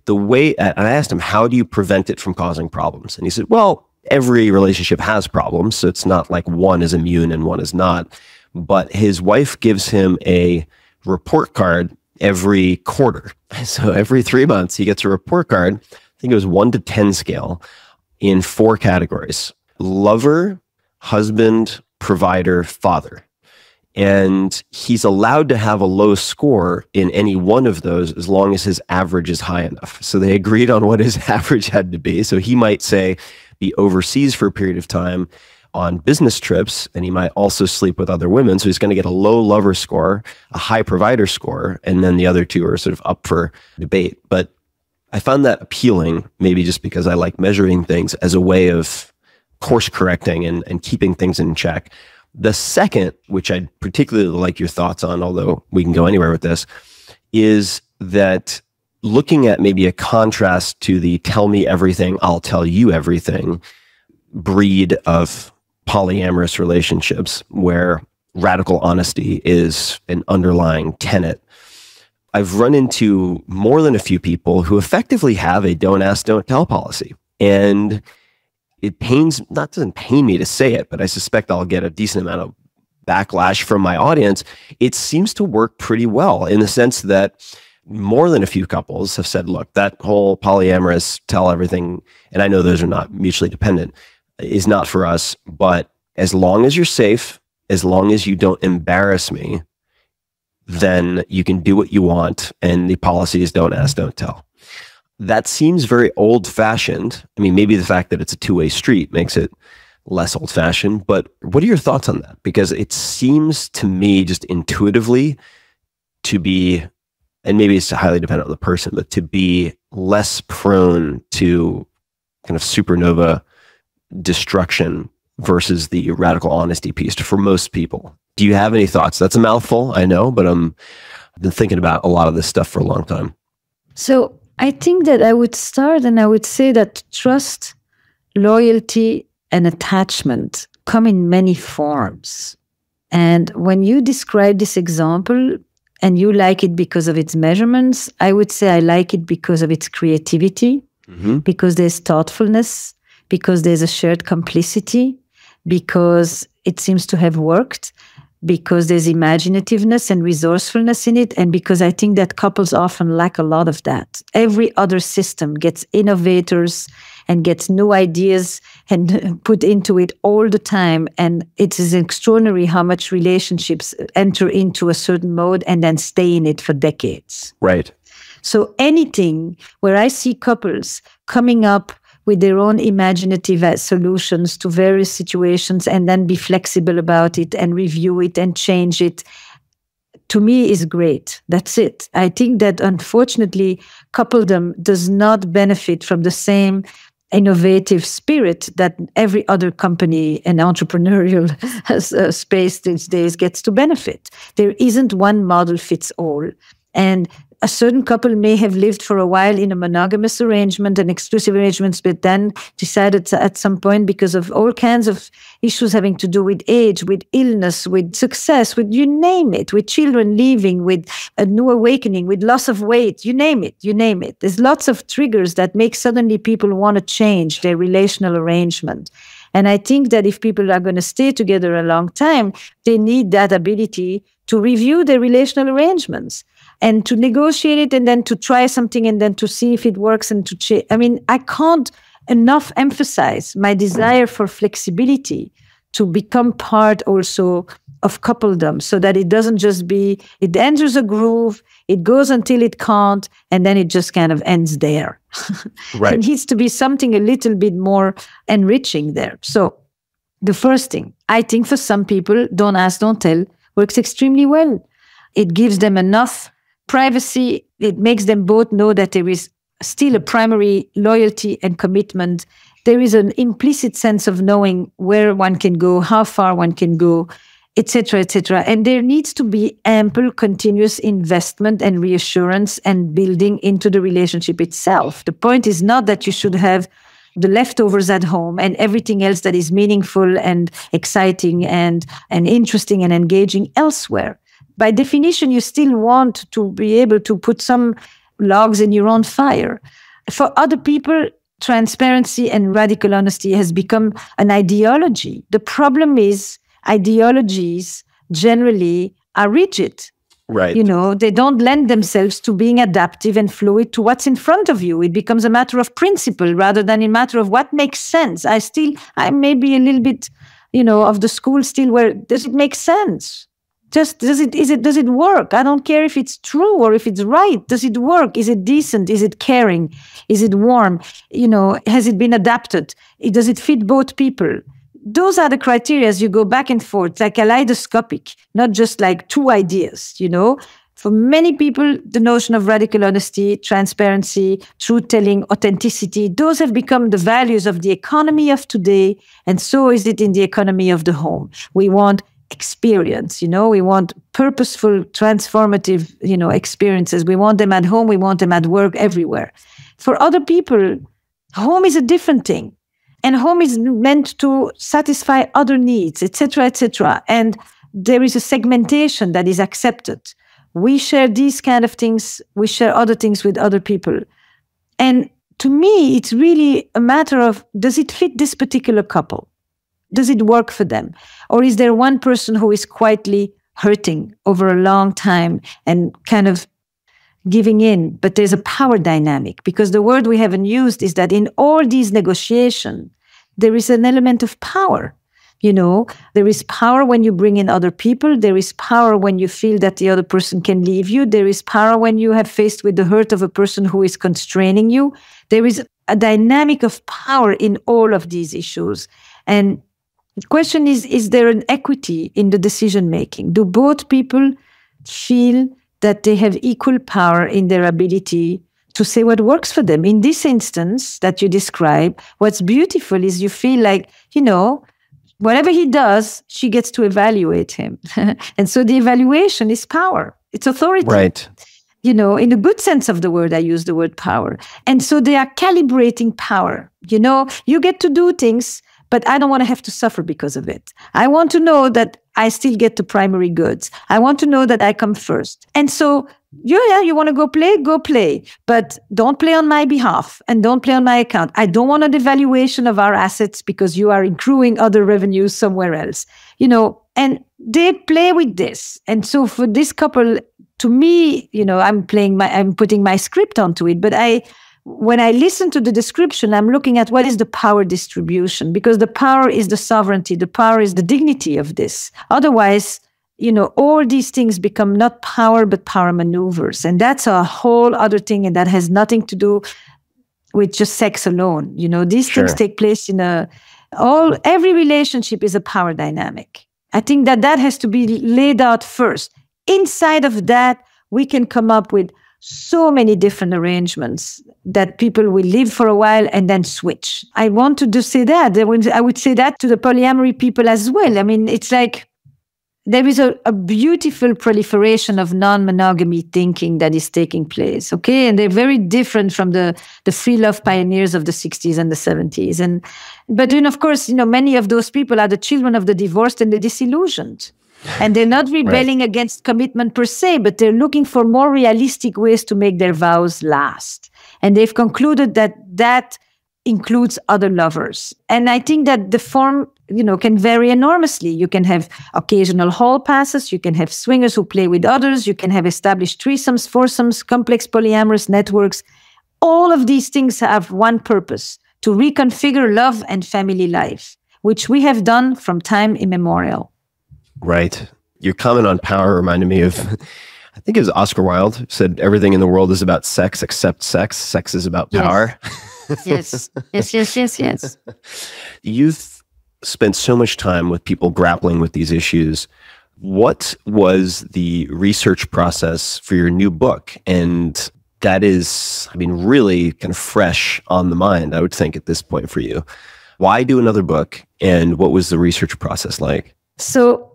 and I asked him, how do you prevent it from causing problems? And he said, well, every relationship has problems, so it's not like one is immune and one is not. But his wife gives him a report card every quarter. So every 3 months, he gets a report card. I think it was 1 to 10 scale in 4 categories: lover, husband, provider, father. And he's allowed to have a low score in any one of those as long as his average is high enough. So they agreed on what his average had to be. So he might, say, be overseas for a period of time on business trips, and he might also sleep with other women. So he's going to get a low lover score, a high provider score, and then the other two are sort of up for debate. But I found that appealing, maybe just because I like measuring things as a way of course correcting and keeping things in check. The second, which I'd particularly like your thoughts on, although we can go anywhere with this, is that looking at maybe a contrast to the tell me everything, I'll tell you everything breed of polyamorous relationships where radical honesty is an underlying tenet. I've run into more than a few people who effectively have a don't ask, don't tell policy. And it doesn't pain me to say it, but I suspect I'll get a decent amount of backlash from my audience. It seems to work pretty well in the sense that more than a few couples have said, look, that whole polyamorous tell everything, and I know those are not mutually dependent, is not for us. But as long as you're safe, as long as you don't embarrass me, then you can do what you want. And the policy is don't ask, don't tell. That seems very old-fashioned. I mean, maybe the fact that it's a two-way street makes it less old-fashioned, but what are your thoughts on that? Because it seems to me just intuitively to be, and maybe it's highly dependent on the person, but to be less prone to kind of supernova destruction versus the radical honesty piece for most people. Do you have any thoughts? That's a mouthful, I know, but I've been thinking about a lot of this stuff for a long time. So I think that I would start and I would say that trust, loyalty, and attachment come in many forms. And when you describe this example and you like it because of its measurements, I would say I like it because of its creativity, because there's thoughtfulness, because there's a shared complicity, because it seems to have worked, because there's imaginativeness and resourcefulness in it, and because I think that couples often lack a lot of that. Every other system gets innovators and gets new ideas and put into it all the time, and it is extraordinary how much relationships enter into a certain mode and then stay in it for decades. Right. So anything where I see couples coming up with their own imaginative solutions to various situations and then be flexible about it and review it and change it, to me is great. That's it. I think that unfortunately, coupledom does not benefit from the same innovative spirit that every other company and entrepreneurial space these days gets to benefit. There isn't one model fits all. And a certain couple may have lived for a while in a monogamous arrangement and exclusive arrangements, but then decided at some point, because of all kinds of issues having to do with age, with illness, with success, with you name it, with children leaving, with a new awakening, with loss of weight, you name it, you name it. There's lots of triggers that make suddenly people want to change their relational arrangement. And I think that if people are going to stay together a long time, they need that ability to review their relational arrangements and to negotiate it and then to try something and then to see if it works and to change. I mean, I can't enough emphasize my desire for flexibility to become part also of coupledom, so that it doesn't just be, it enters a groove, it goes until it can't, and then it just kind of ends there. Right. It needs to be something a little bit more enriching there. So the first thing, I think for some people, don't ask, don't tell, works extremely well. It gives them enough privacy. It makes them both know that there is still a primary loyalty and commitment. There is an implicit sense of knowing where one can go, how far one can go, etc., etc. And there needs to be ample, continuous investment and reassurance and building into the relationship itself. The point is not that you should have the leftovers at home and everything else that is meaningful and exciting and interesting and engaging elsewhere. By definition, you still want to be able to put some logs in your own fire. For other people, transparency and radical honesty has become an ideology. The problem is ideologies generally are rigid. Right. You know, they don't lend themselves to being adaptive and fluid to what's in front of you. It becomes a matter of principle rather than a matter of what makes sense. I may be a little bit, of the school still where does it make sense? Just does it work? I don't care if it's true or if it's right. Does it work? Is it decent? Is it caring? Is it warm? Has it been adapted? Does it fit both people? Those are the criteria as you go back and forth, like kaleidoscopic, not just like two ideas, For many people, the notion of radical honesty, transparency, truth-telling, authenticity, those have become the values of the economy of today, and so is it in the economy of the home. We want experience, we want purposeful, transformative, experiences. We want them at home, we want them at work, everywhere. For other people, home is a different thing. And home is meant to satisfy other needs, etc., etc. And there is a segmentation that is accepted. We share these kind of things. We share other things with other people. And to me, it's really a matter of, does it fit this particular couple? Does it work for them? Or is there one person who is quietly hurting over a long time and kind of giving in? But there's a power dynamic, because the word we haven't used is that in all these negotiations, there is an element of power. There is power when you bring in other people. There is power when you feel that the other person can leave you. There is power when you have faced with the hurt of a person who is constraining you. There is a dynamic of power in all of these issues. And the question is there an equity in the decision making? Do both people feel that they have equal power in their ability to say what works for them? In this instance that you describe, what's beautiful is you feel like, whatever he does, she gets to evaluate him. And so the evaluation is power. It's authority. Right. In a good sense of the word, I use the word power. And so they are calibrating power. You get to do things, but I don't want to have to suffer because of it. I want to know that I still get the primary goods. I want to know that I come first. And so, you want to go play, but don't play on my behalf and don't play on my account. I don't want a devaluation of our assets because you are accruing other revenues somewhere else, and they play with this. And so for this couple, to me, I'm putting my script onto it, but when I listen to the description, I'm looking at what is the power distribution, because the power is the sovereignty, the power is the dignity of this. Otherwise, all these things become not power, but power maneuvers. And that's a whole other thing. And that has nothing to do with just sex alone. These things take place every relationship is a power dynamic. I think that has to be laid out first. Inside of that, we can come up with so many different arrangements that people will live for a while and then switch. I want to say that. I would say that to the polyamory people as well. I mean, it's like, there is a beautiful proliferation of non-monogamy thinking that is taking place, okay? And they're very different from the free love pioneers of the 60s and the 70s. But then, of course, many of those people are the children of the divorced and the disillusioned. And they're not rebelling against commitment per se, but they're looking for more realistic ways to make their vows last. And they've concluded that includes other lovers. And I think that the form can vary enormously. You can have occasional hall passes. You can have swingers who play with others. You can have established threesomes, foursomes, complex polyamorous networks. All of these things have one purpose: to reconfigure love and family life, which we have done from time immemorial. Right. Your comment on power reminded me of, I think it was Oscar Wilde said, everything in the world is about sex except sex. Sex is about power. Yes. Yes. You've spent so much time with people grappling with these issues. What was the research process for your new book? And that is, really kind of fresh on the mind, I would think, at this point for you. Why do another book? And what was the research process like? So,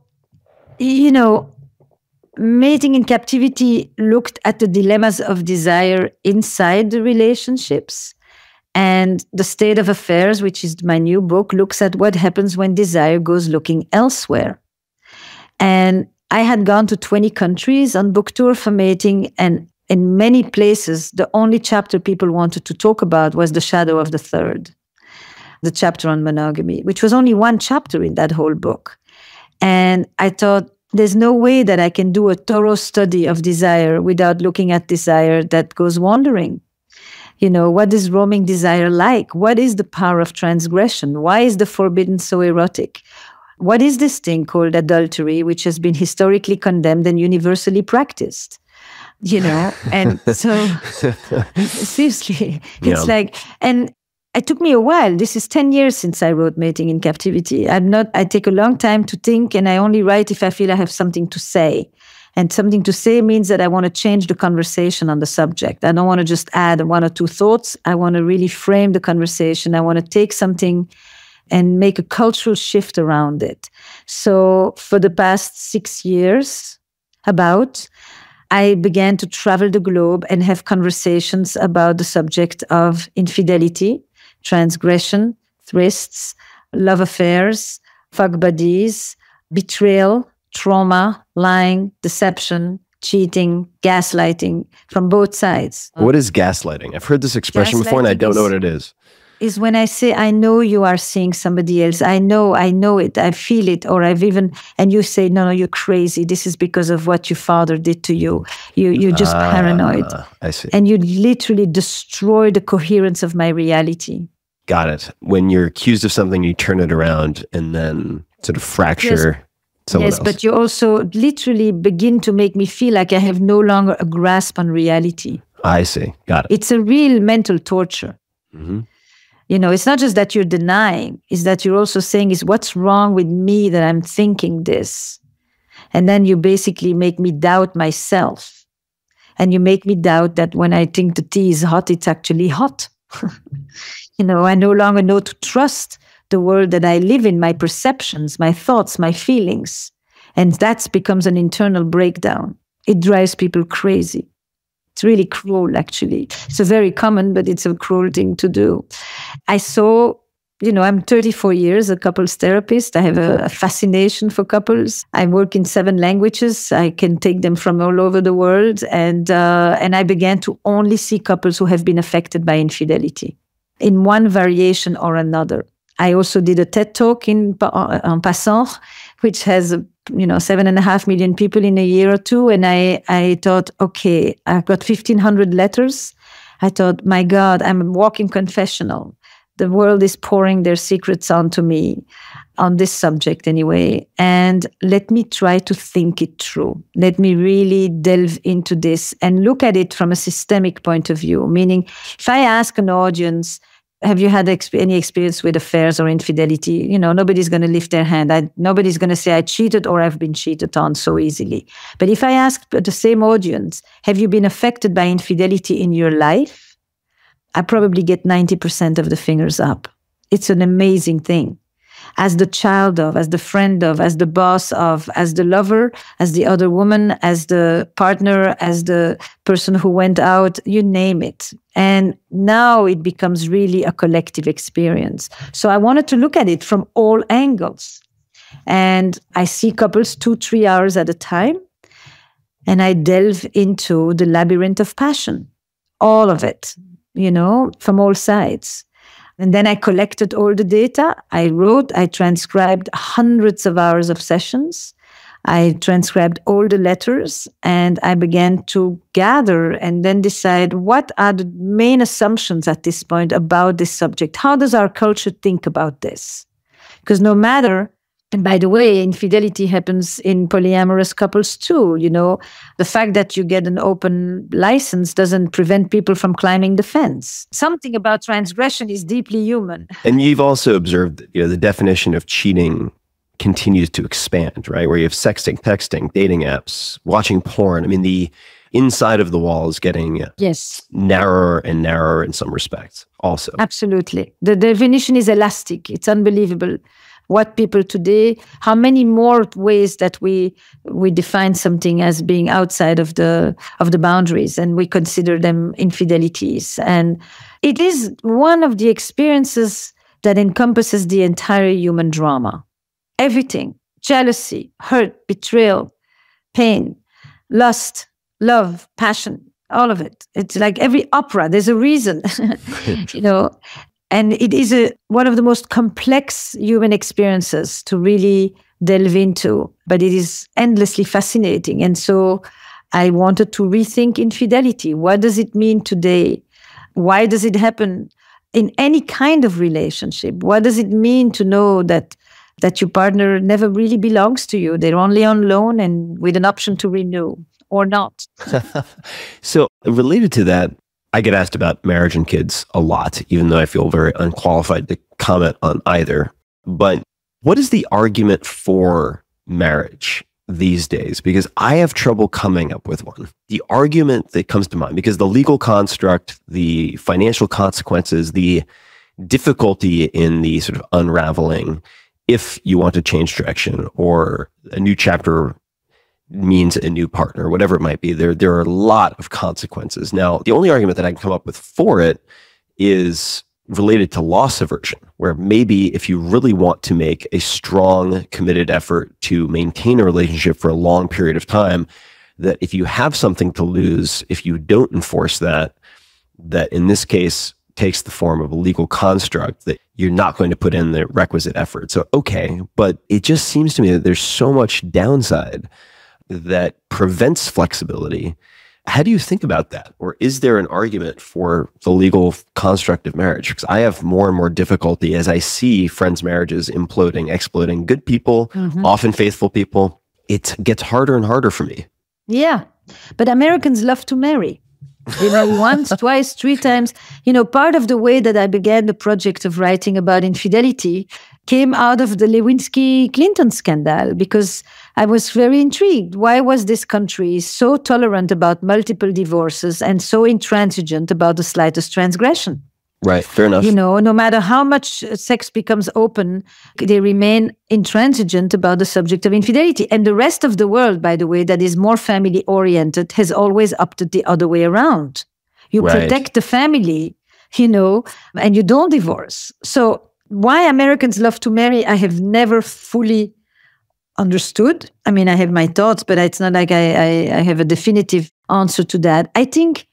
Mating in Captivity looked at the dilemmas of desire inside the relationships. And The State of Affairs, which is my new book, looks at what happens when desire goes looking elsewhere. And I had gone to 20 countries on book tour for mating, and in many places, the only chapter people wanted to talk about was The Shadow of the Third, the chapter on monogamy, which was only one chapter in that whole book. And I thought, there's no way that I can do a thorough study of desire without looking at desire that goes wandering. What is roaming desire like? What is the power of transgression? Why is the forbidden so erotic? What is this thing called adultery, which has been historically condemned and universally practiced? And so seriously, it's like, and it took me a while. This is 10 years since I wrote Mating in Captivity. I take a long time to think, and I only write if I feel I have something to say. And something to say means that I want to change the conversation on the subject. I don't want to just add one or two thoughts. I want to really frame the conversation. I want to take something and make a cultural shift around it. So for the past 6 years, I began to travel the globe and have conversations about the subject of infidelity, transgression, thrusts, love affairs, fuck buddies, betrayal, trauma, lying, deception, cheating, gaslighting from both sides. What is gaslighting? I've heard this expression before and I don't know what it is. Is when I say, I know you are seeing somebody else. I know it. I feel it. Or and you say, no, you're crazy. This is because of what your father did to you. You're just paranoid. I see. And you literally destroy the coherence of my reality. Got it. When you're accused of something, you turn it around and then sort of fracture someone else. But you also literally begin to make me feel like I have no longer a grasp on reality. I see. Got it. It's a real mental torture. Mm-hmm. It's not just that you're denying, it's that you're also saying, is what's wrong with me that I'm thinking this? And then you basically make me doubt myself. And you make me doubt that when I think the tea is hot, it's actually hot. I no longer know to trust the world that I live in, my perceptions, my thoughts, my feelings. And that becomes an internal breakdown. It drives people crazy. It's really cruel, actually. It's a very common, but it's a cruel thing to do. I saw, I'm 34 years a couples therapist. I have a fascination for couples. I work in 7 languages. I can take them from all over the world. And I began to only see couples who have been affected by infidelity in one variation or another. I also did a TED Talk en passant, which has 7.5 million people in a year or two. And I thought, okay, I've got 1,500 letters. I thought, my God, I'm a walking confessional. The world is pouring their secrets onto me on this subject anyway. And let me try to think it through. Let me really delve into this and look at it from a systemic point of view. Meaning, if I ask an audience, have you had any experience with affairs or infidelity? Nobody's going to lift their hand. Nobody's going to say, I cheated or I've been cheated on so easily. But if I ask the same audience, have you been affected by infidelity in your life? I probably get 90% of the fingers up. It's an amazing thing. As the child of, as the friend of, as the boss of, as the lover, as the other woman, as the partner, as the person who went out, you name it. And now it becomes really a collective experience. So I wanted to look at it from all angles. And I see couples 2-3 hours at a time. And I delve into the labyrinth of passion, all of it, from all sides. And then I collected all the data. I transcribed hundreds of hours of sessions. I transcribed all the letters and I began to gather and then decide what are the main assumptions at this point about this subject. How does our culture think about this? Because no matter, and by the way, infidelity happens in polyamorous couples too. The fact that you get an open license doesn't prevent people from climbing the fence. Something about transgression is deeply human. And you've also observed that the definition of cheating continues to expand, right? Where you have sexting, texting, dating apps, watching porn. I mean, the inside of the wall is getting narrower and narrower in some respects also. Absolutely. The definition is elastic. It's unbelievable. What people today, how many more ways that we define something as being outside of the boundaries, and we consider them infidelities. And it is one of the experiences that encompasses the entire human drama. Everything: jealousy, hurt, betrayal, pain, lust, love, passion, all of it. It's like every opera, there's a reason, And it is one of the most complex human experiences to really delve into, but it is endlessly fascinating. And so I wanted to rethink infidelity. What does it mean today? Why does it happen in any kind of relationship? What does it mean to know that your partner never really belongs to you? They're only on loan and with an option to renew or not. So related to that, I get asked about marriage and kids a lot, even though I feel very unqualified to comment on either. But what is the argument for marriage these days? Because I have trouble coming up with one. The argument that comes to mind, because the legal construct, the financial consequences, the difficulty in the sort of unraveling, if you want to change direction or a new chapter means a new partner, whatever it might be, there are a lot of consequences. Now, the only argument that I can come up with for it is related to loss aversion, where maybe if you really want to make a strong, committed effort to maintain a relationship for a long period of time, that if you have something to lose, if you don't enforce that in this case takes the form of a legal construct that you're not going to put in the requisite effort. So, okay, but it just seems to me that there's so much downside that prevents flexibility. How do you think about that? Or is there an argument for the legal construct of marriage? Because I have more and more difficulty as I see friends' marriages imploding, exploding. Good people, often faithful people. It gets harder and harder for me. Yeah, but Americans love to marry. Once, twice, three times. Part of the way that I began the project of writing about infidelity came out of the Lewinsky-Clinton scandal, because I was very intrigued. Why was this country so tolerant about multiple divorces and so intransigent about the slightest transgression? Right, fair enough. No matter how much sex becomes open, they remain intransigent about the subject of infidelity. And the rest of the world, by the way, that is more family-oriented, has always opted the other way around. You protect the family, and you don't divorce. So why Americans love to marry, I have never fully understood. I mean, I have my thoughts, but it's not like I have a definitive answer to that. I think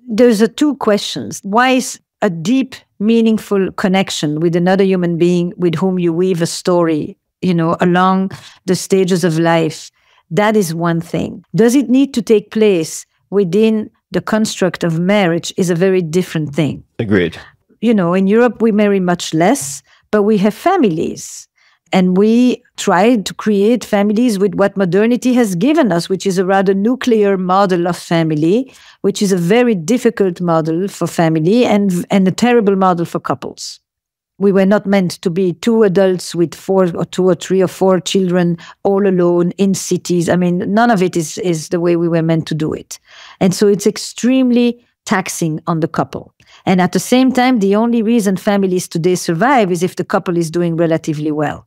there's two questions. Why is a deep, meaningful connection with another human being with whom you weave a story, along the stages of life? That is one thing. Does it need to take place within the construct of marriage is a very different thing. Agreed. In Europe, we marry much less, but we have families. And we try to create families with what modernity has given us, which is a rather nuclear model of family, which is a very difficult model for family and a terrible model for couples. We were not meant to be two adults with two or three or four children all alone in cities. I mean, none of it is the way we were meant to do it. And so it's extremely taxing on the couple. And at the same time, the only reason families today survive is if the couple is doing relatively well.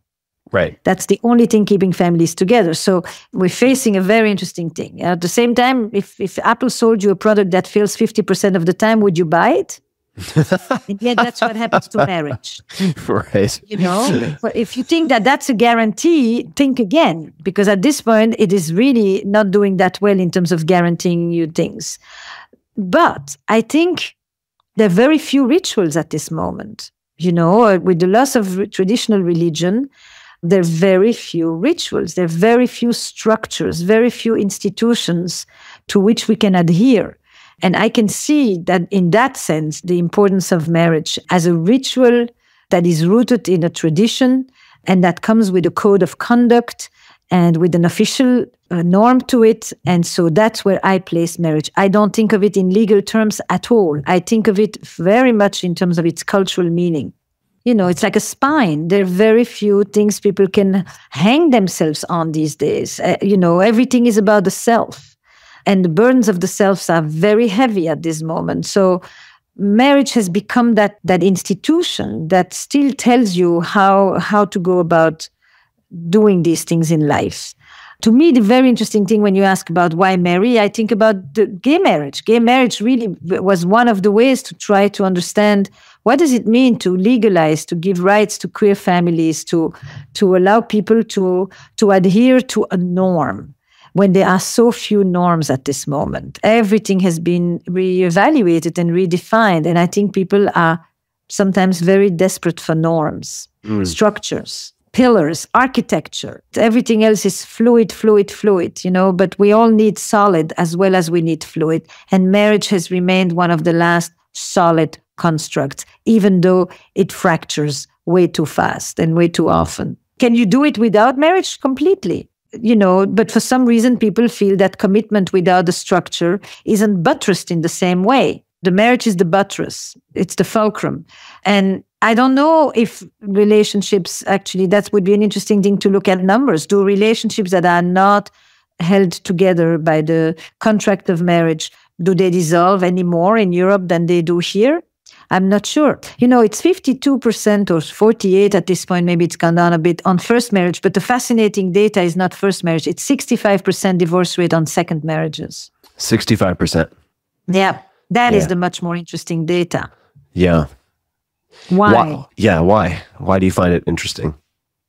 Right. That's the only thing keeping families together. So we're facing a very interesting thing. At the same time, if Apple sold you a product that fails 50% of the time, would you buy it? And yet that's what happens to marriage. Right. But if you think that that's a guarantee, think again, because at this point, it is really not doing that well in terms of guaranteeing you things. But I think there are very few rituals at this moment. With the loss of traditional religion, there are very few rituals, there are very few structures, very few institutions to which we can adhere. And I can see that in that sense, the importance of marriage as a ritual that is rooted in a tradition and that comes with a code of conduct and with an official norm to it. And so that's where I place marriage. I don't think of it in legal terms at all. I think of it very much in terms of its cultural meaning. It's like a spine. There are very few things people can hang themselves on these days. Everything is about the self. And the burdens of the selves are very heavy at this moment. So marriage has become that institution that still tells you how to go about doing these things in life. To me, the very interesting thing when you ask about why marry, I think about the gay marriage. Gay marriage really was one of the ways to try to understand what does it mean to legalize, to give rights to queer families, to allow people to adhere to a norm when there are so few norms at this moment. Everything has been reevaluated and redefined. And I think people are sometimes very desperate for norms, structures, pillars, architecture. Everything else is fluid, but we all need solid as well as we need fluid. And marriage has remained one of the last solid constructs, even though it fractures way too fast and way too often. Can you do it without marriage? Completely. But for some reason, people feel that commitment without the structure isn't buttressed in the same way. The marriage is the buttress. It's the fulcrum. And I don't know if relationships, actually, that would be an interesting thing to look at numbers. Do relationships that are not held together by the contract of marriage, do they dissolve any more in Europe than they do here? I'm not sure. It's 52% or 48% at this point. Maybe it's gone down a bit on first marriage. But the fascinating data is not first marriage. It's 65% divorce rate on second marriages. 65%. Yeah, that is the much more interesting data. Yeah. Why? Why? Why do you find it interesting?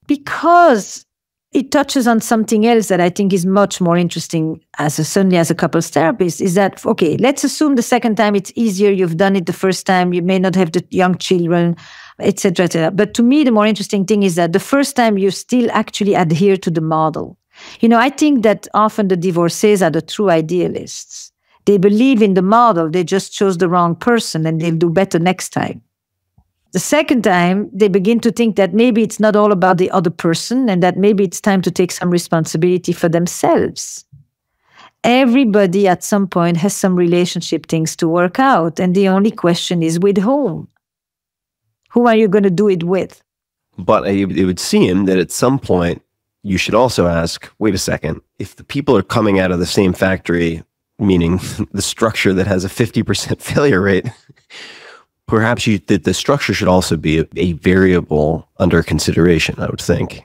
Because it touches on something else that I think is much more interesting certainly as a couples therapist, is that, okay, let's assume the second time it's easier, you've done it the first time, you may not have the young children, etc., etc. But to me, the more interesting thing is that the first time you still actually adhere to the model. I think that often the divorcees are the true idealists. They believe in the model, they just chose the wrong person and they'll do better next time. The second time, they begin to think that maybe it's not all about the other person and that maybe it's time to take some responsibility for themselves. Everybody at some point has some relationship things to work out. And the only question is with whom? Who are you going to do it with? But it would seem that at some point, you should also ask, wait a second, if the people are coming out of the same factory, meaning the structure that has a 50% failure rate, perhaps the structure should also be a variable under consideration, I would think.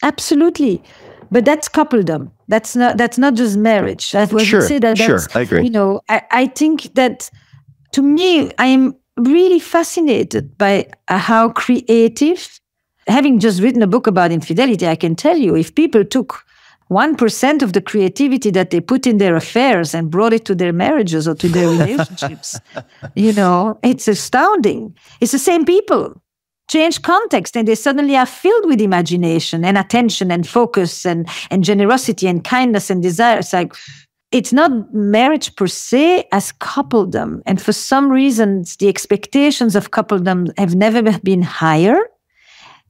Absolutely. But that's coupledom. That's not just marriage. Sure, I agree. I think that, to me, I am really fascinated by how creative, having just written a book about infidelity, I can tell you, if people took 1% of the creativity that they put in their affairs and brought it to their marriages or to their relationships, it's astounding. It's the same people. Change context and they suddenly are filled with imagination and attention and focus and generosity and kindness and desire. It's not marriage per se as coupledom. And for some reasons, the expectations of coupledom have never been higher.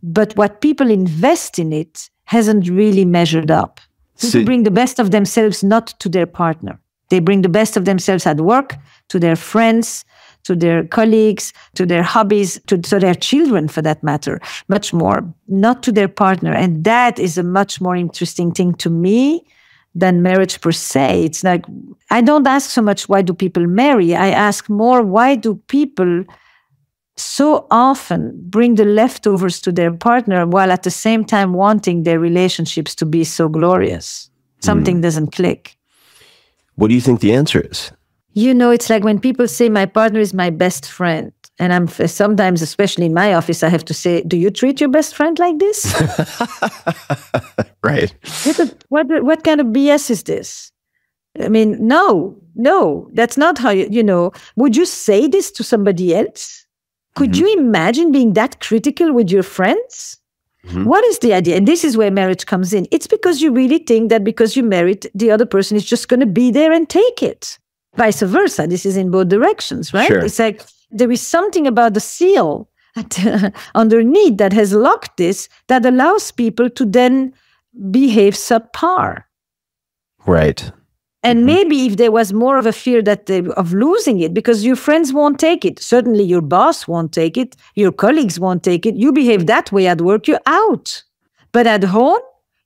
But what people invest in it hasn't really measured up. People bring the best of themselves not to their partner. They bring the best of themselves at work, to their friends, to their colleagues, to their hobbies, to their children for that matter, much more, not to their partner. And that is a much more interesting thing to me than marriage per se. It's like, I don't ask so much, why do people marry? I ask more, why do people so often bring the leftovers to their partner while at the same time wanting their relationships to be so glorious? Something doesn't click. What do you think the answer is? It's like when people say my partner is my best friend. And I'm sometimes, especially in my office, I have to say, do you treat your best friend like this? Right. What kind of BS is this? I mean, no, that's not how would you say this to somebody else? Could you imagine being that critical with your friends? What is the idea? And this is where marriage comes in. It's because you really think that because you married, the other person is just going to be there and take it. Vice versa. This is in both directions, right? Sure. It's like there is something about the seal underneath that has locked this that allows people to then behave subpar. Right. And maybe if there was more of a fear of losing it, because your friends won't take it. Certainly your boss won't take it. Your colleagues won't take it. You behave that way at work, you're out. But at home,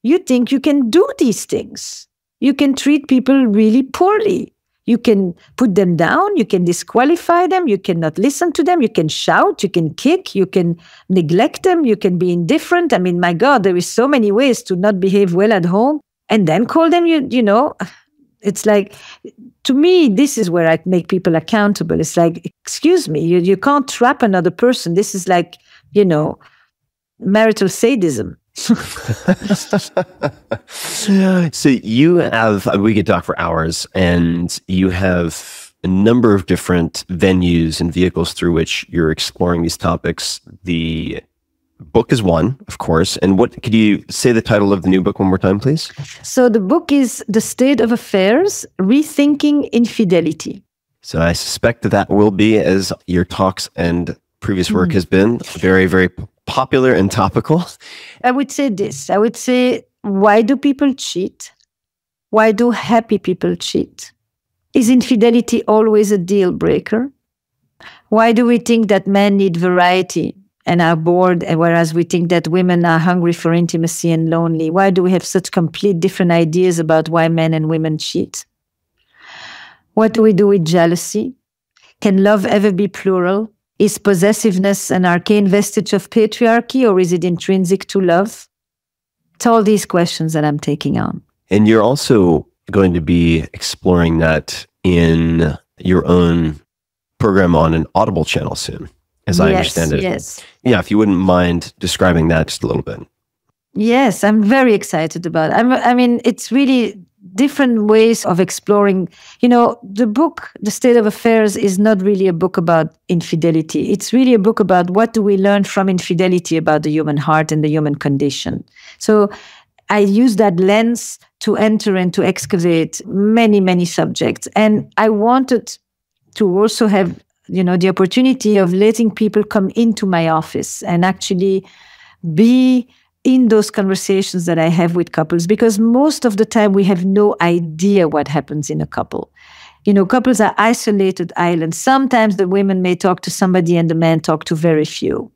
you think you can do these things. You can treat people really poorly. You can put them down. You can disqualify them. You cannot listen to them. You can shout. You can kick. You can neglect them. You can be indifferent. I mean, my God, there is so many ways to not behave well at home and then call them, It's like, to me, this is where I make people accountable. It's like, excuse me, you can't trap another person. This is like, marital sadism. So you have, we could talk for hours, and you have a number of different venues and vehicles through which you're exploring these topics. The book is one, of course. And could you say the title of the new book one more time, please? So the book is The State of Affairs, Rethinking Infidelity. So I suspect that will be, as your talks and previous work has been, very, very popular and topical. I would say this. I would say, why do people cheat? Why do happy people cheat? Is infidelity always a deal breaker? Why do we think that men need variety and are bored, and whereas we think that women are hungry for intimacy and lonely? Why do we have such complete different ideas about why men and women cheat? What do we do with jealousy? Can love ever be plural? Is possessiveness an arcane vestige of patriarchy, or is it intrinsic to love? It's all these questions that I'm taking on. And you're also going to be exploring that in your own program on an Audible channel soon, as I understand it. Yes. Yeah, if you wouldn't mind describing that just a little bit. Yes, I'm very excited about it. I mean, it's really different ways of exploring. You know, the book, The State of Affairs, is not really a book about infidelity. It's really a book about what do we learn from infidelity about the human heart and the human condition. So I use that lens to enter and to excavate many, many subjects. And I wanted to also have, you know, the opportunity of letting people come into my office and actually be in those conversations that I have with couples, because most of the time we have no idea what happens in a couple. You know, couples are isolated islands. Sometimes the women may talk to somebody and the men talk to very few.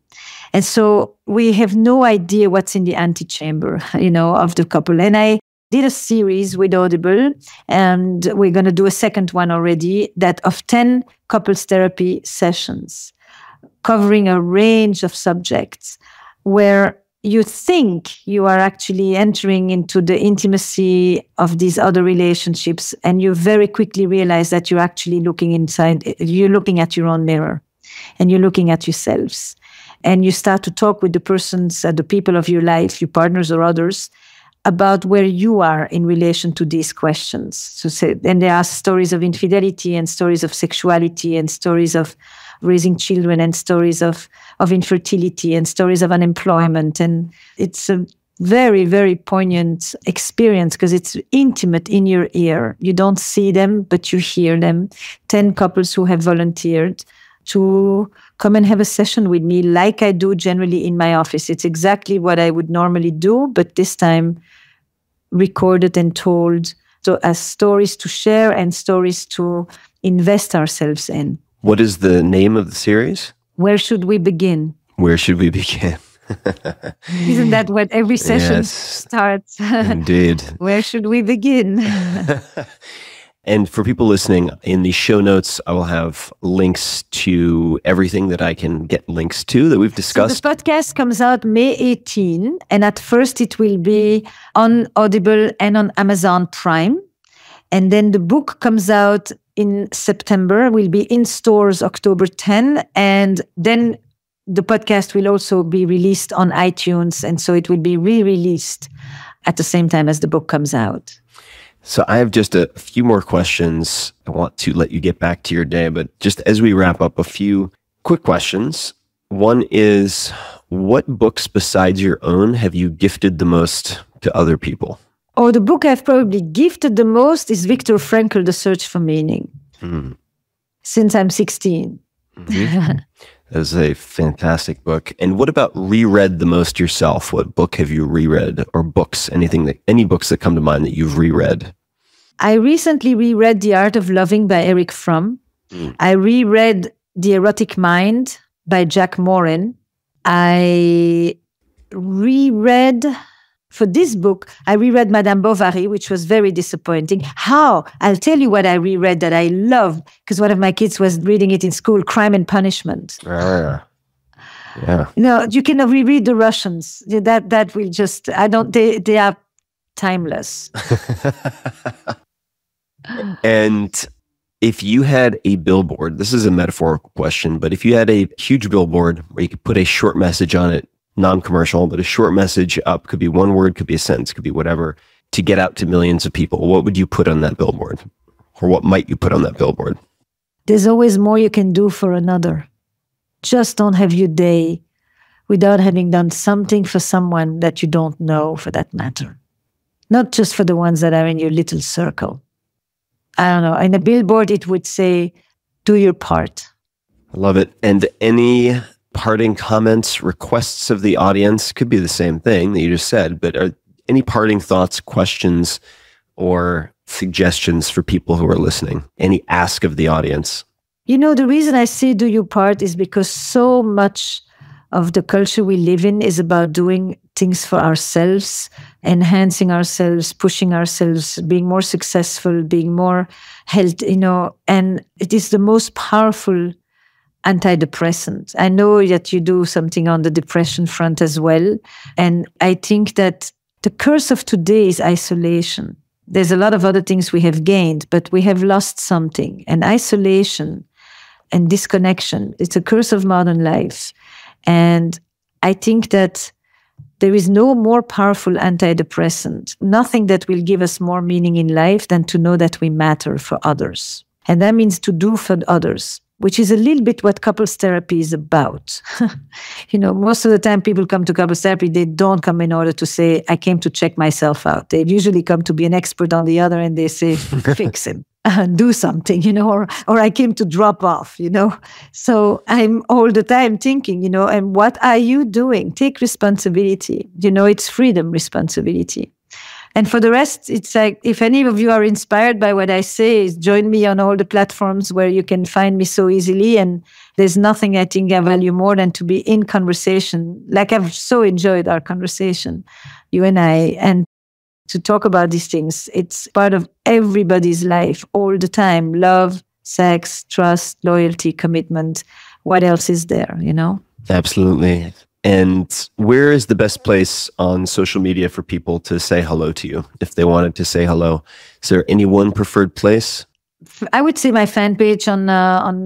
And so we have no idea what's in the antechamber, you know, of the couple. And I did a series with Audible, and we're going to do a second one already, that of 10 couples therapy sessions covering a range of subjects where you think you are actually entering into the intimacy of these other relationships, and you very quickly realize that you're actually looking inside, you're looking at your own mirror, and you're looking at yourselves. And you start to talk with the persons, the people of your life, your partners or others, about where you are in relation to these questions. So, and there are stories of infidelity and stories of sexuality and stories of raising children and stories of infertility and stories of unemployment. And it's a very, very poignant experience because it's intimate in your ear. You don't see them, but you hear them. 10 couples who have volunteered to come and have a session with me like I do generally in my office. It's exactly what I would normally do, but this time recorded and told, so as stories to share and stories to invest ourselves in. What is the name of the series? Where should we begin? Where should we begin? Isn't that what every session starts? Indeed. Where should we begin? And for people listening, in the show notes, I will have links to everything that I can get links to that we've discussed. So the podcast comes out May 18, and at first it will be on Audible and on Amazon Prime. And then the book comes out in September, will be in stores October 10, and then the podcast will also be released on iTunes, and so it will be re-released at the same time as the book comes out. So I have just a few more questions. I want to let you get back to your day, but just as we wrap up, a few quick questions. One is, what books besides your own have you gifted the most to other people? Oh, the book I've probably gifted the most is Viktor Frankl, The Search for Meaning, since I'm 16. Mm-hmm. That is a fantastic book. And what about reread the most yourself? What book have you reread, or books, any books that come to mind that you've reread? I recently reread The Art of Loving by Erich Fromm. I reread The Erotic Mind by Jack Morin. I reread, for this book, I reread Madame Bovary, which was very disappointing. How? I'll tell you what I reread that I love, because one of my kids was reading it in school, Crime and Punishment. Yeah. No, you can reread the Russians. That will just, they are timeless. And if you had a billboard, this is a metaphorical question, but if you had a huge billboard where you could put a short message on it, non-commercial, but a short message up, could be one word, could be a sentence, could be whatever, to get out to millions of people, what would you put on that billboard? Or what might you put on that billboard? There's always more you can do for another. Just don't have your day without having done something for someone that you don't know, for that matter. Not just for the ones that are in your little circle. I don't know. In a billboard, it would say, do your part. I love it. And any parting comments, requests of the audience? Could be the same thing that you just said, but are any parting thoughts, questions, or suggestions for people who are listening? Any ask of the audience? You know, the reason I say do your part is because so much of the culture we live in is about doing things for ourselves, enhancing ourselves, pushing ourselves, being more successful, being more healthy, and it is the most powerful antidepressant. I know that you do something on the depression front as well. And I think that the curse of today is isolation. There's a lot of other things we have gained, but we have lost something. And isolation and disconnection, it's a curse of modern life. And I think that there is no more powerful antidepressant, nothing that will give us more meaning in life than to know that we matter for others. And that means to do for others, which is a little bit what couples therapy is about. Most of the time people come to couples therapy, they don't come in order to say, I came to check myself out. They usually come to be an expert on the other and they say, fix him. Do something, or I came to drop off, So I'm all the time thinking, and what are you doing? Take responsibility. It's freedom, responsibility. And for the rest, it's like, if any of you are inspired by what I say, join me on all the platforms where you can find me so easily. And there's nothing I think I value more than to be in conversation. Like I've so enjoyed our conversation, you and I, and to talk about these things. It's part of everybody's life all the time. Love, sex, trust, loyalty, commitment. What else is there, Absolutely. And where is the best place on social media for people to say hello to you if they wanted to say hello? Is there any one preferred place? I would say my fan page on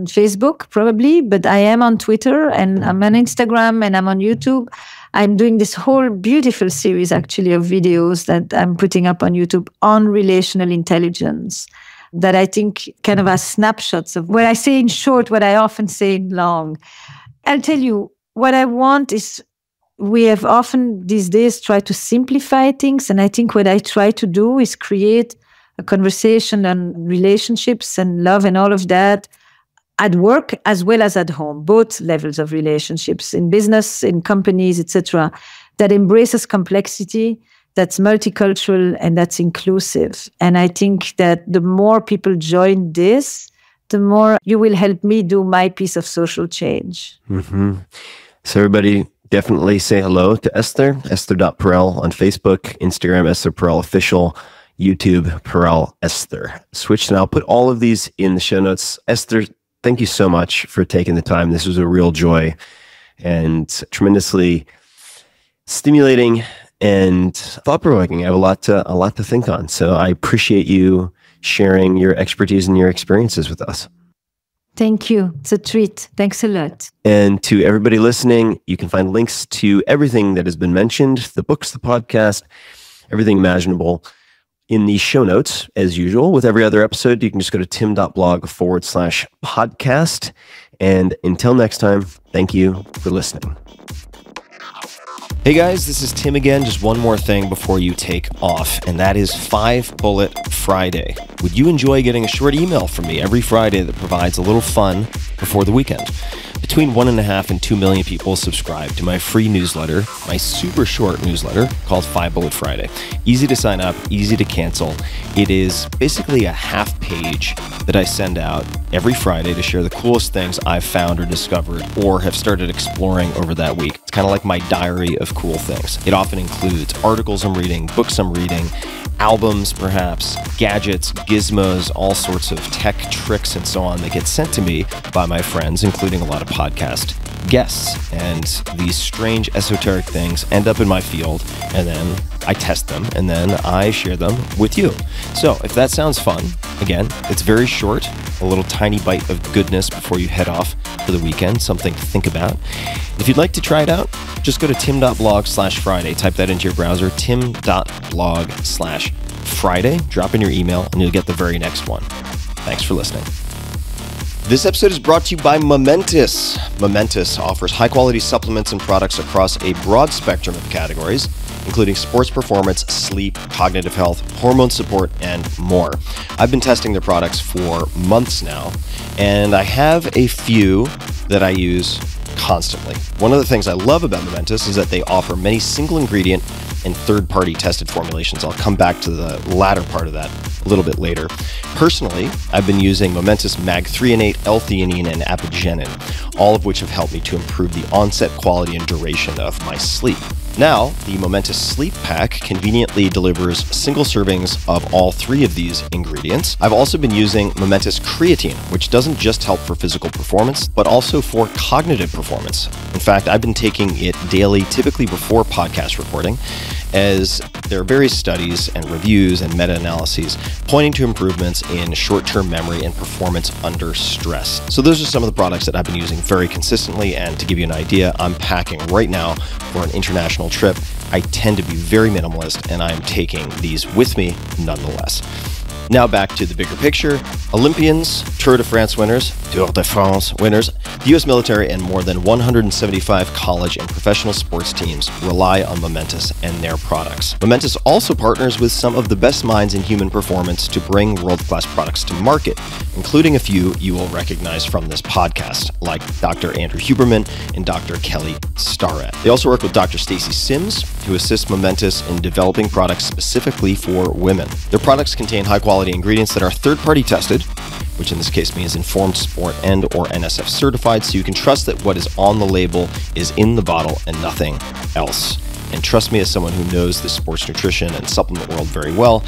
Facebook, probably, but I am on Twitter and I'm on Instagram and I'm on YouTube. I'm doing this whole beautiful series, actually, of videos that I'm putting up on YouTube on relational intelligence that I think kind of are snapshots of where I say in short what I often say in long. I'll tell you, what I want is, we have often these days tried to simplify things. And I think what I try to do is create a conversation on relationships and love and all of that at work as well as at home, both levels of relationships, in business, in companies, etc., that embraces complexity, that's multicultural, and that's inclusive. And I think that the more people join this, the more you will help me do my piece of social change. Mm-hmm. So everybody definitely say hello to Esther, Esther.Perel on Facebook, Instagram, Esther Perel Official, YouTube, Perel Esther. Switch, and I'll put all of these in the show notes. Esther, thank you so much for taking the time. This was a real joy and tremendously stimulating and thought-provoking. I have a lot to think on. So I appreciate you sharing your expertise and your experiences with us. Thank you. It's a treat. Thanks a lot. And to everybody listening, you can find links to everything that has been mentioned, the books, the podcast, everything imaginable in the show notes. As usual, with every other episode, you can just go to tim.blog/podcast. And until next time, thank you for listening. Hey guys, this is Tim again. Just one more thing before you take off, and that is 5 Bullet Friday. Would you enjoy getting a short email from me every Friday that provides a little fun before the weekend? Between 1.5 and 2 million people subscribe to my free newsletter, my super short newsletter called 5 Bullet Friday. Easy to sign up, easy to cancel. It is basically a half page that I send out every Friday to share the coolest things I've found or discovered or have started exploring over that week. It's kind of like my diary of cool things. It often includes articles I'm reading, books I'm reading, albums perhaps, gadgets, gizmos, all sorts of tech tricks and so on that get sent to me by my friends, including a lot of podcast guests. And these strange esoteric things end up in my field, and then I test them, and then I share them with you. So if that sounds fun, again, it's very short, a little tiny bite of goodness before you head off for the weekend, something to think about. If you'd like to try it out, just go to tim.blog/Friday. Type that into your browser, tim.blog/Friday. Drop in your email, and you'll get the very next one. Thanks for listening. This episode is brought to you by Momentous. Momentous offers high-quality supplements and products across a broad spectrum of categories, including sports performance, sleep, cognitive health, hormone support, and more. I've been testing their products for months now, and I have a few that I use constantly. One of the things I love about Momentous is that they offer many single ingredient, and third-party tested formulations. I'll come back to the latter part of that a little bit later. Personally, I've been using Momentous Mag-threonate, L-theanine, and apigenin, all of which have helped me to improve the onset, quality, and duration of my sleep. Now, the Momentous Sleep Pack conveniently delivers single servings of all 3 of these ingredients. I've also been using Momentous Creatine, which doesn't just help for physical performance, but also for cognitive performance. In fact, I've been taking it daily, typically before podcast recording, as there are various studies and reviews and meta-analyses pointing to improvements in short-term memory and performance under stress. So those are some of the products that I've been using very consistently, and to give you an idea, I'm packing right now for an international trip. I tend to be very minimalist, and I'm taking these with me nonetheless. Now back to the bigger picture. Olympians, Tour de France winners, Tour de France winners, the U.S. military, and more than 175 college and professional sports teams rely on Momentous and their products. Momentous also partners with some of the best minds in human performance to bring world-class products to market, including a few you will recognize from this podcast, like Dr. Andrew Huberman and Dr. Kelly Starrett. They also work with Dr. Stacy Sims, who assists Momentous in developing products specifically for women. Their products contain high-quality ingredients that are third-party tested, which in this case means informed sport and or NSF certified, so you can trust that what is on the label is in the bottle and nothing else. And trust me, as someone who knows the sports nutrition and supplement world very well,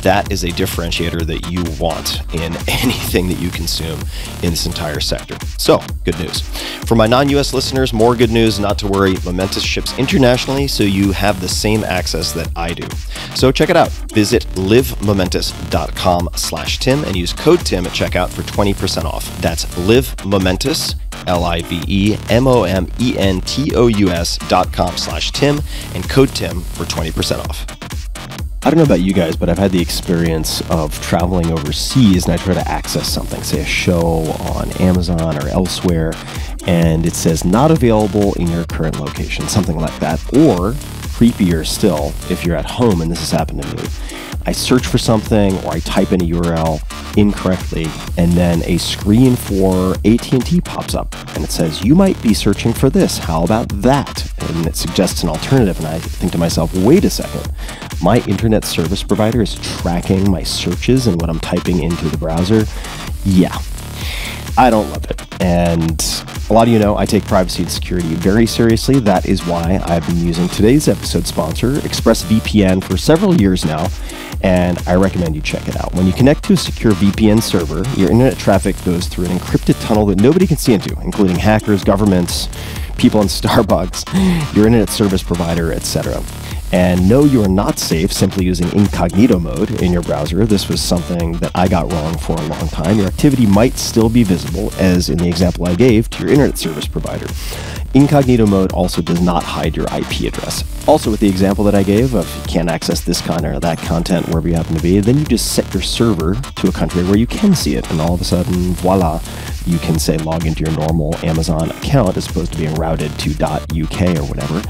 that is a differentiator that you want in anything that you consume in this entire sector. So, good news. For my non-US listeners, more good news, not to worry. Momentous ships internationally, so you have the same access that I do. So check it out. Visit livemomentous.com/Tim and use code Tim at checkout for 20% off. That's livemomentous, livemomentous.com/Tim and code Tim for 20% off. I don't know about you guys, but I've had the experience of traveling overseas and I try to access something, say a show on Amazon or elsewhere, and it says not available in your current location, something like that. Or, creepier still, if you're at home, and this has happened to me, I search for something or I type in a URL incorrectly, and then a screen for AT&T pops up and it says, you might be searching for this, how about that? And it suggests an alternative, and I think to myself, wait a second, my internet service provider is tracking my searches and what I'm typing into the browser? Yeah, I don't love it. And a lot of you know I take privacy and security very seriously. That is why I've been using today's episode sponsor, ExpressVPN, for several years now, and I recommend you check it out. When you connect to a secure VPN server, your internet traffic goes through an encrypted tunnel that nobody can see into, including hackers, governments, people in Starbucks, your internet service provider, etc. And no, you are not safe simply using incognito mode in your browser. This was something that I got wrong for a long time. Your activity might still be visible, as in the example I gave, to your internet service provider. Incognito mode also does not hide your IP address. Also, with the example that I gave of you can't access this kind or that content wherever you happen to be, then you just set your server to a country where you can see it, and all of a sudden, voila, you can say log into your normal Amazon account as opposed to being routed to .uk or whatever,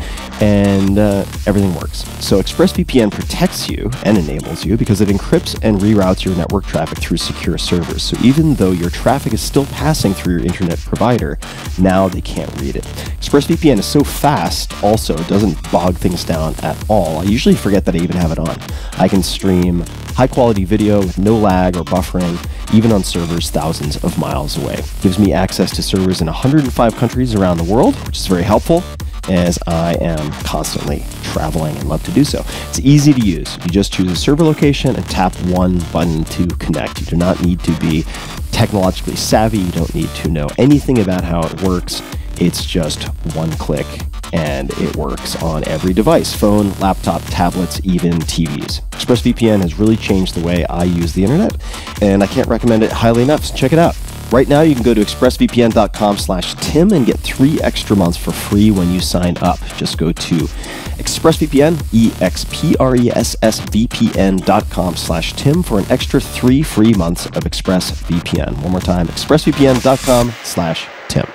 and everything works. So ExpressVPN protects you and enables you because it encrypts and reroutes your network traffic through secure servers. So even though your traffic is still passing through your internet provider, now they can't read it. ExpressVPN is so fast, also, it doesn't bog things down at all. I usually forget that I even have it on. I can stream high-quality video with no lag or buffering, even on servers thousands of miles away. It gives me access to servers in 105 countries around the world, which is very helpful, as I am constantly traveling and love to do so. It's easy to use. You just choose a server location and tap one button to connect. You do not need to be technologically savvy. You don't need to know anything about how it works. It's just one click and it works on every device: phone, laptop, tablets, even TVs. ExpressVPN has really changed the way I use the internet, and I can't recommend it highly enough, so check it out. Right now, you can go to expressvpn.com/Tim and get 3 extra months for free when you sign up. Just go to ExpressVPN, expressvpn.com/Tim for an extra 3 free months of ExpressVPN. One more time, expressvpn.com/Tim.